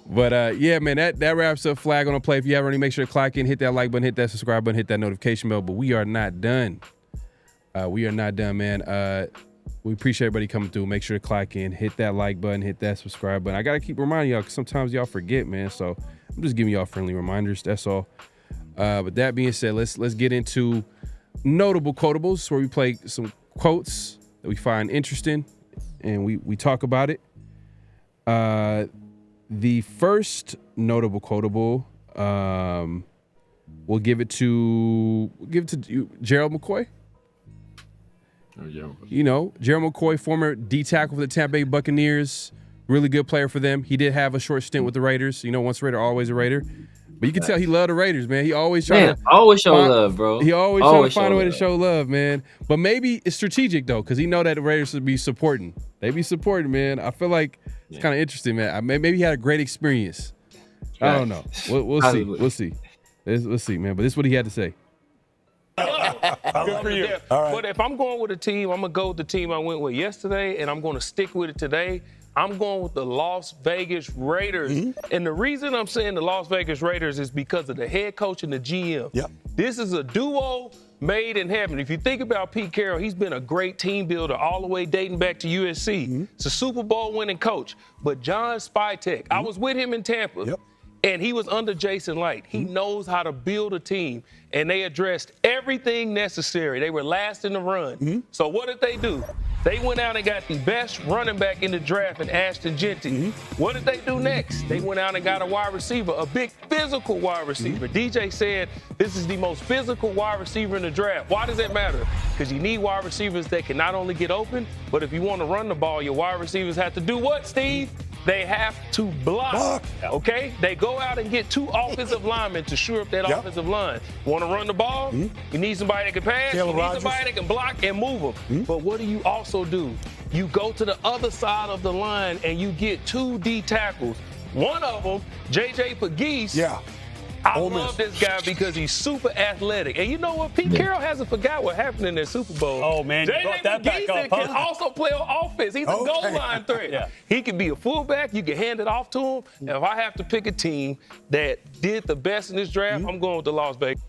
C: But yeah, man, that wraps up Flag on the Play. If you haven't already, make sure to clock in, hit that like button, hit that subscribe button, hit that notification bell. But we are not done. Man. We appreciate everybody coming through. Make sure to clock in, hit that like button, hit that subscribe button. I got to keep reminding y'all because sometimes y'all forget, man. So I'm just giving y'all friendly reminders. That's all. But that being said, let's get into notable quotables, where we play some quotes that we find interesting and we talk about it. The first notable quotable, we'll give it to Gerald McCoy. Gerald McCoy, former D tackle for the Tampa Bay Buccaneers, really good player for them. He did have a short stint with the Raiders. Once a Raider, always a Raider. But you can tell he loved the Raiders, man. He always show
E: love, bro.
C: He always try to find a way to show love, man. But maybe it's strategic though, because he know that the Raiders would be supporting. They be supporting, man. I feel like it's kind of interesting, man. Maybe he had a great experience. I don't know. We'll see. We'll see, man. But this is what he had to say.
D: Good for you. All right. But if I'm going with a team, I'm going to go with the team I went with yesterday, and I'm going to stick with it today. I'm going with the Las Vegas Raiders. Mm-hmm. And the reason I'm saying the Las Vegas Raiders is because of the head coach and the GM. Yep. This is a duo made in heaven. If you think about Pete Carroll, he's been a great team builder all the way dating back to USC. Mm-hmm. It's a Super Bowl winning coach. But John Spytek, I was with him in Tampa. Yep. And he was under Jason Light. He knows how to build a team, and they addressed everything necessary. They were last in the run. Mm-hmm. So what did they do? They went out and got the best running back in the draft in Ashton Genty. Mm-hmm. What did they do next? They went out and got a wide receiver, a big physical wide receiver. Mm-hmm. DJ said this is the most physical wide receiver in the draft. Why does that matter? Because you need wide receivers that can not only get open, but if you want to run the ball, your wide receivers have to do what, Steve? They have to block, okay? They go out and get 2 offensive linemen to shore up that offensive line. Want to run the ball? Mm-hmm. You need somebody that can pass. You need somebody that can block and move them. Mm-hmm. But what do you also do? You go to the other side of the line and you get 2 D tackles. One of them, J.J. Pegues, I love this guy because he's super athletic. And you know what? Pete Carroll hasn't forgot what happened in that Super Bowl.
M: Oh, man, you brought that back up, huh?
D: Can also play on offense. He's a goal line threat.
M: Yeah.
D: He can be a fullback. You can hand it off to him. And if I have to pick a team that did the best in this draft, I'm going with the Las Vegas.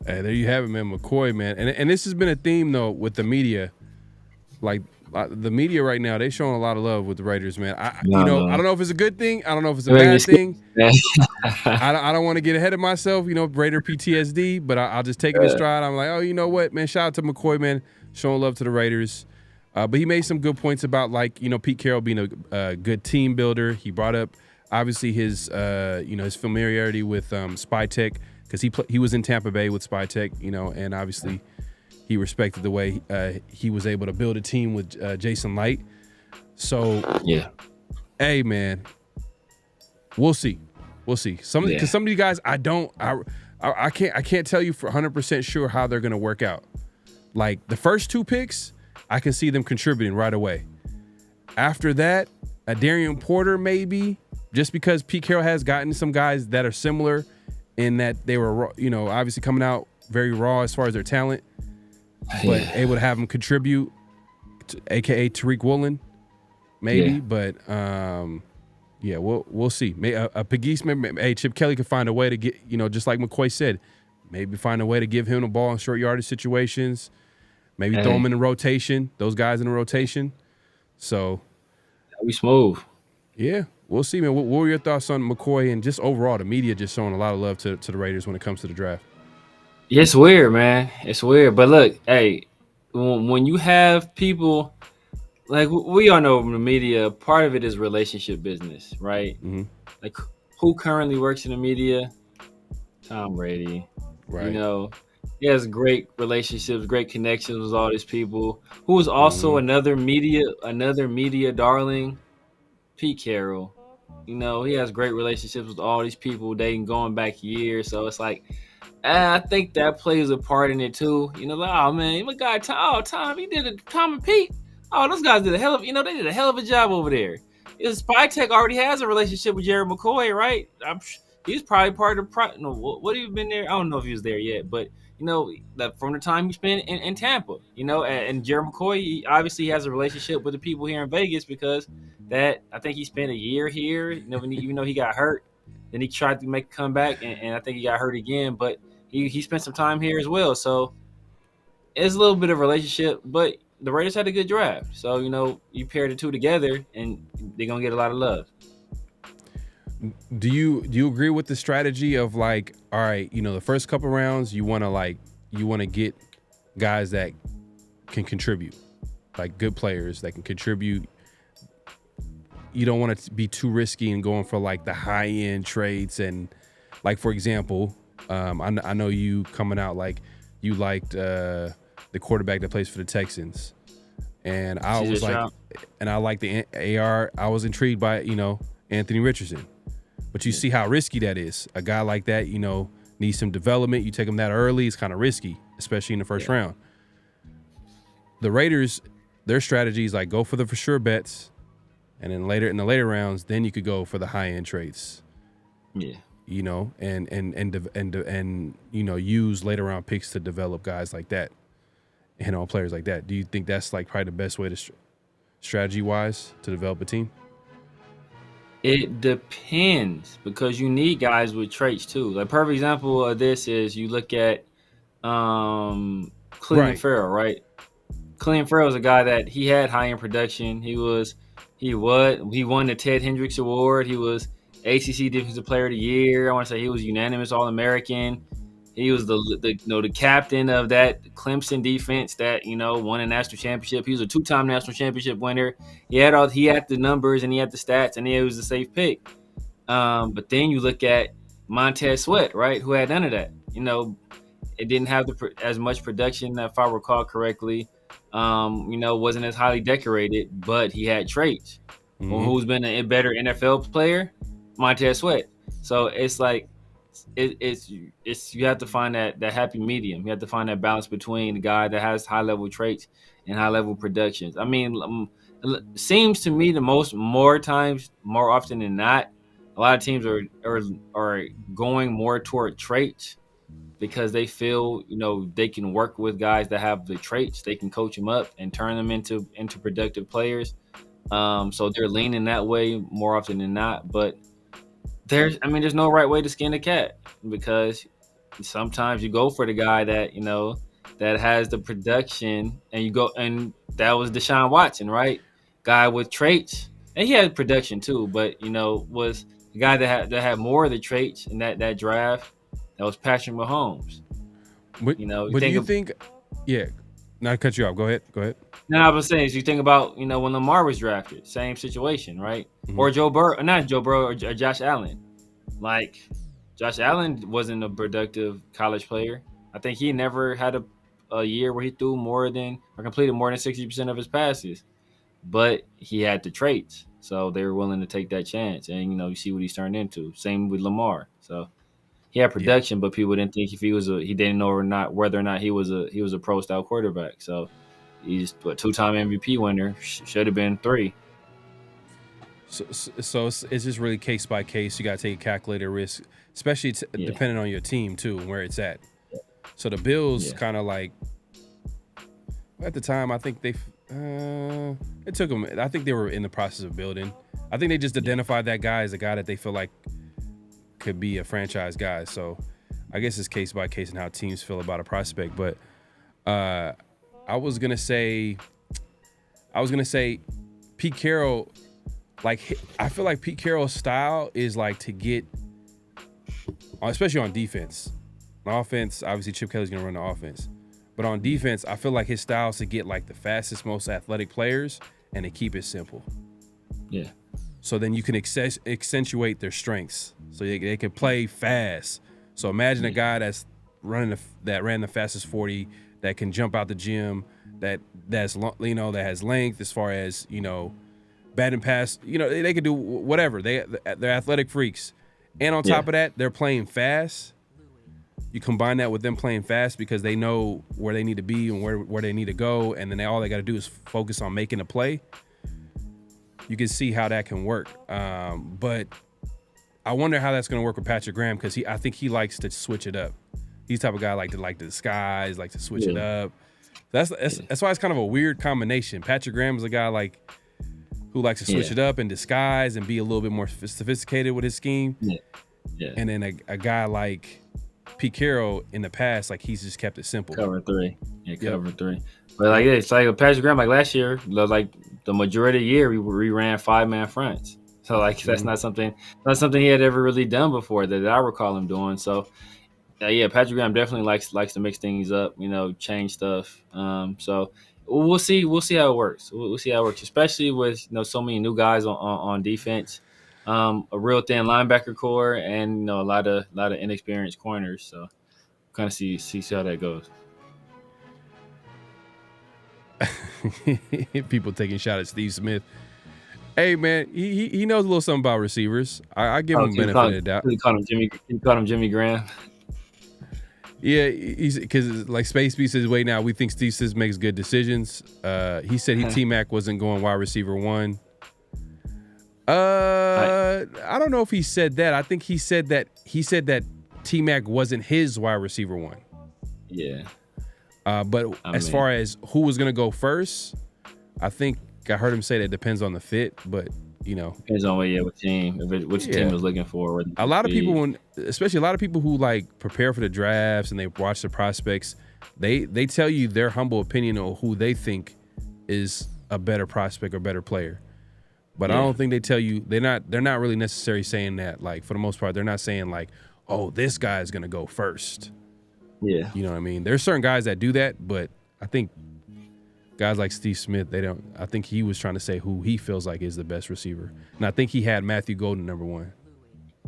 C: Hey, there you have it, man. McCoy, man. And this has been a theme, though, with the media. Like, the media right now, they showing a lot of love with the Raiders, man. I don't know if it's a good thing. I don't know if it's a bad thing. I don't want to get ahead of myself, Raider PTSD, but I'll just take it in stride. I'm like, oh, you know what, man? Shout out to McCoy, man, showing love to the Raiders. But he made some good points about, like, Pete Carroll being a good team builder. He brought up, obviously, his his familiarity with Spytek, because he was in Tampa Bay with Spytek, and obviously he respected the way he was able to build a team with Jason Light. So, hey, man, we'll see. Some of these guys, I can't tell you for 100% sure how they're going to work out. Like the first 2 picks, I can see them contributing right away. After that, a Darian Porter maybe, just because Pete Carroll has gotten some guys that are similar in that they were, obviously coming out very raw as far as their talent, but able to have them contribute, aka Tariq Woolen, maybe. But we'll see. A Pegues, maybe, Chip Kelly could find a way to get, just like McCoy said, maybe find a way to give him the ball in short yardage situations. Maybe throw him in the rotation, those guys in the rotation. So
E: that'll be smooth.
C: Yeah, we'll see, man. What were your thoughts on McCoy and just overall the media just showing a lot of love to the Raiders when it comes to the draft?
E: It's weird, man. It's weird. But look, hey, when you have people like we all know in the media, part of it is relationship business, right?
C: Mm-hmm.
E: Like who currently works in the media? Tom Brady.
C: Right.
E: He has great relationships, great connections with all these people. Who is also another media darling? Pete Carroll. He has great relationships with all these people dating going back years. So it's like, I think that plays a part in it too. Oh man, my guy Tom, Tom and Pete. Oh, those guys did a hell of, they did a hell of a job over there. Spytek already has a relationship with Jared McCoy, right? He's probably part of the what have you been there? I don't know if he was there yet, but that from the time he spent in Tampa, and Jared McCoy, he obviously has a relationship with the people here in Vegas because I think he spent a year here. Even though he got hurt, then he tried to make a comeback, and I think he got hurt again. But he spent some time here as well, so it's a little bit of a relationship. But the Raiders had a good draft, so you pair the two together, and they're gonna get a lot of love.
C: Do you agree with the strategy of like, all right, the first couple rounds you want to get guys that can contribute, like good players that can contribute. You don't want it to be too risky and going for like the high end trades and like, for example, I know you coming out like you liked the quarterback that plays for the Texans, and I was like, and I like the AR. I was intrigued by Anthony Richardson. But you see how risky that is. A guy like that, needs some development. You take him that early, it's kind of risky, especially in the first round. The Raiders, their strategy is like go for the for sure bets, and then later in the later rounds, then you could go for the high end trades.
E: Yeah.
C: And use later round picks to develop guys like that, and players like that. Do you think that's like probably the best way to strategy wise to develop a team?
E: It depends because you need guys with traits too. Like perfect example of this is you look at Clelin Ferrell, right? Clelin Ferrell is a guy that he had high end production. He won the Ted Hendricks Award. He was ACC Defensive Player of the Year. I want to say he was unanimous All-American. He was the captain of that Clemson defense that won a national championship. He was a 2-time national championship winner. He had the numbers and he had the stats, and he was a safe pick. But then you look at Montez Sweat, right, who had none of that. It didn't have as much production, if I recall correctly. Wasn't as highly decorated, but he had traits.
C: Mm-hmm.
E: Well, who's been a better NFL player? Montez Sweat. So it's like. It's you have to find that happy medium. You have to find that balance between the guy that has high level traits and high level productions. I mean, it seems to me more often than not, a lot of teams are going more toward traits because they feel, they can work with guys that have the traits. They can coach them up and turn them into productive players. So they're leaning that way more often than not. But there's no right way to skin a cat, because sometimes you go for the guy that, that has the production, and that was Deshaun Watson, right? Guy with traits, and he had production too, but was the guy that had more of the traits in that draft. That was Patrick Mahomes.
C: But do you think? Yeah, not to cut you off. Go ahead.
E: No, I was saying, so you think about when Lamar was drafted, same situation, right? Mm-hmm. Or not Joe Burrow, or Josh Allen. Like, Josh Allen wasn't a productive college player. I think he never had a year where he threw completed more than 60% of his passes, but he had the traits, so they were willing to take that chance. And you see what he's turned into. Same with Lamar. So he had production, but people didn't think if he didn't know whether or not he was a pro style quarterback. So he's a 2-time MVP winner. Should have been 3.
C: So it's just really case by case. You got to take a calculated risk, especially depending on your team too and where it's at. So the Bills kind of like, at the time, I think it took them. I think they were in the process of building. I think they just identified that guy as a guy that they feel like could be a franchise guy. So I guess it's case by case and how teams feel about a prospect. But I was gonna say Pete Carroll. Like, I feel like Pete Carroll's style is like to get, especially on defense. On offense, obviously Chip Kelly's gonna run the offense, but on defense, I feel like his style is to get like the fastest, most athletic players and to keep it simple.
E: Yeah.
C: So then you can accentuate their strengths, so they can play fast. So imagine a guy that ran the fastest 40, that can jump out the gym, that has length as far as batting pass. They can do whatever. They're athletic freaks, and on top of that, they're playing fast. You combine that with them playing fast because they know where they need to be and where they need to go, and then all they got to do is focus on making a play. You can see how that can work. But I wonder how that's going to work with Patrick Graham, because I think he likes to switch it up. He's the type of guy like to disguise, like to switch it up. That's why it's kind of a weird combination. Patrick Graham is a guy who likes to switch it up and disguise and be a little bit more sophisticated with his scheme.
E: Yeah.
C: And then a guy like Pete Carroll in the past, like he's just kept it simple.
E: Cover 3. Yeah, cover 3. But it's like Patrick Graham, like last year, like the majority of the year, we ran 5-man fronts. So that's not something he had ever really done before that I recall him doing. So Patrick Graham definitely likes to mix things up, change stuff. So we'll see how it works. We'll see how it works, especially with so many new guys on defense, a real thin linebacker core, and a lot of inexperienced corners. So kind of see how that goes.
C: People taking shot at Steve Smith. Hey man, he knows a little something about receivers. I give him benefit of the doubt.
E: He called him Jimmy Graham.
C: Yeah, because like Space Beast says, wait now, we think Steve Smith makes good decisions. He said T-Mac wasn't going wide receiver 1. I don't know if he said that. I think he said that T-Mac wasn't his wide receiver 1.
E: Yeah.
C: But as far as who was gonna go first, I think I heard him say that depends on the fit, but
E: depends on which team was looking for.
C: A lot of people, especially a lot of people who like prepare for the drafts and they watch the prospects, they tell you their humble opinion on who they think is a better prospect or better player. But I don't think they tell you they're not really necessarily saying that. Like, for the most part, they're not saying like, oh, this guy is gonna go first.
E: Yeah,
C: you know what I mean. There's certain guys that do that, but I think guys like Steve Smith, they don't. I think he was trying to say who he feels like is the best receiver, and I think he had Matthew Golden number 1.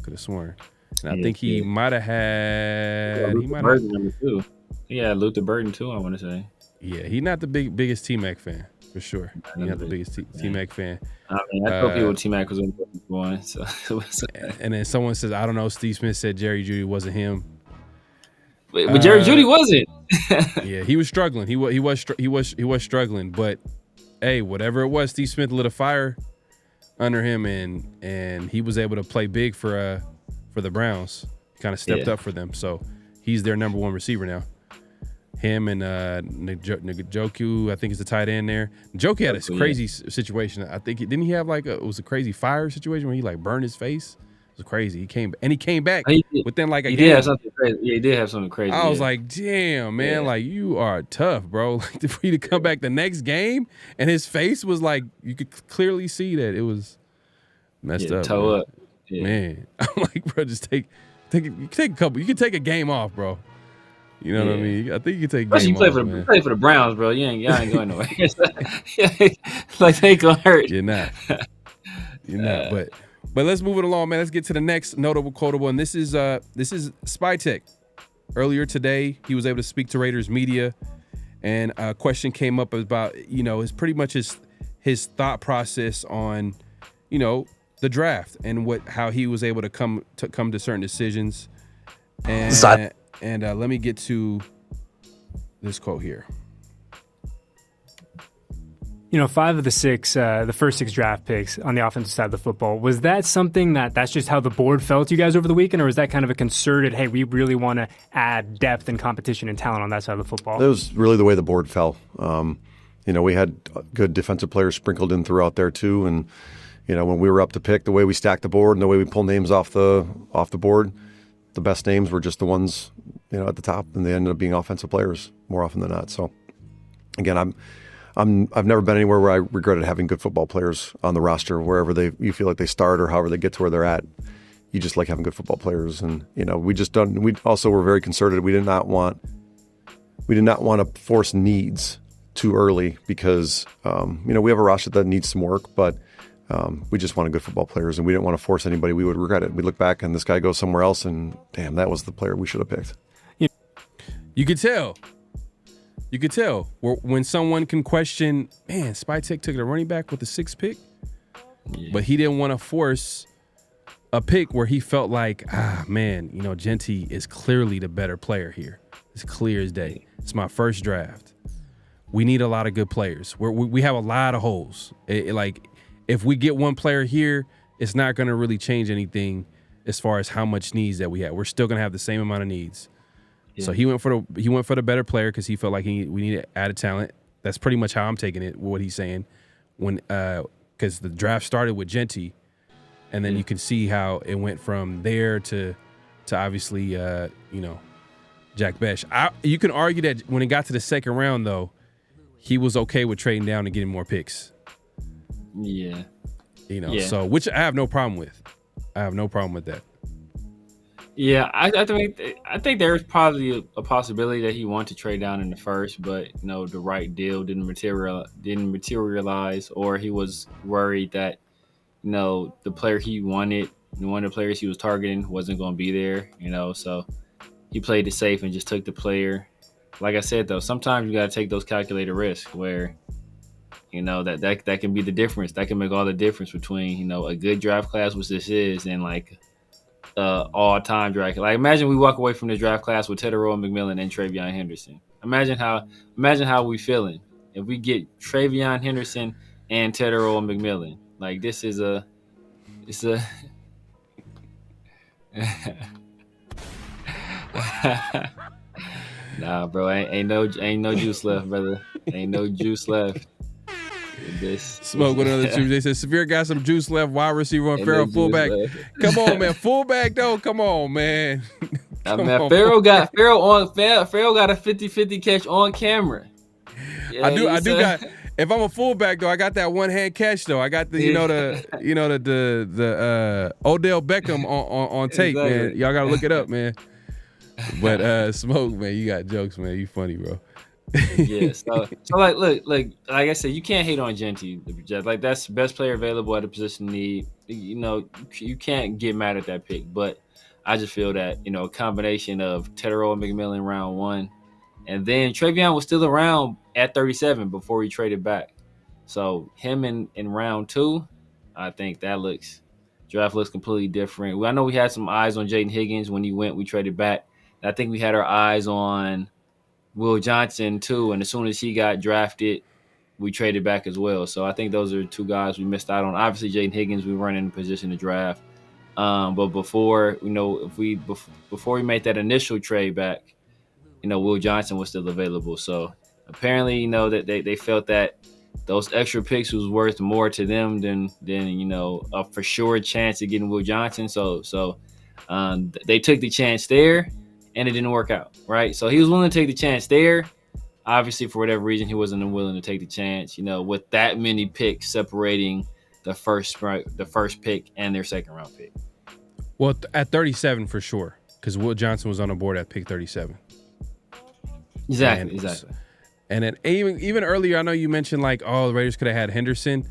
C: Could have sworn, and I think he might have had.
E: Burden number 2. Yeah, Luther Burden too. I want to say.
C: Yeah, he's not the biggest T-Mac fan for sure. He's not the biggest T-Mac fan.
E: I told people T-Mac was one. So.
C: And then someone says, I don't know. Steve Smith said Jerry Jeudy wasn't him.
E: But Jerry Jeudy wasn't.
C: Yeah, he was struggling. He was struggling. But hey, whatever it was, Steve Smith lit a fire under him, and he was able to play big for the Browns. Kind of stepped up for them, so he's their number one receiver now. Him and Njoku, I think is the tight end there. Njoku had a crazy situation. I think didn't he have it was a crazy fire situation where he burned his face. It was crazy. He came back within a game.
E: He did have something crazy. Yeah, he did have something crazy.
C: I was like, damn, man, you are tough, bro. For you to come back the next game and his face was you could clearly see that it was messed up.
E: Toe up. Yeah.
C: Man, I'm like, bro, just take a couple. You can take a game off, bro. You know what I mean? I think you can take a game off.
E: You play for the Browns, bro. Y'all ain't going nowhere. They ain't gonna hurt.
C: You're not. You're not. But let's move it along, man. Let's get to the next notable quotable, and this is Spytek. Earlier today, he was able to speak to Raiders media, and a question came up about his pretty much his thought process on the draft and how he was able to come to certain decisions. And let me get to this quote here.
N: 5 of the first 6 draft picks on the offensive side of the football, was that something that's just how the board felt to you guys over the weekend, or was that kind of a concerted, hey, we really want to add depth and competition and talent on that side of the football?
O: It was really the way the board fell. We had good defensive players sprinkled in throughout there too, and when we were up to pick, the way we stacked the board and the way we pull names off the board, the best names were just the ones at the top, and they ended up being offensive players more often than not. So again, I've never been anywhere where I regretted having good football players on the roster. Wherever you feel like they start or however they get to where they're at, you just like having good football players. And we also were very concerted. We did not want to force needs too early because we have a roster that needs some work, but we just wanted good football players, and we didn't want to force anybody. We would regret it. We look back and this guy goes somewhere else, and damn, that was the player we should have picked.
C: You could tell. When someone can question, man, Spytek took a running back with the 6th pick, but he didn't want to force a pick where he felt like, Genty is clearly the better player here. It's clear as day. It's my first draft. We need a lot of good players. We have a lot of holes. If we get one player here, it's not going to really change anything as far as how much needs that we have. We're still going to have the same amount of needs. Yeah. So he went for the better player because he felt like we needed added talent. That's pretty much how I'm taking it. What he's saying, because the draft started with Genty, and then you can see how it went from there to obviously Jack Besh. You can argue that when it got to the second round though, he was okay with trading down and getting more picks.
E: Yeah.
C: So which I have no problem with. I have no problem with that.
E: Yeah, I think there's probably a possibility that he wanted to trade down in the first, but the right deal didn't materialize, or he was worried that the player he wanted, one of the players he was targeting, wasn't going to be there. So he played it safe and just took the player. Like I said though, sometimes you got to take those calculated risks where that can be the difference. That can make all the difference between a good draft class, which this is, and all-time draft. Imagine we walk away from the draft class with Teteroa McMillan and Travion Henderson. Imagine how we feeling if we get Travion Henderson and Teteroa McMillan. This is nah, bro. Ain't no juice left, brother. Ain't no juice left.
C: Smoke with another juice. They said Severe got some juice left. Wide receiver on Pharaoh fullback. Come on, man. Fullback though. Come on, man.
E: Pharaoh got a 50-50 catch on camera. Yeah,
C: I do got. If I'm a fullback though, I got that one hand catch though. I got the Odell Beckham on tape, exactly. Man. Y'all gotta look it up, man. But Smoke, man, you got jokes, man. You funny, bro.
E: Yeah, so look, like I said, you can't hate on Genty. That's the best player available at a position need. You can't get mad at that pick. But I just feel that a combination of Teteroa McMillan round 1, and then Travion was still around at 37 before he traded back. So him in round 2, I think draft looks completely different. I know we had some eyes on Jaden Higgins when he went. We traded back. I think we had our eyes on Will Johnson too, and as soon as he got drafted, we traded back as well. So I think those are two guys we missed out on. Obviously, Jaden Higgins, we weren't in a position to draft. But before we made that initial trade back, Will Johnson was still available. So apparently, that they felt that those extra picks was worth more to them than a for sure chance of getting Will Johnson. So they took the chance there, and it didn't work out, right? So he was willing to take the chance there. Obviously, for whatever reason, he wasn't willing to take the chance. With that many picks separating the first pick and their second round pick.
C: Well, at 37 for sure, because Will Johnson was on the board at pick 37.
E: Exactly.
C: And then even earlier, I know you mentioned the Raiders could have had Henderson.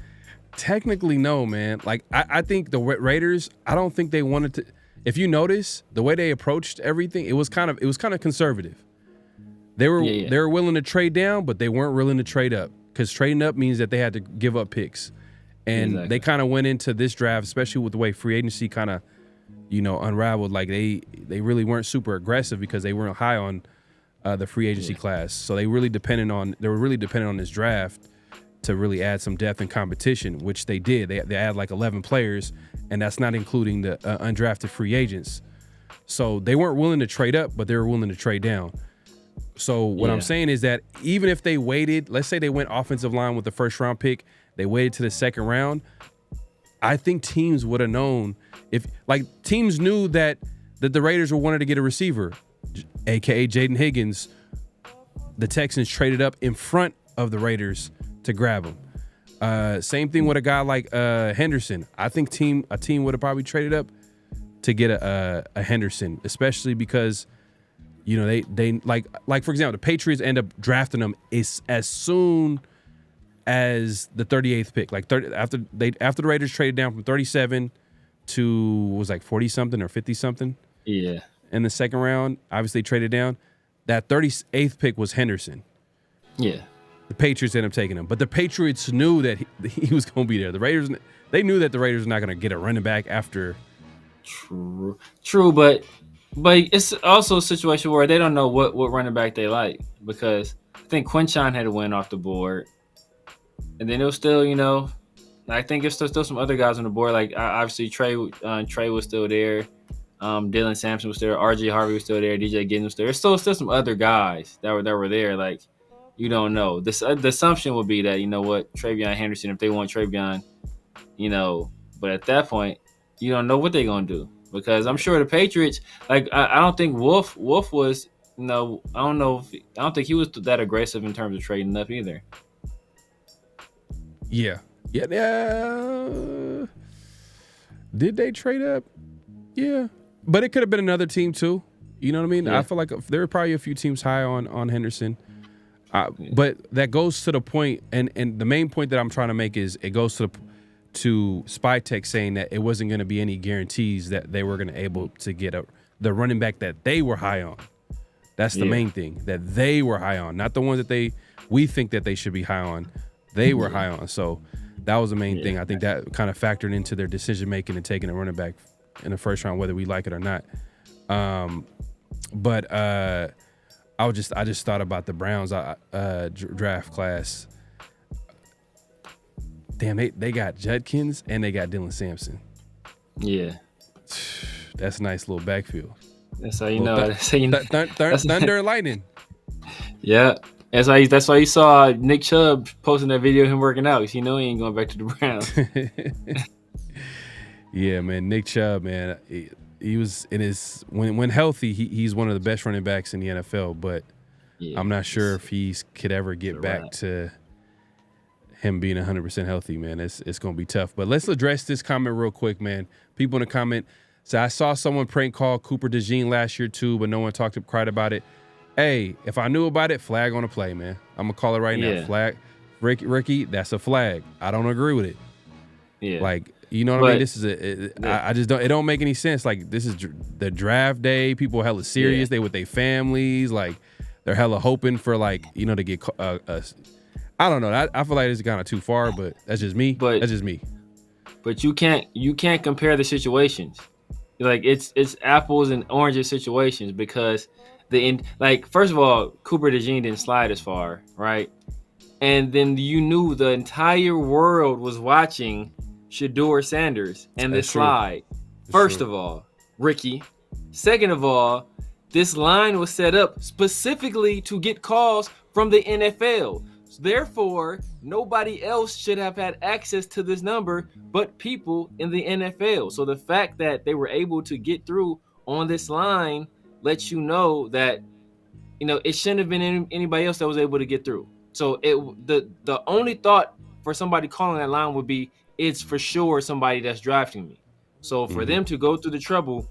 C: Technically, no, man. I think the Raiders, I don't think they wanted to. If you notice the way they approached everything, it was kind of conservative. They were willing to trade down, but they weren't willing to trade up, because trading up means that they had to give up picks. And they kind of went into this draft, especially with the way free agency kind of unraveled. They really weren't super aggressive because they weren't high on the free agency class. So they were really dependent on this draft to really add some depth and competition, which they did. They add 11 players, and that's not including the undrafted free agents. So they weren't willing to trade up, but they were willing to trade down. So what I'm saying is that even if they waited, let's say they went offensive line with the first round pick, they waited to the second round, I think teams would have known teams knew that the Raiders wanted to get a receiver, aka Jaden Higgins. The Texans traded up in front of the Raiders to grab him. Same thing with a guy like Henderson. I think a team would have probably traded up to get a Henderson, especially because they for example, the Patriots end up drafting him as soon as the 38th pick. After the Raiders traded down from 37 to 40 something or 50 something.
E: Yeah.
C: In the second round, obviously traded down. That 38th pick was Henderson.
E: Yeah.
C: The Patriots ended up taking him, but the Patriots knew that he was going to be there. The Raiders, they knew that the Raiders were not going to get a running back after.
E: True, but it's also a situation where they don't know what running back they like, because I think Quinchon had to win off the board, and then it was still, I think there's still some other guys on the board. Obviously Trey was still there, Dylan Sampson was there, RJ Harvey was still there, DJ Giddens was there. There's still some other guys that were there. You don't know. The assumption would be that, Travion Henderson, if they want Travion, but at that point, you don't know what they're gonna do, because I'm sure the Patriots, I don't think Wolf was, I don't think he was that aggressive in terms of trading up either.
C: Yeah. Did they trade up? Yeah, but it could have been another team too. You know what I mean? Yeah. I feel like there were probably a few teams high on Henderson. But that goes to the point, and the main point that I'm trying to make is it goes to Spytek saying that it wasn't going to be any guarantees that they were going to able to get the running back that they were high on. That's the main thing, that they were high on, not the ones that we think that they should be high on. They were high on. So that was the main thing. I think that kind of factored into their decision making and taking a running back in the first round, whether we like it or not. But I just thought about the Browns draft class. Damn, they got Judkins and they got Dylan Sampson.
E: Yeah,
C: that's a nice little backfield.
E: That's how you know. That's how you know.
C: Thunder and lightning.
E: Yeah, that's why you saw Nick Chubb posting that video of him working out. You know he ain't going back to the Browns.
C: Yeah, man, Nick Chubb, man, he was in his when healthy. He's one of the best running backs in the NFL, but I'm not sure if he could ever get back to him being 100% healthy, man. It's going to be tough. But let's address this comment real quick, man. People in the comment say, I saw someone prank call Cooper DeJean last year too, but no one cried about it. Hey, if I knew about it, flag on the play, man. I'm going to call it right now. Flag. Ricky, that's a flag. I don't agree with it.
E: Yeah.
C: You know what I mean? This is I just don't. It don't make any sense. This is the draft day. People are hella serious. They with their families. They're hella hoping for to get. I don't know. I feel like it's kind of too far, but that's just me. That's just me.
E: But you can't compare the situations. It's apples and oranges situations, because first of all, Cooper DeJean didn't slide as far, right? and then you knew the entire world was watching Shedeur Sanders and this slide. First of all, Ricky. Second of all, this line was set up specifically to get calls from the NFL. Therefore, nobody else should have had access to this number but people in the NFL. So the fact that they were able to get through on this line lets you know that, it shouldn't have been anybody else that was able to get through. So the only thought for somebody calling that line would be, it's for sure somebody that's drafting me. So for them to go through the trouble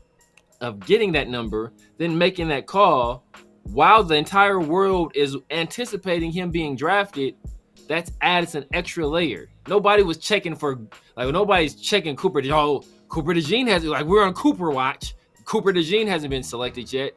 E: of getting that number, then making that call while the entire world is anticipating him being drafted, that's adds an extra layer. Nobody was checking for, nobody's checking Cooper. Cooper DeJean has, we're on Cooper watch. Cooper DeJean hasn't been selected yet.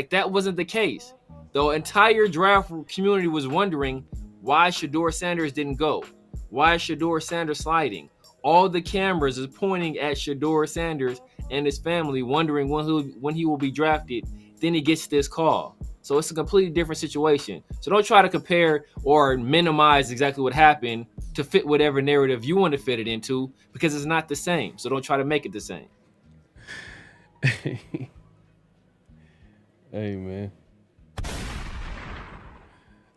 E: That wasn't the case. The entire draft community was wondering why Shedeur Sanders didn't go. Why is Shedeur Sanders sliding? All the cameras is pointing at Shedeur Sanders and his family, wondering when he will be drafted. Then he gets this call. So it's a completely different situation. So don't try to compare or minimize exactly what happened to fit whatever narrative you want to fit it into, because it's not the same. So don't try to make it the same.
C: Hey, man.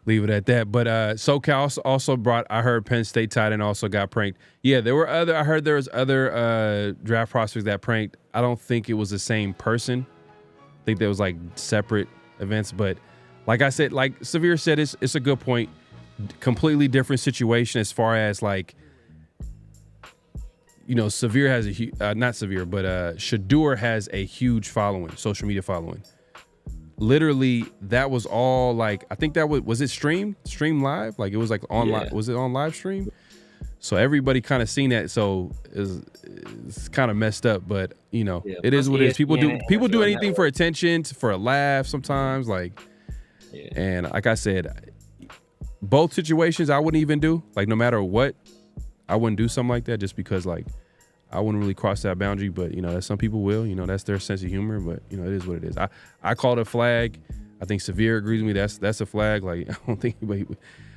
C: Leave it at that. But SoCal also brought, I heard Penn State tight end also got pranked. Yeah, I heard there was other draft prospects that pranked. I don't think it was the same person. I think there was separate events. But like I said, like Severe said, it's a good point. Completely different situation as far as Severe has not Severe, but Shedeur has a huge following, social media following. Literally, that was all I think that was it streamed live? It was online. Was it on live stream? So everybody kind of seen that. So it's kind of messed up, but it is what it is. People do anything for attention, for a laugh sometimes. And like I said, both situations I wouldn't even do. No matter what, I wouldn't do something like that just because I wouldn't really cross that boundary, but that some people will. That's their sense of humor, but it is what it is. I called a flag. I think Severe agrees with me. That's a flag. I don't think anybody would.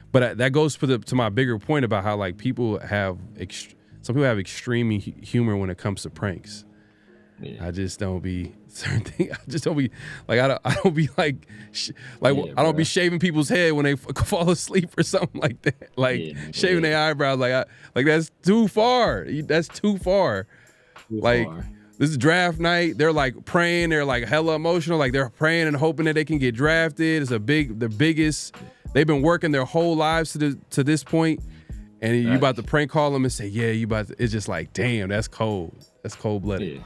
C: But that goes to my bigger point about how some people have extreme humor when it comes to pranks. Yeah. I just don't be certain things. I just don't be I don't be I don't be shaving people's head when they fall asleep or something like that. Shaving their eyebrows. That's too far. That's too far. This is draft night. They're praying. They're hella emotional. They're praying and hoping that they can get drafted. It's the biggest. They've been working their whole lives to this point, and you about to prank call them and say, yeah, you about to. It's just damn, that's cold. That's cold blooded. Yeah.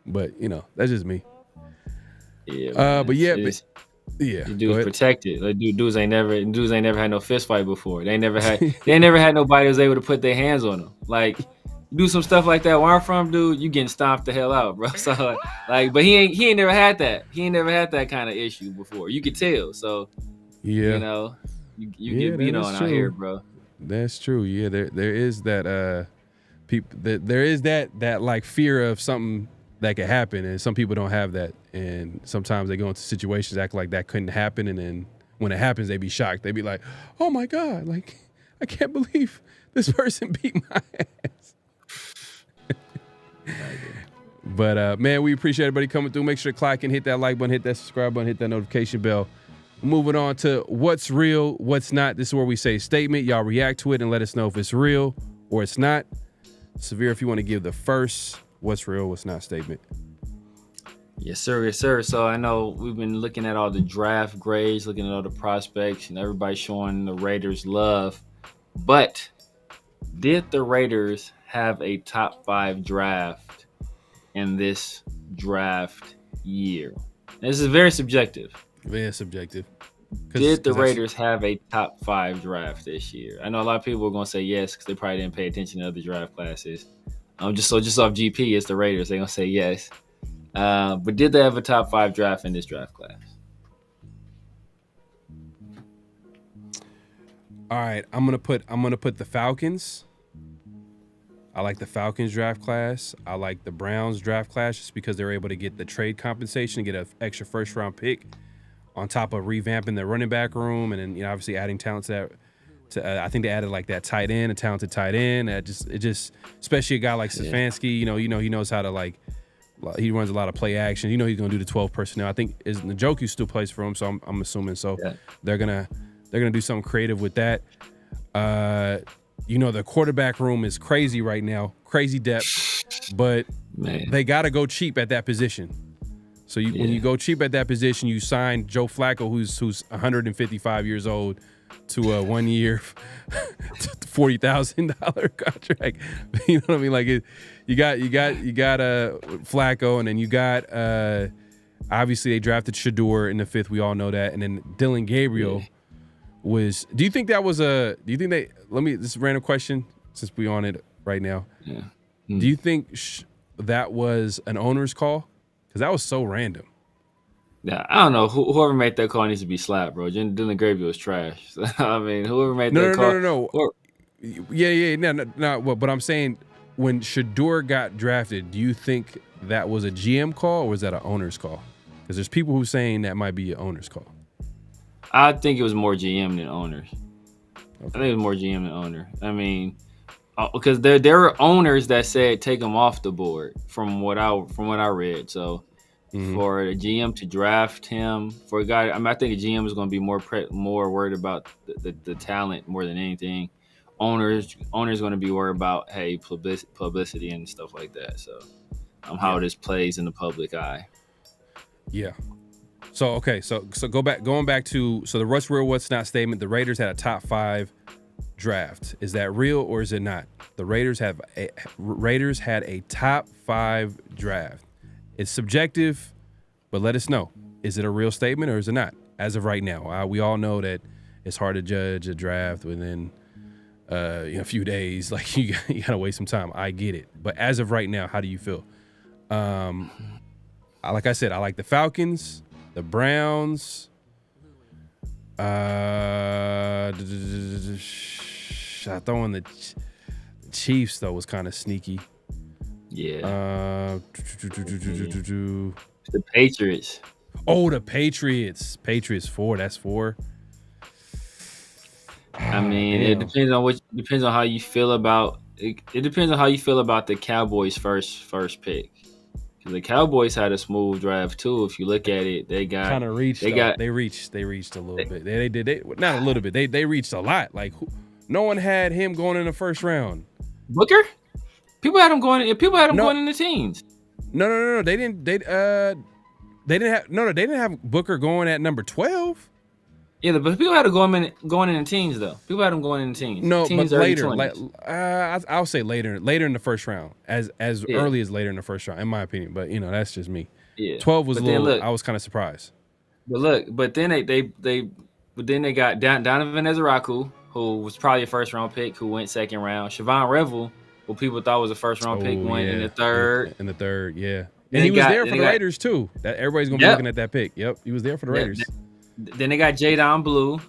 C: But that's just me.
E: Yeah. Dudes protected. Dudes ain't never had no fist fight before. They never had nobody who was able to put their hands on them. Do some stuff like that where I'm from, dude, you getting stomped the hell out, bro. So but he ain't never had that. He ain't never had that kind of issue before. You could tell. So you get beat on out here, bro.
C: That's true. Yeah, there is that there is that fear of something that could happen, and some people don't have that, and sometimes they go into situations act like that couldn't happen, and then when it happens they be shocked. They be like, oh my God, I can't believe this person beat my ass. But man, we appreciate everybody coming through. Make sure to click and hit that like button, hit that subscribe button, hit that notification bell. Moving on to what's real, what's not. This is where we say a statement. Y'all react to it and let us know if it's real or it's not. Severe, if you want to give the first what's real, what's not statement.
E: Yes, sir. Yes, sir. So I know we've been looking at all the draft grades, looking at all the prospects, and everybody showing the Raiders love. But did the Raiders have a top 5 draft in this draft year? This is very subjective.
C: Very subjective.
E: Did the Raiders have a top 5 draft this year? I know a lot of people are going to say yes because they probably didn't pay attention to other draft classes. Just off GP, it's the Raiders. They're going to say yes. But did they have a top 5 draft in this draft class?
C: All right, I'm gonna put the Falcons. I like the Falcons draft class. I like the Browns draft class just because they're able to get the trade compensation, get an extra first round pick on top of revamping the running back room, and then obviously adding talent to I think they added like that tight end, a talented tight end. It just, especially a guy like Stefanski. He knows how to he runs a lot of play action. He's gonna do the 12 personnel. I think Njoku still plays for him, so I'm assuming so. Yeah. They're gonna do something creative with that. The quarterback room is crazy right now, crazy depth, but they gotta go cheap at that position. So when you go cheap at that position, you sign Joe Flacco, who's 155 years old, to a 1 year, $40,000 contract. You know what I mean? Like you got Flacco, and then you got obviously they drafted Shador in the 5th. We all know that, and then Dylan Gabriel was. Do you think that was a? Do you think they? This is a random question since we on it right now. Yeah. Mm. Do you think that was an owner's call? Because that was so random.
E: Yeah, I don't know. Whoever made that call needs to be slapped, bro. Dylan Gabriel was trash. I mean, whoever made that call. No. No. But I'm saying when Shador got drafted, do you think that was a GM call or was that an owner's call? Because there's people who saying that might be an owner's call. I think it was more GM than owners. Okay. I think it was more GM than owner. I mean, because there were owners that said take him off the board from what I read. So. Mm-hmm. For a GM to draft him, for a guy, I think a GM is going to be more worried about the talent more than anything. Owners going to be worried about publicity and stuff like that. So, how this plays in the public eye.
C: Yeah. So okay, so going back to the what's real, what's not statement. The Raiders had a top 5 draft. Is that real or is it not? The Raiders had a top 5 draft. It's subjective, but let us know. Is it a real statement or is it not? As of right now, we all know that it's hard to judge a draft within a few days. Like you gotta wait some time. I get it, but as of right now, how do you feel? Like I said, I like the Falcons, the Browns. I throw in the Chiefs though was kind of sneaky.
E: Yeah. The Patriots.
C: Oh, the Patriots. Patriots 4. That's 4.
E: I mean, it depends on how you feel about it. It depends on how you feel about the Cowboys' first pick. Because the Cowboys had a smooth draft too. If you look at it, they got
C: kind of reached. They reached a little bit. They did not a little bit. They reached a lot. Like no one had him going in the first round.
E: Booker. People had him going in the teens.
C: No. They didn't have Booker going at number 12.
E: Yeah, but people had him going in the teens though. People had him going in the teens.
C: No,
E: teens,
C: but later, I'll say later in the first round, as early as later in the first round, in my opinion. But that's just me. Yeah, 12 was I was kind of surprised.
E: But then they got Donovan Ezeraku, who was probably a first round pick, who went second round. Siobhan Revel, who people thought was a first round pick, went in the third.
C: In the third, yeah. And he was there for the Raiders too. That everybody's gonna be looking at that pick. Yep, he was there for the Raiders.
E: Then they got Jadon Blue.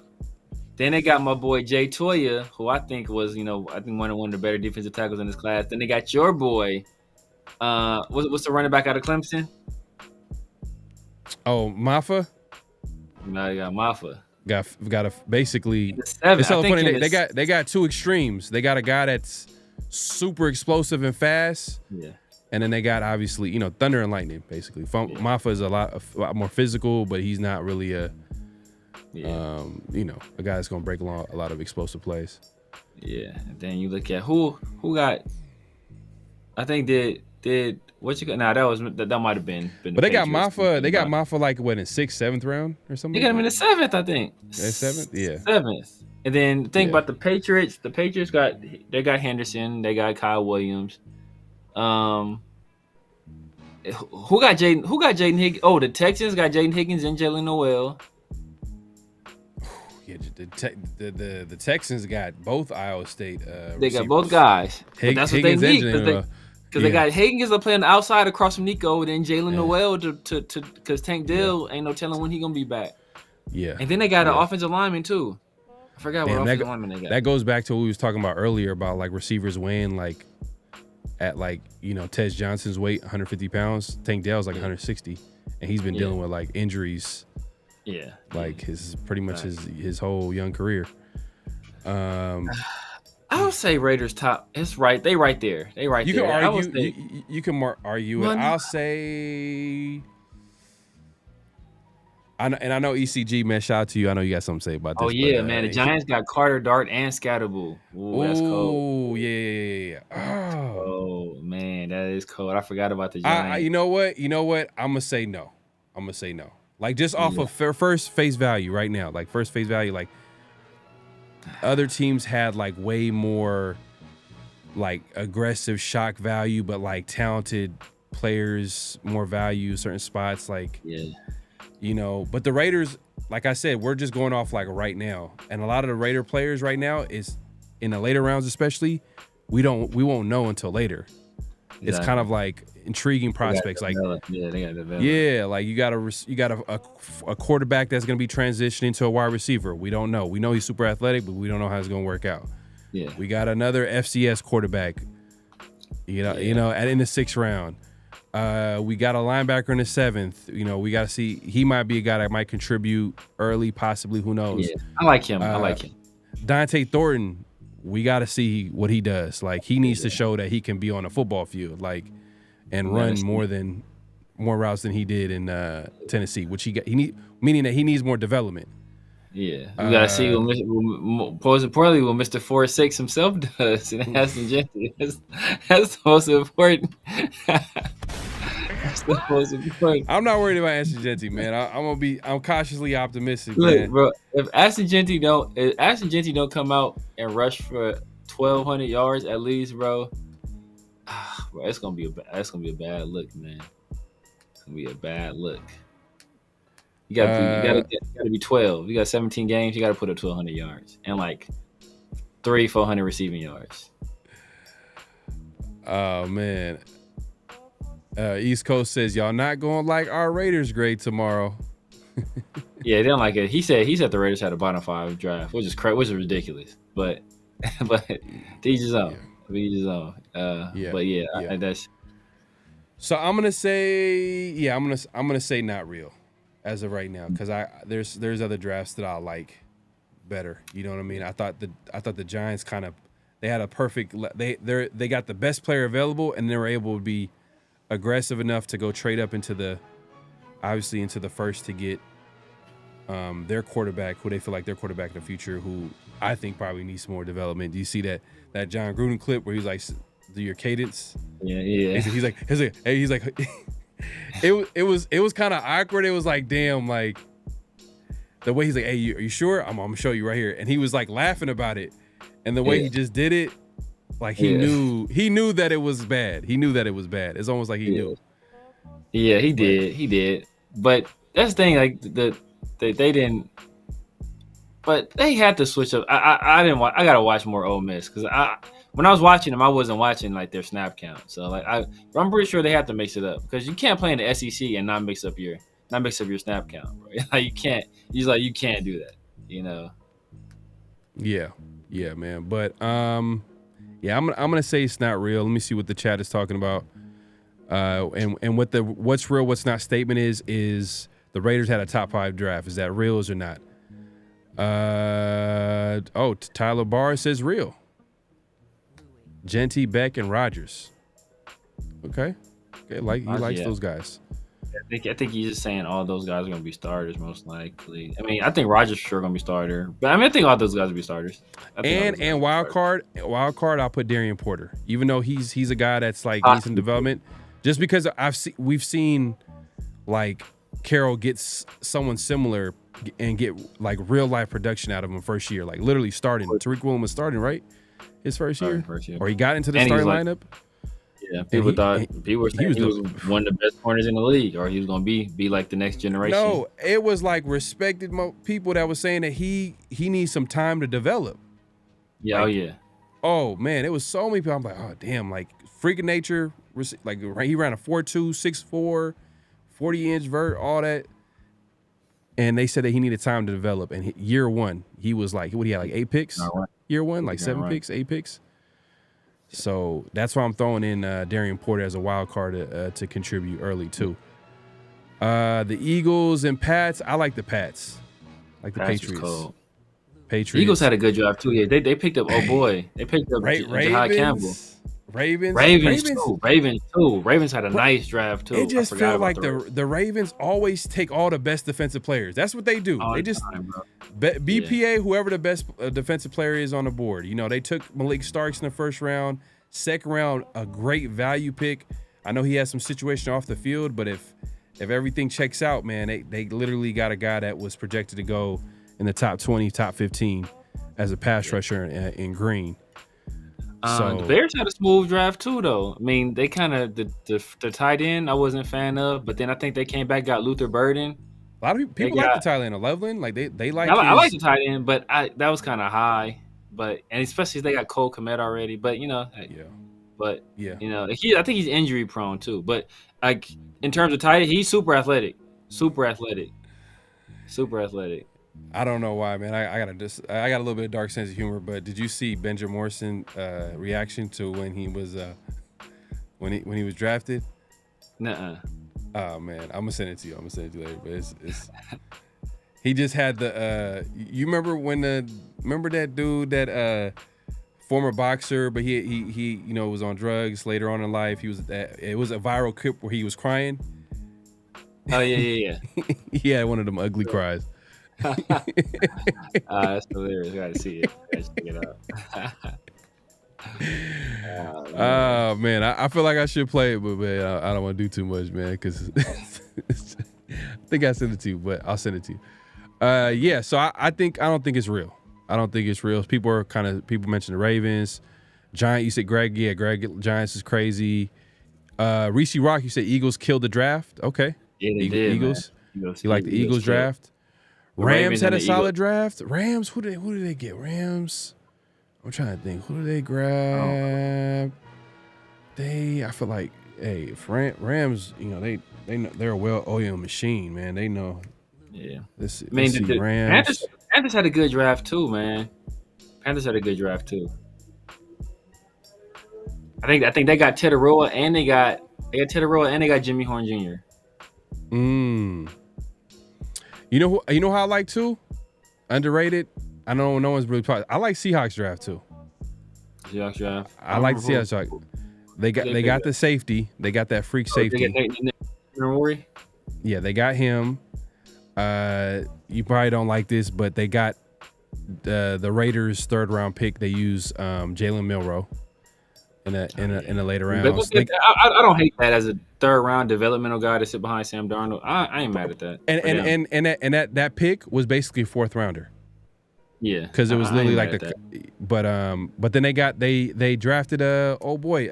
E: Then they got my boy Jay Toya, who I think was, one of the better defensive tackles in this class. Then they got your boy, what's the running back out of Clemson?
C: Oh, Maffa.
E: No, they got Maffa.
C: Got a basically. It's so funny. They got two extremes. They got a guy that's super explosive and fast. Yeah. And then they got obviously, thunder and lightning, basically. Maffa is a lot more physical, but he's not really a guy that's gonna break along a lot of explosive plays.
E: Yeah. And then you look at who got. I think did what you got? Nah, that might have been.
C: But they got Maffa. They got Maffa like what in 6th, 7th round or something.
E: They got him in the 7th, I think.
C: 7th, yeah.
E: 7th. And then think about the Patriots. The Patriots got Henderson. They got Kyle Williams. Who got Jaden Higgins? Oh, the Texans got Jaden Higgins and Jalen Noel.
C: Yeah, the Texans got both Iowa State.
E: They got both guys. But that's what
C: Higgins
E: they need because they got Higgins playing the outside across from Nico, and then Jalen Noel to because Tank Dill ain't no telling when he gonna be back.
C: Yeah,
E: and then they got an offensive lineman too. I forgot what offensive lineman they got.
C: That goes back to what we was talking about earlier about like receivers weighing like at like Tez Johnson's weight, 150 pounds. Tank Dell's like 160, and he's been dealing with like injuries.
E: Yeah,
C: like his pretty much his whole young career.
E: I would say Raiders top. It's right. They right there. They right
C: You
E: there.
C: can argue. You can argue it. I'll say. I know ECG, man. Shout out to you. I know you got something to say about this.
E: Oh yeah, man. The Giants got Carter, Dart, and Scatterboo. Ooh, that's cold.
C: Oh yeah.
E: Oh man, that is cold. I forgot about the Giants.
C: You know what? I'm gonna say no. Like just off of first face value right now. Like first face value. Like other teams had like way more like aggressive shock value, but like talented players more value certain spots. Like but the Raiders, like I said, we're just going off like right now, and a lot of the Raider players right now is in the later rounds, especially. We won't know until later. Exactly. It's kind of like intriguing prospects. Like
E: they got develop.
C: Yeah, like you got a quarterback that's going to be transitioning to a wide receiver. We don't know. We know he's super athletic, but we don't know how it's going to work out.
E: Yeah,
C: we got another FCS quarterback. In the 6th round. We got a linebacker in the 7th. We got to see. He might be a guy that might contribute early, possibly. Who knows?
E: Yeah, I like him.
C: Dante Thornton. We got to see what he does. Like he needs to show that he can be on a football field, like, and run more routes than he did in Tennessee, which meaning that he needs more development.
E: Yeah, we gotta see what importantly what Mr. 4-6 himself does in Ashton Jeanty. That's the most important. That's the most important.
C: I'm not worried about Ashton Jeanty, man. I'm cautiously optimistic.
E: Look,
C: man.
E: bro, if Ashton Jeanty don't come out and rush for 1,200 yards at least, bro, it's gonna be a bad look, man. It's gonna be a bad look. You gotta be 12. You got 17 games. You gotta put up 1,200 yards and like 300-400 receiving yards.
C: Oh man. East Coast says y'all not gonna like our Raiders grade tomorrow.
E: Yeah, they don't like it. He said the Raiders had a bottom 5 draft, which is ridiculous. But he's his own. That's.
C: So I'm gonna say I'm gonna say not real as of right now, because there's other drafts that I like better. You know what I mean? I thought the Giants they had a perfect they got the best player available, and they were able to be aggressive enough to go trade up into the first to get their quarterback, who they feel like their quarterback in the future, who I think probably needs some more development. Do you see that John Gruden clip where he's like, do your cadence?
E: Yeah.
C: He's like, it was kind of awkward. It was like, damn, like the way he's like, hey, are you sure? I'm gonna show you right here. And he was like laughing about it, and the way he just did it, like he knew that it was bad. He knew that it was bad. It's almost like he knew.
E: Yeah, he did. But that's the thing, like they didn't. But they had to switch up. I didn't watch. I gotta watch more Ole Miss, because when I was watching them, I wasn't watching like their snap count. So like I'm pretty sure they have to mix it up, because you can't play in the SEC and not mix up your snap count, bro. Like you can't. You can't do that.
C: Yeah, man. But I'm gonna say it's not real. Let me see what the chat is talking about. And what the what's real, what's not statement is the Raiders had a top 5 draft. Is that real or not? Tyler Barr says real. Jeanty, Beck, and Rodgers. Okay, he likes those guys.
E: I think he's just saying all those guys are going to be starters most likely. I mean, I think Rodgers for sure going to be starter, but I think all those guys will be starters.
C: And wild card, I'll put Darian Porter, even though he's a guy that's like needs some development. Just because we've seen like Carroll gets someone similar and get like real life production out of him first year, like literally starting. Tariq Woolen was starting, right? His first year, or he got into the starting lineup.
E: Yeah, people were saying he was one of the best corners in the league, or he was going to be like the next generation.
C: No, it was like respected people that was saying that he needs some time to develop.
E: Yeah,
C: like, oh man, it was so many people. I'm like, oh damn, like freak of nature. Like he ran a 4.2, 6'4", 40-inch vert, all that. And they said that he needed time to develop. And year one, he was like, what he had, like 8 picks? Year one, like 7 picks, 8 picks. So that's why I'm throwing in Darian Porter as a wild card to contribute early too. The Eagles and Pats, I like the Pats. Like the Patriots. Patriots.
E: Eagles had a good draft too. Yeah, they picked up. Oh boy, they picked up Jahad Campbell. Ravens too. Ravens had a nice draft too.
C: It just feels like the Ravens always take all the best defensive players. That's what they do. They just BPA whoever the best defensive player is on the board. You know, they took Malik Starks in the first round. Second round, a great value pick. I know he has some situation off the field, but if everything checks out, man, they literally got a guy that was projected to go in the top 20, top 15 as a pass rusher in Green.
E: The Bears had a smooth draft too, though. I mean, they kind of the tight end I wasn't a fan of, but then I think they came back, got Luther Burden.
C: A lot of people like the tight end, Loveland. Like they like.
E: I like the tight end, but that was kind of high. But and especially if they got Cole Kmet already. But you know, you know, I think he's injury prone too. But like in terms of tight end, he's super athletic.
C: I don't know why, man. I got a little bit of dark sense of humor. But did you see Benjamin Morrison reaction to when he was when he was drafted?
E: Nuh-uh.
C: Oh man, I'm gonna send it to you. Later. But it's he just had the you remember that dude that former boxer, but he you know was on drugs later on in life. It was a viral clip where he was crying.
E: Oh yeah.
C: He had one of them ugly cries.
E: That's hilarious. Gotta see it. Gotta check it out.
C: Oh man, I feel like I should play it, but man, I don't want to do too much, man, because I think I sent it to you, but I'll send it to you. Yeah, so I don't think it's real. People mention the Ravens, Giants. You said Greg Giants is crazy. Reese Rock, you said Eagles killed the draft. Okay,
E: yeah, they did.
C: Eagles. You like the Eagles draft? Rams had a solid draft. Rams, who did they get? Rams. I'm trying to think. Who did they grab? I feel like, hey, if Rams, you know, they're a well-oiled machine, man. They know.
E: Yeah.
C: Let's see, Rams.
E: Panthers had a good draft too, man. I think they got Teteroa and they got Jimmy Horn Jr.
C: You know how I like too? Underrated. I know no one's really probably. I like Seahawks draft too.
E: Seahawks draft.
C: I like the Seahawks draft. They got the safety. They got that freak safety. Yeah, they got him. You probably don't like this, but they got the Raiders' third round pick. They use Jalen Milroe in a later rounds.
E: I don't hate that as a third round developmental guy to sit behind Sam Darnold. I ain't mad at that.
C: And that pick was basically a fourth rounder.
E: Yeah,
C: because it was literally like but then they drafted Tory,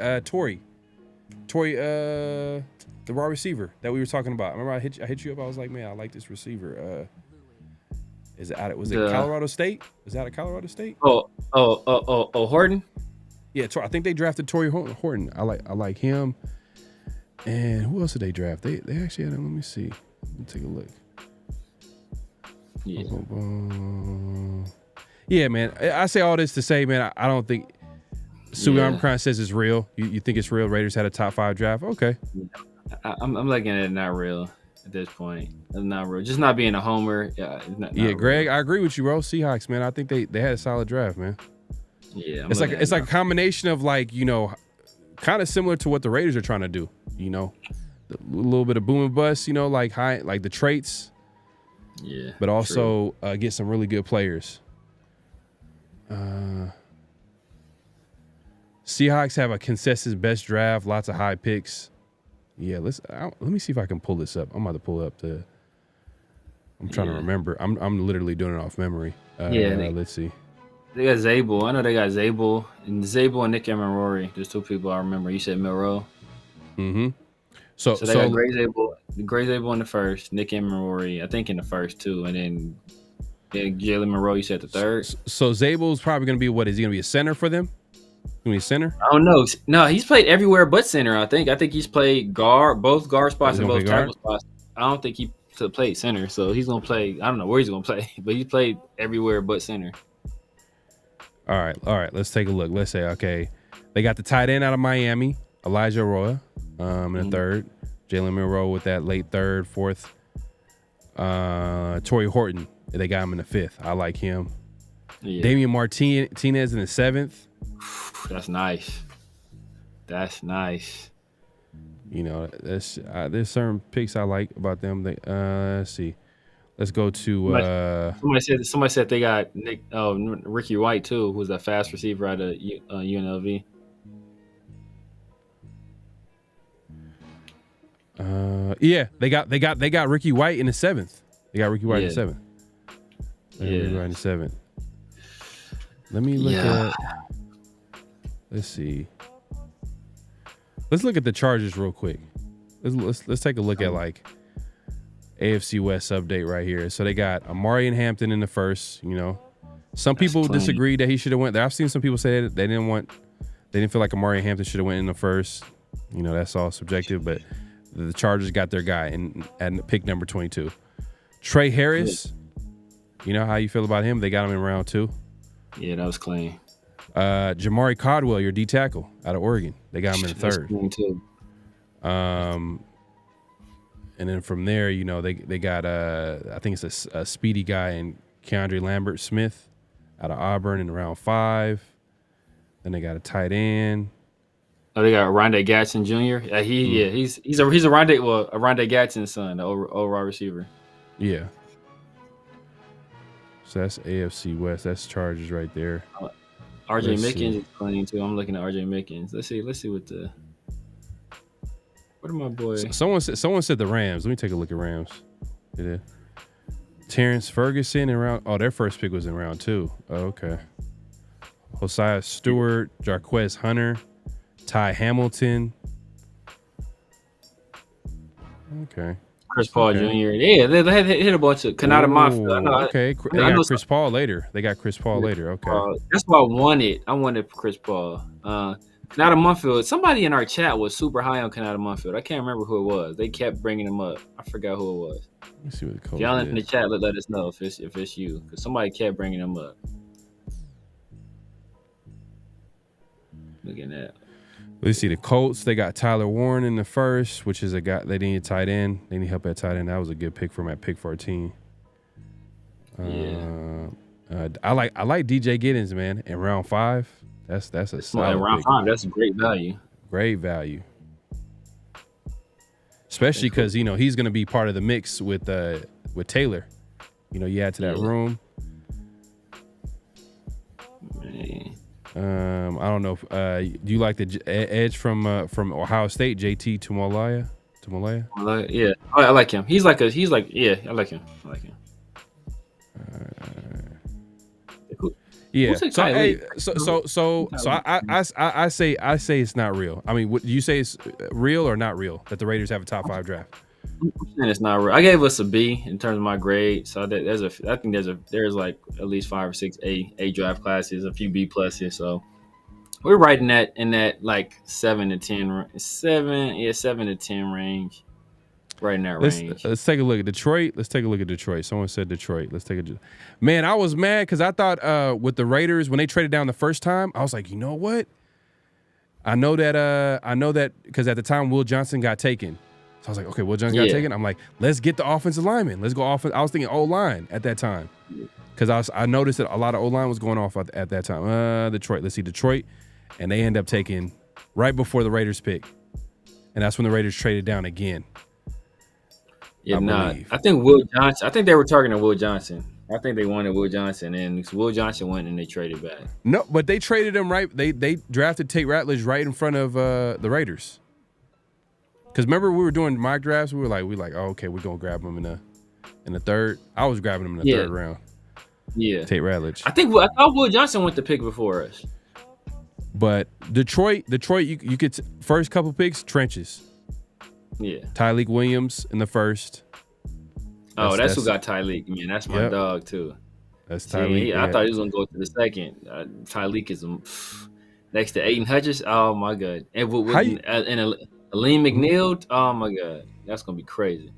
C: the wide receiver that we were talking about. Remember I hit you up. I was like, man, I like this receiver. Was it Colorado State? Is that a Colorado State?
E: Oh, Horton.
C: Yeah, I think they drafted Torrey Horton. I like him. And who else did they draft? They actually had him. Let me see. Let me take a look.
E: Yeah.
C: Yeah, man. I say all this to say, man, I don't think Sue Omicron says it's real. You think it's real? Raiders had a top 5 draft. Okay.
E: I'm looking at it not real at this point. It's not real. Just not being a homer. Yeah. Not
C: Greg, I agree with you, bro. Seahawks, man. I think they had a solid draft, man.
E: Yeah.
C: It's like a combination of like, you know, kind of similar to what the Raiders are trying to do. You know, a little bit of boom and bust. You know, like the traits.
E: Yeah.
C: But also get some really good players. Seahawks have a consistent best draft, lots of high picks. Yeah, let me see if I can pull this up. I'm about to pull up I'm trying to remember. I'm literally doing it off memory. Let's see.
E: They got Zabel. I know they got Zabel and Nick Emery. There's 2 people I remember. You said Milroe.
C: Mm-hmm.
E: So they got Gray Zabel in the first, Nick Emery, I think in the first too, and then Jalen Monroe, you said the third.
C: So Zabel's probably going to be what? Is he going to be a center for them? Going to be a center?
E: I don't know. No, he's played everywhere but center. I think he's played both guard spots and both tackle spots. I don't think he played center, so he's going to play. I don't know where he's going to play, but he played everywhere but center.
C: All right. Let's take a look. Let's say, okay, they got the tight end out of Miami, Elijah Roy, in the third. Jalen Monroe with that late third, fourth. Torrey Horton, they got him in the 5th. I like him.
E: Yeah.
C: Damian Martinez in the 7th.
E: That's nice. That's nice.
C: You know, there's certain picks I like about them. Let's see. Let's go to.
E: Somebody said they got Ricky White too, who's that fast receiver out of UNLV.
C: Yeah, they got Ricky White in the 7th. They got Ricky White in the 7th. Ricky White in the 7th. Let me look at. Let's see. Let's look at the Chargers real quick. Let's take a look at like AFC West update right here. So they got Amari and Hampton in the first. You know, some people disagree that he should have went there. I've seen some people say that they didn't feel like Amari and Hampton should have went in the first. You know, that's all subjective, but the Chargers got their guy at pick number 22. Trey Harris. You know how you feel about him? They got him in round 2.
E: Yeah, that was clean.
C: Jamari Caldwell, your D tackle out of Oregon. They got him in the 3rd.
E: Too.
C: And then from there, you know, they got I think it's a speedy guy in Keandre Lambert Smith out of Auburn in round 5. Then they got a tight end.
E: Oh, they got Rondé Gatson Jr. He's a Rondé Gatson's son, the old wide receiver.
C: Yeah. So that's AFC West. That's Chargers right there.
E: RJ Mickens is playing too. I'm looking at RJ Mickens. Let's see what are my boys?
C: Someone said the Rams. Let me take a look at Rams. Terrence Ferguson in round. Oh, their first pick was in round 2. Oh, okay. Hosea Stewart, Jarquez Hunter, Ty Hamilton. Okay.
E: Chris Paul Jr. Yeah, they hit a bunch of Kanata Mafia.
C: Okay. They got Chris Paul later. Okay.
E: That's what I wanted. I wanted Chris Paul. Kanata Munfield. Somebody in our chat was super high on Kanata Munfield. I can't remember who it was. They kept bringing him up. I forgot who it was.
C: Let me see what the coach
E: if y'all in the chat, let us know if it's you, because somebody kept bringing him up. Look at that.
C: Let's see the Colts. They got Tyler Warren in the 1st, which is a guy they need a tight end. They need help at tight end. That was a good pick for him at pick 14. I like DJ Giddens, man, in round 5. That's a solid
E: round
C: pick.
E: 5. That's a great value.
C: Great value, especially because you know he's going to be part of the mix with Taylor. You know, you add to that room.
E: Man.
C: I don't know. Do you like the edge from Ohio State, JT Tuimoloau?
E: Yeah, I like him. I like him.
C: Yeah. So I say it's not real. I mean, do you say it's real or not real that the Raiders have a top 5 draft?
E: I'm saying it's not real. I gave us a B in terms of my grade. So I think there's like at least 5 or 6 A draft classes, a few B pluses. So we're right in that like 7 to 10 range. Right in that range.
C: Let's take a look at Detroit. Someone said Detroit. Man, I was mad because I thought with the Raiders when they traded down the first time, I was like, you know what? I know that because at the time Will Johnson got taken. So I was like, okay, Will Johnson got taken. I'm like, let's get the offensive lineman. Let's go offense. I was thinking O-line at that time because I noticed that a lot of O-line was going off at that time. Detroit. Let's see, Detroit. And they end up taking right before the Raiders pick. And that's when the Raiders traded down again.
E: Yeah, I think Will Johnson. I think they were targeting Will Johnson. I think they wanted Will Johnson, and Will Johnson went and they traded back.
C: No, but they traded him right. They drafted Tate Ratledge right in front of the Raiders. Because remember we were doing mock drafts. We were like, oh, okay, we're gonna grab him in the 3rd. I was grabbing him in the 3rd round.
E: Yeah,
C: Tate Ratledge.
E: I thought Will Johnson went to pick before us.
C: But Detroit, you could first couple picks trenches.
E: Yeah.
C: Tyleek Williams in the 1st.
E: That's who got Tyleek. Man, that's my dog too.
C: That's Tyleek.
E: I thought he was gonna go to the 2nd. Tyleek is next to Aiden Hutchins. Oh my god! And Aleem McNeil. Oh my god, that's gonna be crazy.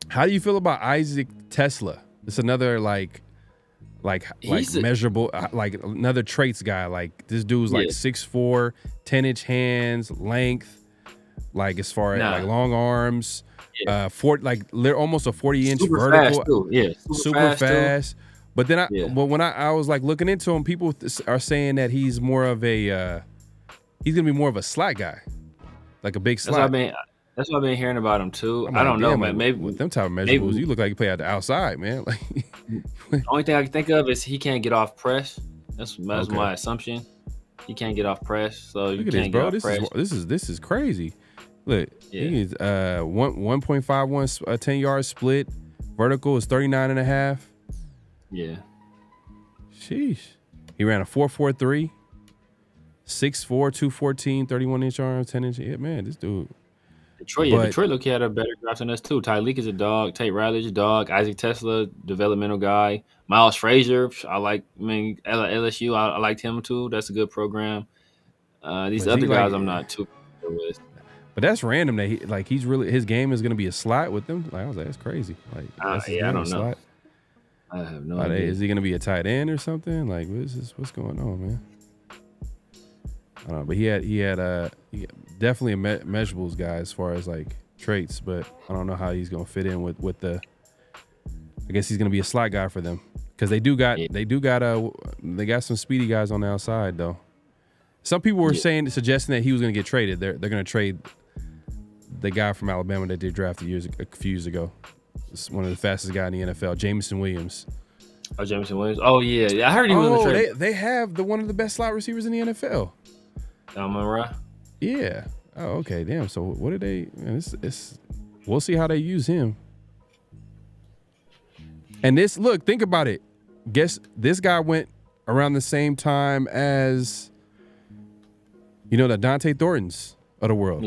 C: How do you feel about Isaac Tesla? It's another like measurable, like another traits guy. Like this dude's like 6'4", 10-inch hands, length. Like as far as like long arms, almost a 40-inch
E: super
C: vertical,
E: fast too. Yeah,
C: super fast. But then when I was like looking into him, people are saying that he's more of a he's gonna be more of a slot guy, like a big slot.
E: That's what I've been hearing about him too.
C: I'm
E: I don't know,
C: damn,
E: man.
C: like,
E: Maybe
C: with them type of measurables, you look like you play at the outside, man. Like
E: the only thing I can think of is he can't get off press. That's my assumption. He can't get off press, so you can't get off press.
C: This is crazy. Look, he is 1.51 10-yard split. Vertical is 39.5.
E: Yeah.
C: Sheesh. He ran a 4.43, 6'4", 214, 31-inch arms, 10-inch. Yeah, man, this dude.
E: Detroit look had a better draft than us too. Tyreek is a dog. Tate Riley's a dog. Isaac Tesla, developmental guy. Miles Frazier, LSU, I liked him too. That's a good program. These other guys, I'm not too familiar with.
C: But that's random that he's really, his game is going to be a slot with them. Like I was like, that's crazy. Like
E: I don't know.
C: Slot.
E: I have no idea.
C: Is he going to be a tight end or something? Like what's going on, man? I don't know, but he had definitely a measurables guy as far as like traits, but I don't know how he's gonna fit in with the. I guess he's gonna be a slot guy for them because they got some speedy guys on the outside though. Some people were suggesting that he was gonna get traded. They're gonna trade the guy from Alabama that they drafted a few years ago. It's one of the fastest guys in the NFL, Jameson Williams.
E: Oh, Jameson Williams. Oh yeah, I heard he was gonna trade.
C: They have one of the best slot receivers in the NFL.
E: Amon-Ra?
C: Yeah. Oh, okay. Damn. So what did they? Man, we'll see how they use him. And think about it. Guess this guy went around the same time as, the Dante Thorntons of the world.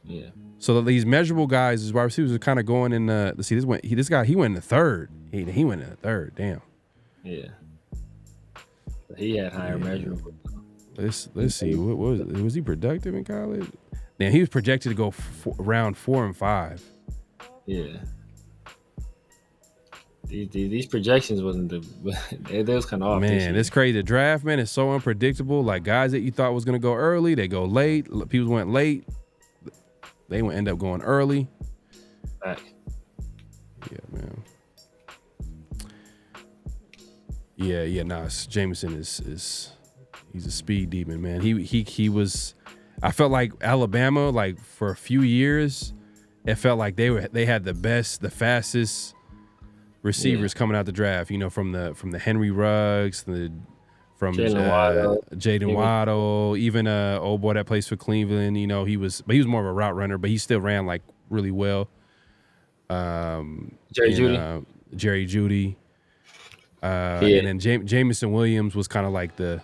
E: Yeah.
C: So these measurable guys, his wide receivers, are kind of going in. He went in the third. He went in the third. Damn.
E: Yeah. He had higher measurables.
C: Let's see. What was he productive in college? Man, he was projected to go round 4 and 5.
E: Yeah. These projections wasn't they was kind of off.
C: Man, it's crazy. The draft, man, is so unpredictable. Like guys that you thought was gonna go early, they go late. People went late. They would end up going early.
E: Back.
C: Yeah, man. Yeah. Nah, Jameson is. He's a speed demon, man. He was. I felt like Alabama, like for a few years, it felt like they had the fastest receivers coming out the draft. From the Henry Ruggs, from Jaden Waddle, even old boy that plays for Cleveland. He was more of a route runner, but he still ran like really well. Jerry Jeudy. And then Jameson Williams was kind of like the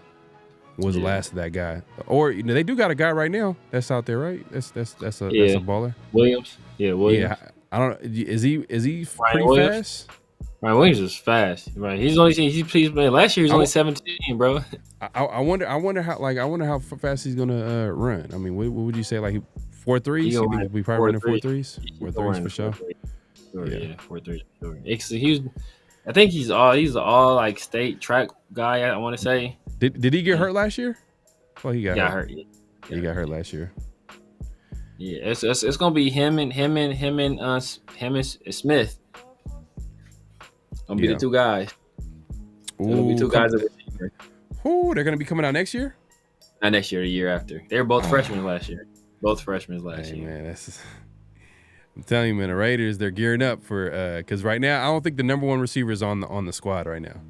C: last of that guy. Or they do got a guy right now that's out there, right? That's a baller.
E: Williams. Yeah, Williams.
C: Yeah, I don't. Is he pretty
E: Williams?
C: fast?
E: Ryan Williams is fast. Right, he's last year he's only 17, bro.
C: I wonder how fast he's gonna run. I mean, what would you say? Like 4.3s? We probably running 4.3s. 4.3s for sure.
E: Yeah, 4.3 for sure. I think he's all like state track guy. I want to say.
C: Did he get hurt last year? Well, he got hurt.
E: Yeah.
C: He got hurt last year.
E: Yeah, it's gonna be him and Smith. Gonna be the two guys. Gonna be two guys.
C: They're gonna be coming out next year.
E: Not next year, the year after. They were both freshmen last year.
C: Man, I'm telling you, man, the Raiders, they're gearing up for because right now I don't think the number one receiver is on the squad right now.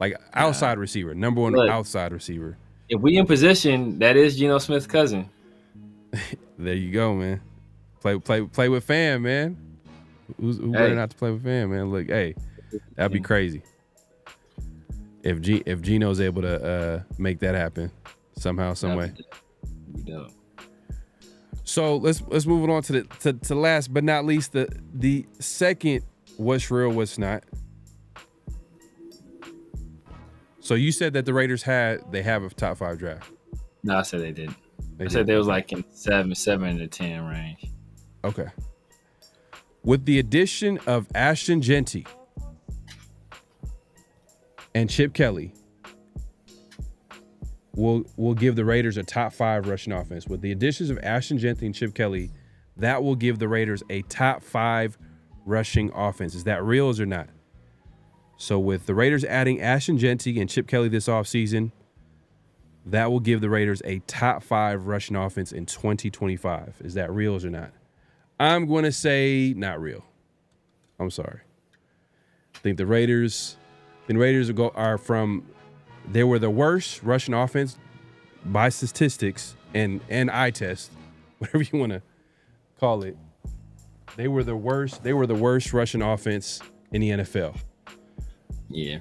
C: Like outside receiver, number one outside receiver.
E: If we in position, that is Geno Smith's cousin.
C: There you go, man. Play with fam, man. Who better not to play with fam, man? Look, hey, that'd be crazy. If Geno's able to make that happen somehow, some way. So let's move on to last but not least the second what's real, what's not. So you said that the Raiders have a top 5 draft.
E: No, I said they didn't. I said they was like in 7 to 10 range.
C: Okay. With the addition of Ashton Jeanty and Chip Kelly, will give the Raiders a top 5 rushing offense. With the additions of Ashton Jeanty and Chip Kelly, that will give the Raiders a top 5 rushing offense. Is that real or not? So with the Raiders adding Ashton Jeanty and Chip Kelly this offseason, that will give the Raiders a top 5 rushing offense in 2025. Is that real or not? I'm going to say not real. I'm sorry. I think the Raiders they were the worst rushing offense by statistics and eye test, whatever you want to call it. They were the worst rushing offense in the NFL.
E: Yeah.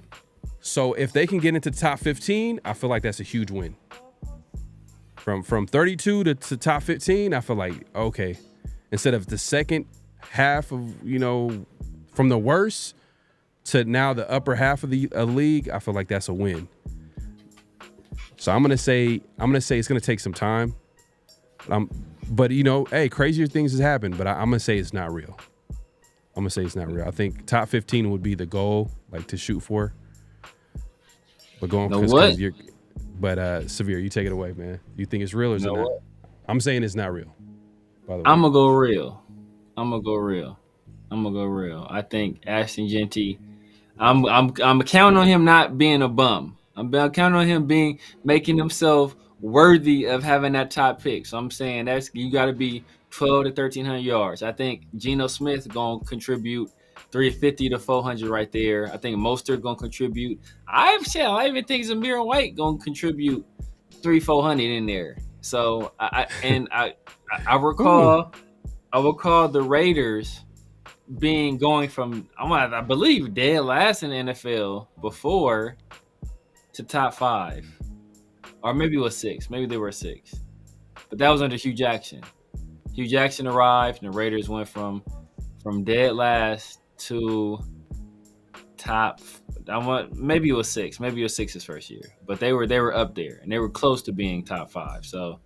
C: So if they can get into top 15, I feel like that's a huge win. From 32 to top 15, I feel like, okay, instead of the second half of, from the worst to now the upper half of the league, I feel like that's a win. So I'm gonna say it's gonna take some time. But hey, crazier things has happened, but I'm gonna say it's not real. I think top 15 would be the goal, like to shoot for. But Severe, you take it away, man. You think it's real or is it not? What? I'm saying it's not real. By the way,
E: I'm gonna go real. I think Ashton Jeanty. I'm counting on him not being a bum. I'm counting on him making himself worthy of having that top pick. So I'm saying you got to be 12 to 1,300 yards. I think Geno Smith gonna contribute 350 to 400 right there. I think Mostert gonna contribute. I even think Zamir White gonna contribute 300-400 in there. So I recall the Raiders going from I believe dead last in the NFL before to top 5, or maybe it was 6. Maybe they were 6, but that was under Hugh Jackson. Hugh Jackson arrived, and the Raiders went from dead last to top. Maybe it was 6. Maybe it was 6 his first year, but they were up there, and they were close to being top 5. So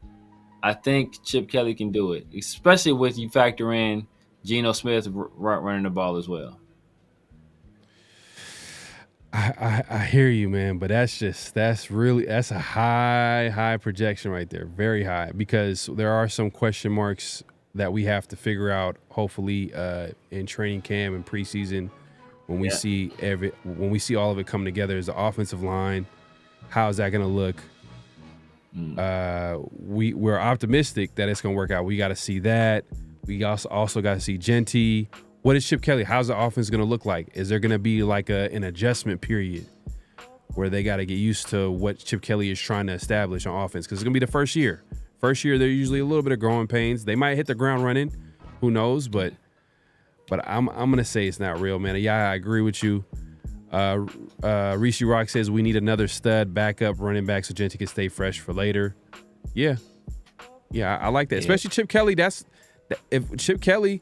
E: I think Chip Kelly can do it, especially with you factor in Geno Smith running the ball as well.
C: I hear you, man, but that's a high projection right there, very high, because there are some question marks that we have to figure out. Hopefully, in training camp and preseason, when we see all of it come together, is the offensive line. How is that going to look? We're optimistic that it's going to work out. We got to see that. We also got to see Jeanty. What is Chip Kelly? How's the offense going to look like? Is there going to be like an adjustment period where they got to get used to what Chip Kelly is trying to establish on offense? Because it's going to be the first year. First year, there's usually a little bit of growing pains. They might hit the ground running. Who knows? But I'm going to say it's not real, man. Yeah, I agree with you. Reese Rock says we need another stud backup running back so Jeanty can stay fresh for later. Yeah, I like that. Yeah. Especially Chip Kelly. If Chip Kelly...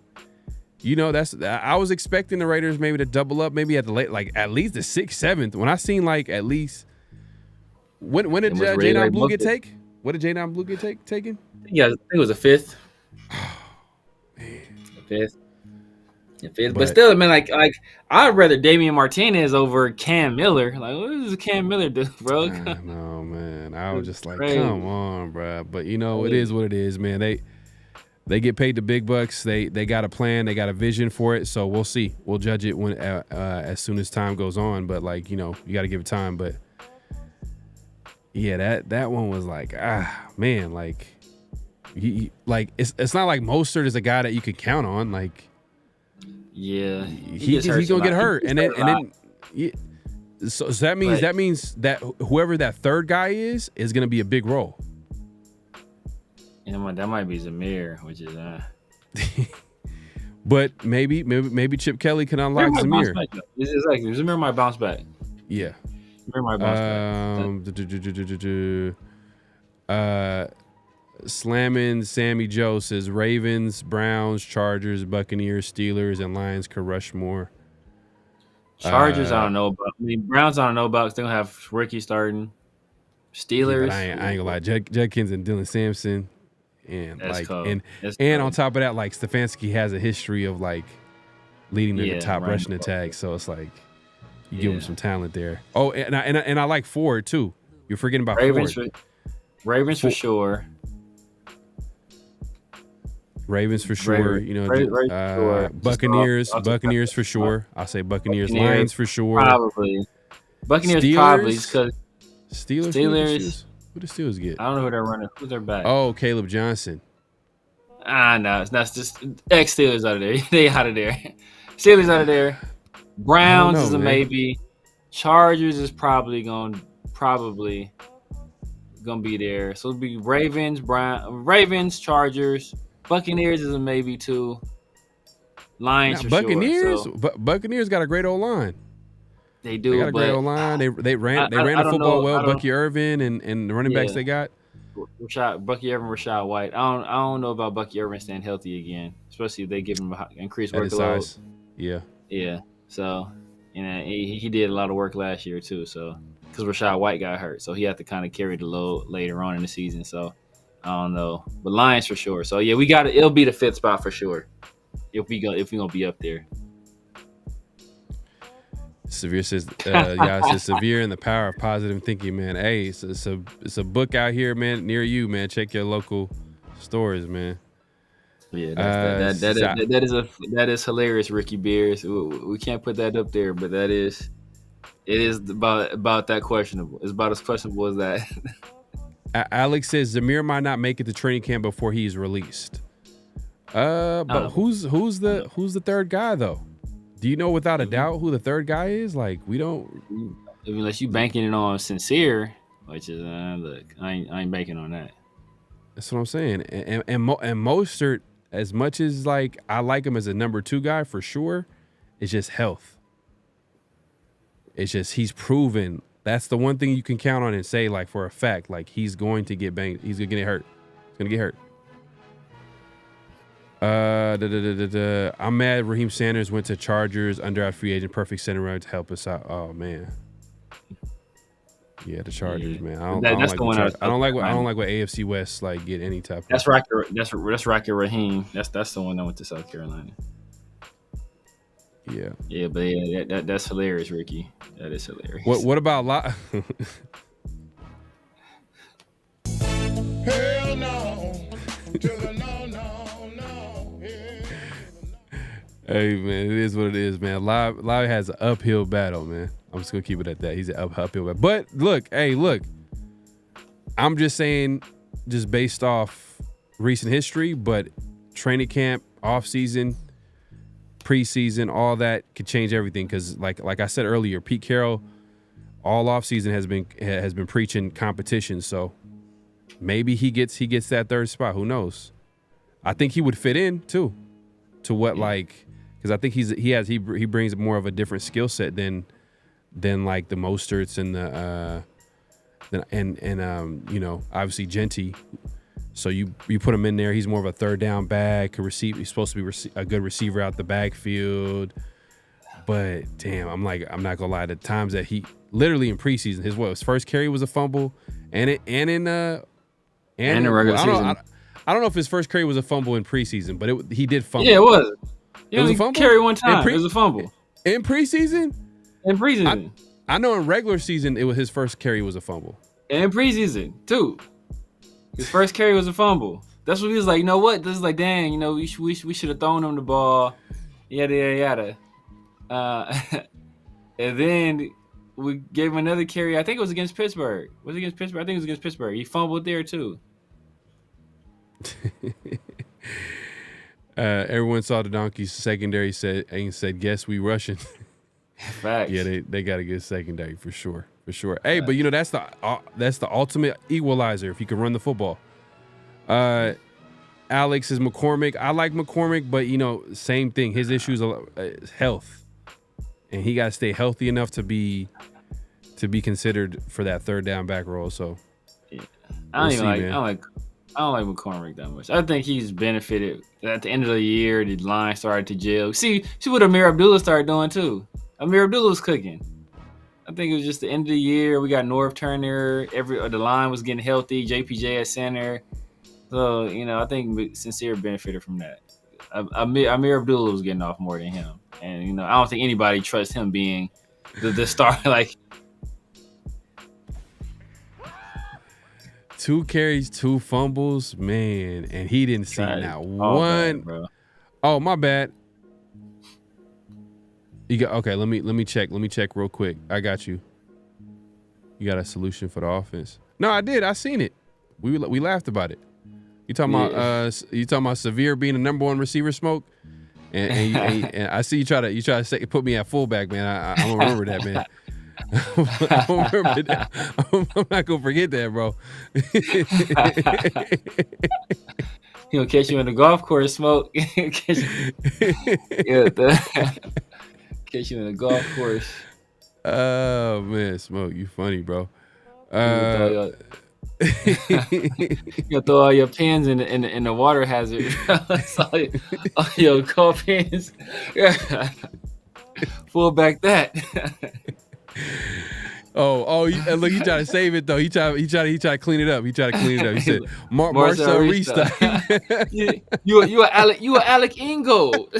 C: I was expecting the Raiders maybe to double up, maybe at the late, like at least the 6th, 7th. When I seen like at least when did Jadon Blue get taken? What did Jadon Blue get taken?
E: Yeah, I think it was a 5th. The 5th. But still, man, like I'd rather Damian Martinez over Cam Miller. Like, what does Cam Miller do, bro?
C: No, man. I was just like, come on, bro. But it is what it is, man. They get paid the big bucks. They got a plan. They got a vision for it. So we'll see. We'll judge it when as soon as time goes on. But you got to give it time. But yeah, that one was like, man, like it's not like Mostert is a guy that you could count on. Like,
E: yeah,
C: he's gonna get hurt, and then so that means that whoever that third guy is gonna be a big role.
E: That might be Zamir, which is
C: but maybe Chip Kelly can unlock Zamir.
E: Exactly. Zamir might bounce back.
C: Yeah.
E: Zamir might bounce
C: back. Slamming Sammy Joe says Ravens, Browns, Chargers, Buccaneers, Steelers, and Lions could rush more.
E: Chargers, I don't know about. Browns, I don't know about because they're gonna have Ricky starting. Steelers,
C: I ain't gonna lie. Judkins and Dylan Sampson. And
E: that's
C: on top of that, like Stefanski has a history of like leading the top rushing attack, so it's like you give him some talent there. Oh, and I like Ford too. You're forgetting about
E: Ravens
C: Ford.
E: Ravens for sure.
C: Ravens for sure. You know,
E: sure.
C: Buccaneers for sure. I'll say Buccaneers. Lions for sure.
E: Probably. Buccaneers
C: Steelers,
E: probably because
C: Steelers. Who the Steelers get?
E: I don't know who they're running. Who's their back?
C: Oh, Caleb Johnson.
E: No, that's just ex-Steelers out of there. They out of there. Steelers out of there. Browns is a maybe. Chargers is probably gonna be there. So it'll be Ravens, Chargers, Buccaneers is a maybe too. Lions for
C: Buccaneers.
E: Sure,
C: So. Buccaneers got a great old line.
E: They do.
C: They got a great old line. They ran the football well. Bucky Irvin and the running backs they got.
E: Bucky Irvin, Rashad White. I don't know about Bucky Irvin staying healthy again, especially if they give him increased workload.
C: Size. Yeah.
E: Yeah. So, he did a lot of work last year too. So, because Rashad White got hurt, so he had to kind of carry the load later on in the season. So, I don't know, but Lions for sure. So yeah, it'll be the 5th spot for sure. If we gonna be up there.
C: Severe says, it says Severe and the Power of Positive Thinking, man. Hey, it's a book out here, man, near you, man. Check your local stores, man.
E: Yeah, that is hilarious, Ricky Beers. We can't put that up there, but it is about that questionable. It's about as questionable as that.
C: Alex says Zamir might not make it to training camp before he's released. But who's the third guy though? Do you know without a doubt who the third guy is? Like, we don't.
E: Unless you banking it on Sincere, which is look, I ain't banking on that.
C: That's what I'm saying. And Mostert, as much as like I like him as a number 2 guy for sure, it's just health. It's just he's proven. That's the one thing you can count on and say like for a fact, like he's going to get banged. He's gonna get hurt. He's gonna get hurt. I'm mad Raheem Sanders went to Chargers, undrafted free agent, perfect center round to help us out. Oh man. Yeah, the Chargers, man. I don't like what AFC West like get any type of.
E: That's Rocket Raheem. That's the one that went to South Carolina.
C: Yeah.
E: Yeah, but yeah, that's hilarious, Ricky. That is hilarious.
C: What about
H: Hell no.
C: Hey man, it is what it is, man. Live has an uphill battle, man. I'm just gonna keep it at that. He's an uphill battle. But look. I'm just saying, just based off recent history, but training camp, off season, preseason, all that could change everything. Because like I said earlier, Pete Carroll, all off season has been preaching competition. So maybe he gets that third spot. Who knows? I think he would fit in too, to what because I think he brings more of a different skill set than like the Mosterts and the obviously Genty. So you put him in there. He's more of a third down back. Can receive. He's supposed to be a good receiver out the backfield. But damn, I'm not gonna lie. The times that he literally in preseason, his first carry was a fumble, and in the regular season. I don't know if his first carry was a fumble in preseason, but he did fumble.
E: Yeah, it was.
C: It was a fumble?
E: Carry one time. It was a fumble.
C: In preseason?
E: In preseason.
C: I know in regular season, his first carry was a fumble.
E: And in preseason, too. His first carry was a fumble. That's what he was like, you know what? This is like, dang, we should have thrown him the ball. Yada, yada, yada. And then we gave him another carry. I think it was against Pittsburgh. Was it against Pittsburgh? I think it was against Pittsburgh. He fumbled there, too.
C: Everyone saw the Donkeys secondary said guess we Russian.
E: Facts.
C: Yeah, they got a good secondary for sure. Hey, but that's the ultimate equalizer if you can run the football. Alex is McCormick. I like McCormick, but same thing. His issue is health, and he got to stay healthy enough to be considered for that third down back role. So
E: yeah. I don't like McCormick that much. I think he's benefited at the end of the year. The line started to gel. See what Amir Abdullah started doing too. Amir Abdullah was cooking. I think it was just the end of the year. We got Norv Turner. The line was getting healthy. JPJ at center. So I think Sincere benefited from that. Amir Abdullah was getting off more than him, and I don't think anybody trusts him being the star. Like
C: 2 carries, 2 fumbles, man, and he didn't see not one.
E: Bro.
C: Oh, my bad. You got okay. Let me check. Let me check real quick. I got you. You got a solution for the offense? No, I did. I seen it. We laughed about it. You talking about Severe being the number 1 receiver, Smoke? And I see you try to put me at fullback, man. I don't remember that, man. I don't remember that. I'm not gonna forget that, bro.
E: He'll catch you in the golf course, Smoke. Catch you in the golf course.
C: Oh man, Smoke, you funny, bro.
E: You'll throw all your pins in the water hazard. all your golf pins. Full back that.
C: Look, he tried to save it though. He tried to clean it up. He said, Marcel Rista.
E: You are Alec Ingold.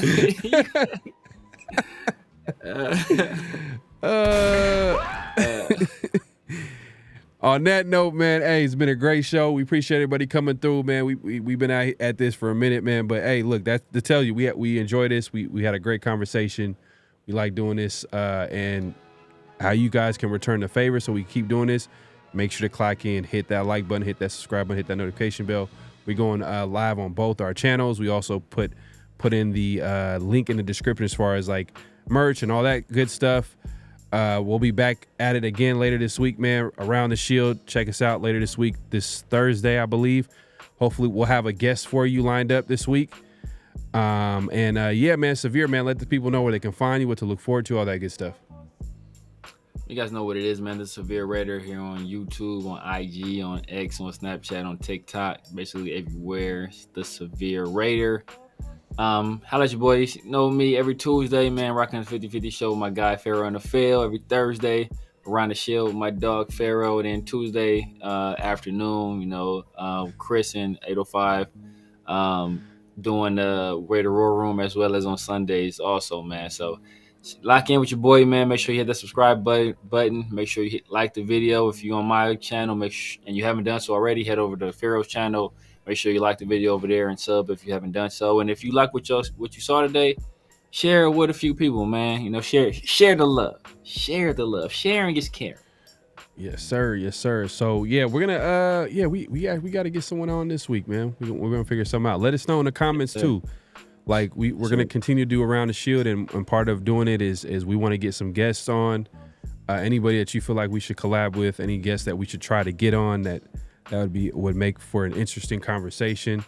C: On that note, man, hey, it's been a great show. We appreciate everybody coming through, man. We've been out at this for a minute, man. But hey, look, that's to tell you, we enjoy this. We had a great conversation. We like doing this, and how you guys can return the favor, so we keep doing this. Make sure to clock in, hit that like button, hit that subscribe button, hit that notification bell. We're going live on both our channels. We also put in the link in the description as far as like merch and all that good stuff. We'll be back at it again later this week, man. Around the Shield. Check us out later this week, this Thursday, I believe. Hopefully we'll have a guest for you lined up this week. Yeah, man, Severe, man, let the people know where they can find you, what to look forward to, all that good stuff.
E: You guys know what it is, man. The Severe Raider here on YouTube, on IG, on X, on Snapchat, on TikTok, basically everywhere. It's the Severe Raider. Holla at your boys. You know me every Tuesday, man, rocking the 50-50 show with my guy PharoahNFL. Every Thursday, around the shield with my dog Pharaoh. And then Tuesday afternoon, Chris and 805 doing the Raider Roar Room, as well as on Sundays also, man. So lock in with your boy, man. Make sure you hit that subscribe button. Make sure you like the video. If you're on my channel, and you haven't done so already, head over to Pharaoh's channel. Make sure you like the video over there and sub if you haven't done so. And if you like what you saw today, share it with a few people, man. Share the love. Share the love. Sharing is caring.
C: Yes, sir. Yes, sir. So yeah, we're gonna we got to get someone on this week, man. We're gonna figure something out. Let us know in the comments too. Like we're gonna continue to do Around the Shield, and part of doing it is we want to get some guests on. Anybody that you feel like we should collab with, any guests that we should try to get on that would make for an interesting conversation.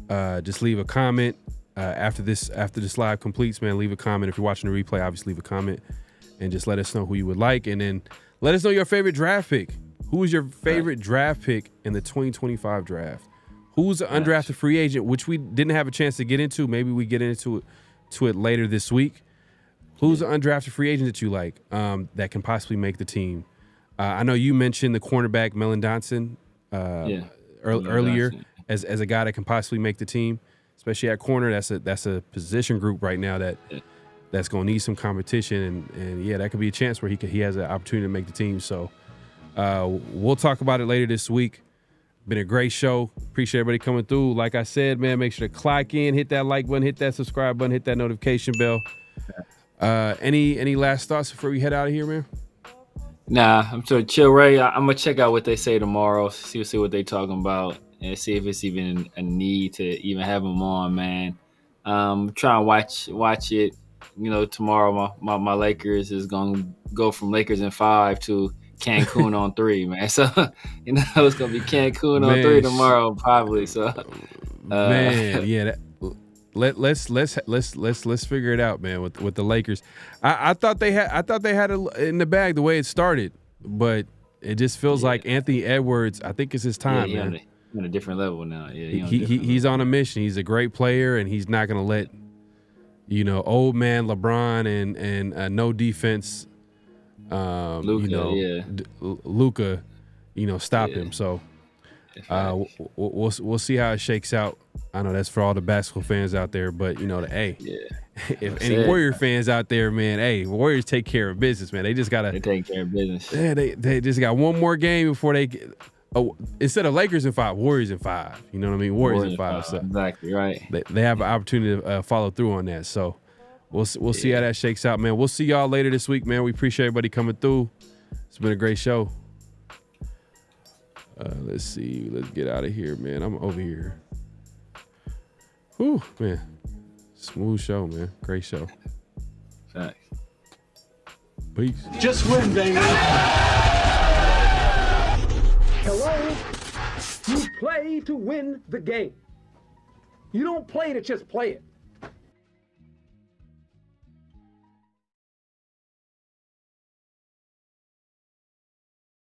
C: Just leave a comment after this live completes, man. Leave a comment. If you're watching the replay, obviously leave a comment and just let us know who you would like, and then let us know your favorite draft pick. Who is your favorite draft pick in the 2025 draft? Who's an undrafted free agent, which we didn't have a chance to get into? Maybe we get into it later this week. Who's an undrafted free agent that you like that can possibly make the team? I know you mentioned the cornerback Melvin Dotson earlier as a guy that can possibly make the team, especially at corner. That's a position group right now that's going to need some competition, and yeah, that could be a chance where he has an opportunity to make the team. So we'll talk about it later this week. Been a great show. Appreciate everybody coming through. Like I said, man, make sure to clock in, hit that like button, hit that subscribe button, hit that notification bell. Any last thoughts before we head out of here, man?
E: Nah, I'm sure chill, Ray. I'm gonna check out what they say tomorrow. See what they talking about, and see if it's even a need to even have them on, man. Try and watch it. Tomorrow my Lakers is gonna go from Lakers in 5 to Cancun on 3, man. So it's gonna be Cancun on 3 tomorrow, probably. So
C: man, yeah. Let's figure it out, man. With the Lakers, I thought they had it in the bag the way it started, but it just feels like Anthony Edwards. I think it's his time, man.
E: On a different level now. Yeah,
C: he's on a mission. He's a great player, and he's not gonna let old man LeBron and no defense. Luka, stop him. So we'll see how it shakes out. I know that's for all the basketball fans out there, but if any Warrior fans out there, man, Warriors take care of business, man. They just gotta
E: take care of business.
C: Yeah, they just got one more game before they instead of Lakers in 5, Warriors in 5. You know what I mean? Warriors in 5. So
E: exactly right.
C: They have an opportunity to follow through on that. So we'll see how that shakes out, man. We'll see y'all later this week, man. We appreciate everybody coming through. It's been a great show. Let's see. Let's get out of here, man. I'm over here. Whew, man. Smooth show, man. Great show.
E: Thanks.
C: Peace.
P: Just win, baby. Hello? You play to win the game. You don't play to just play it.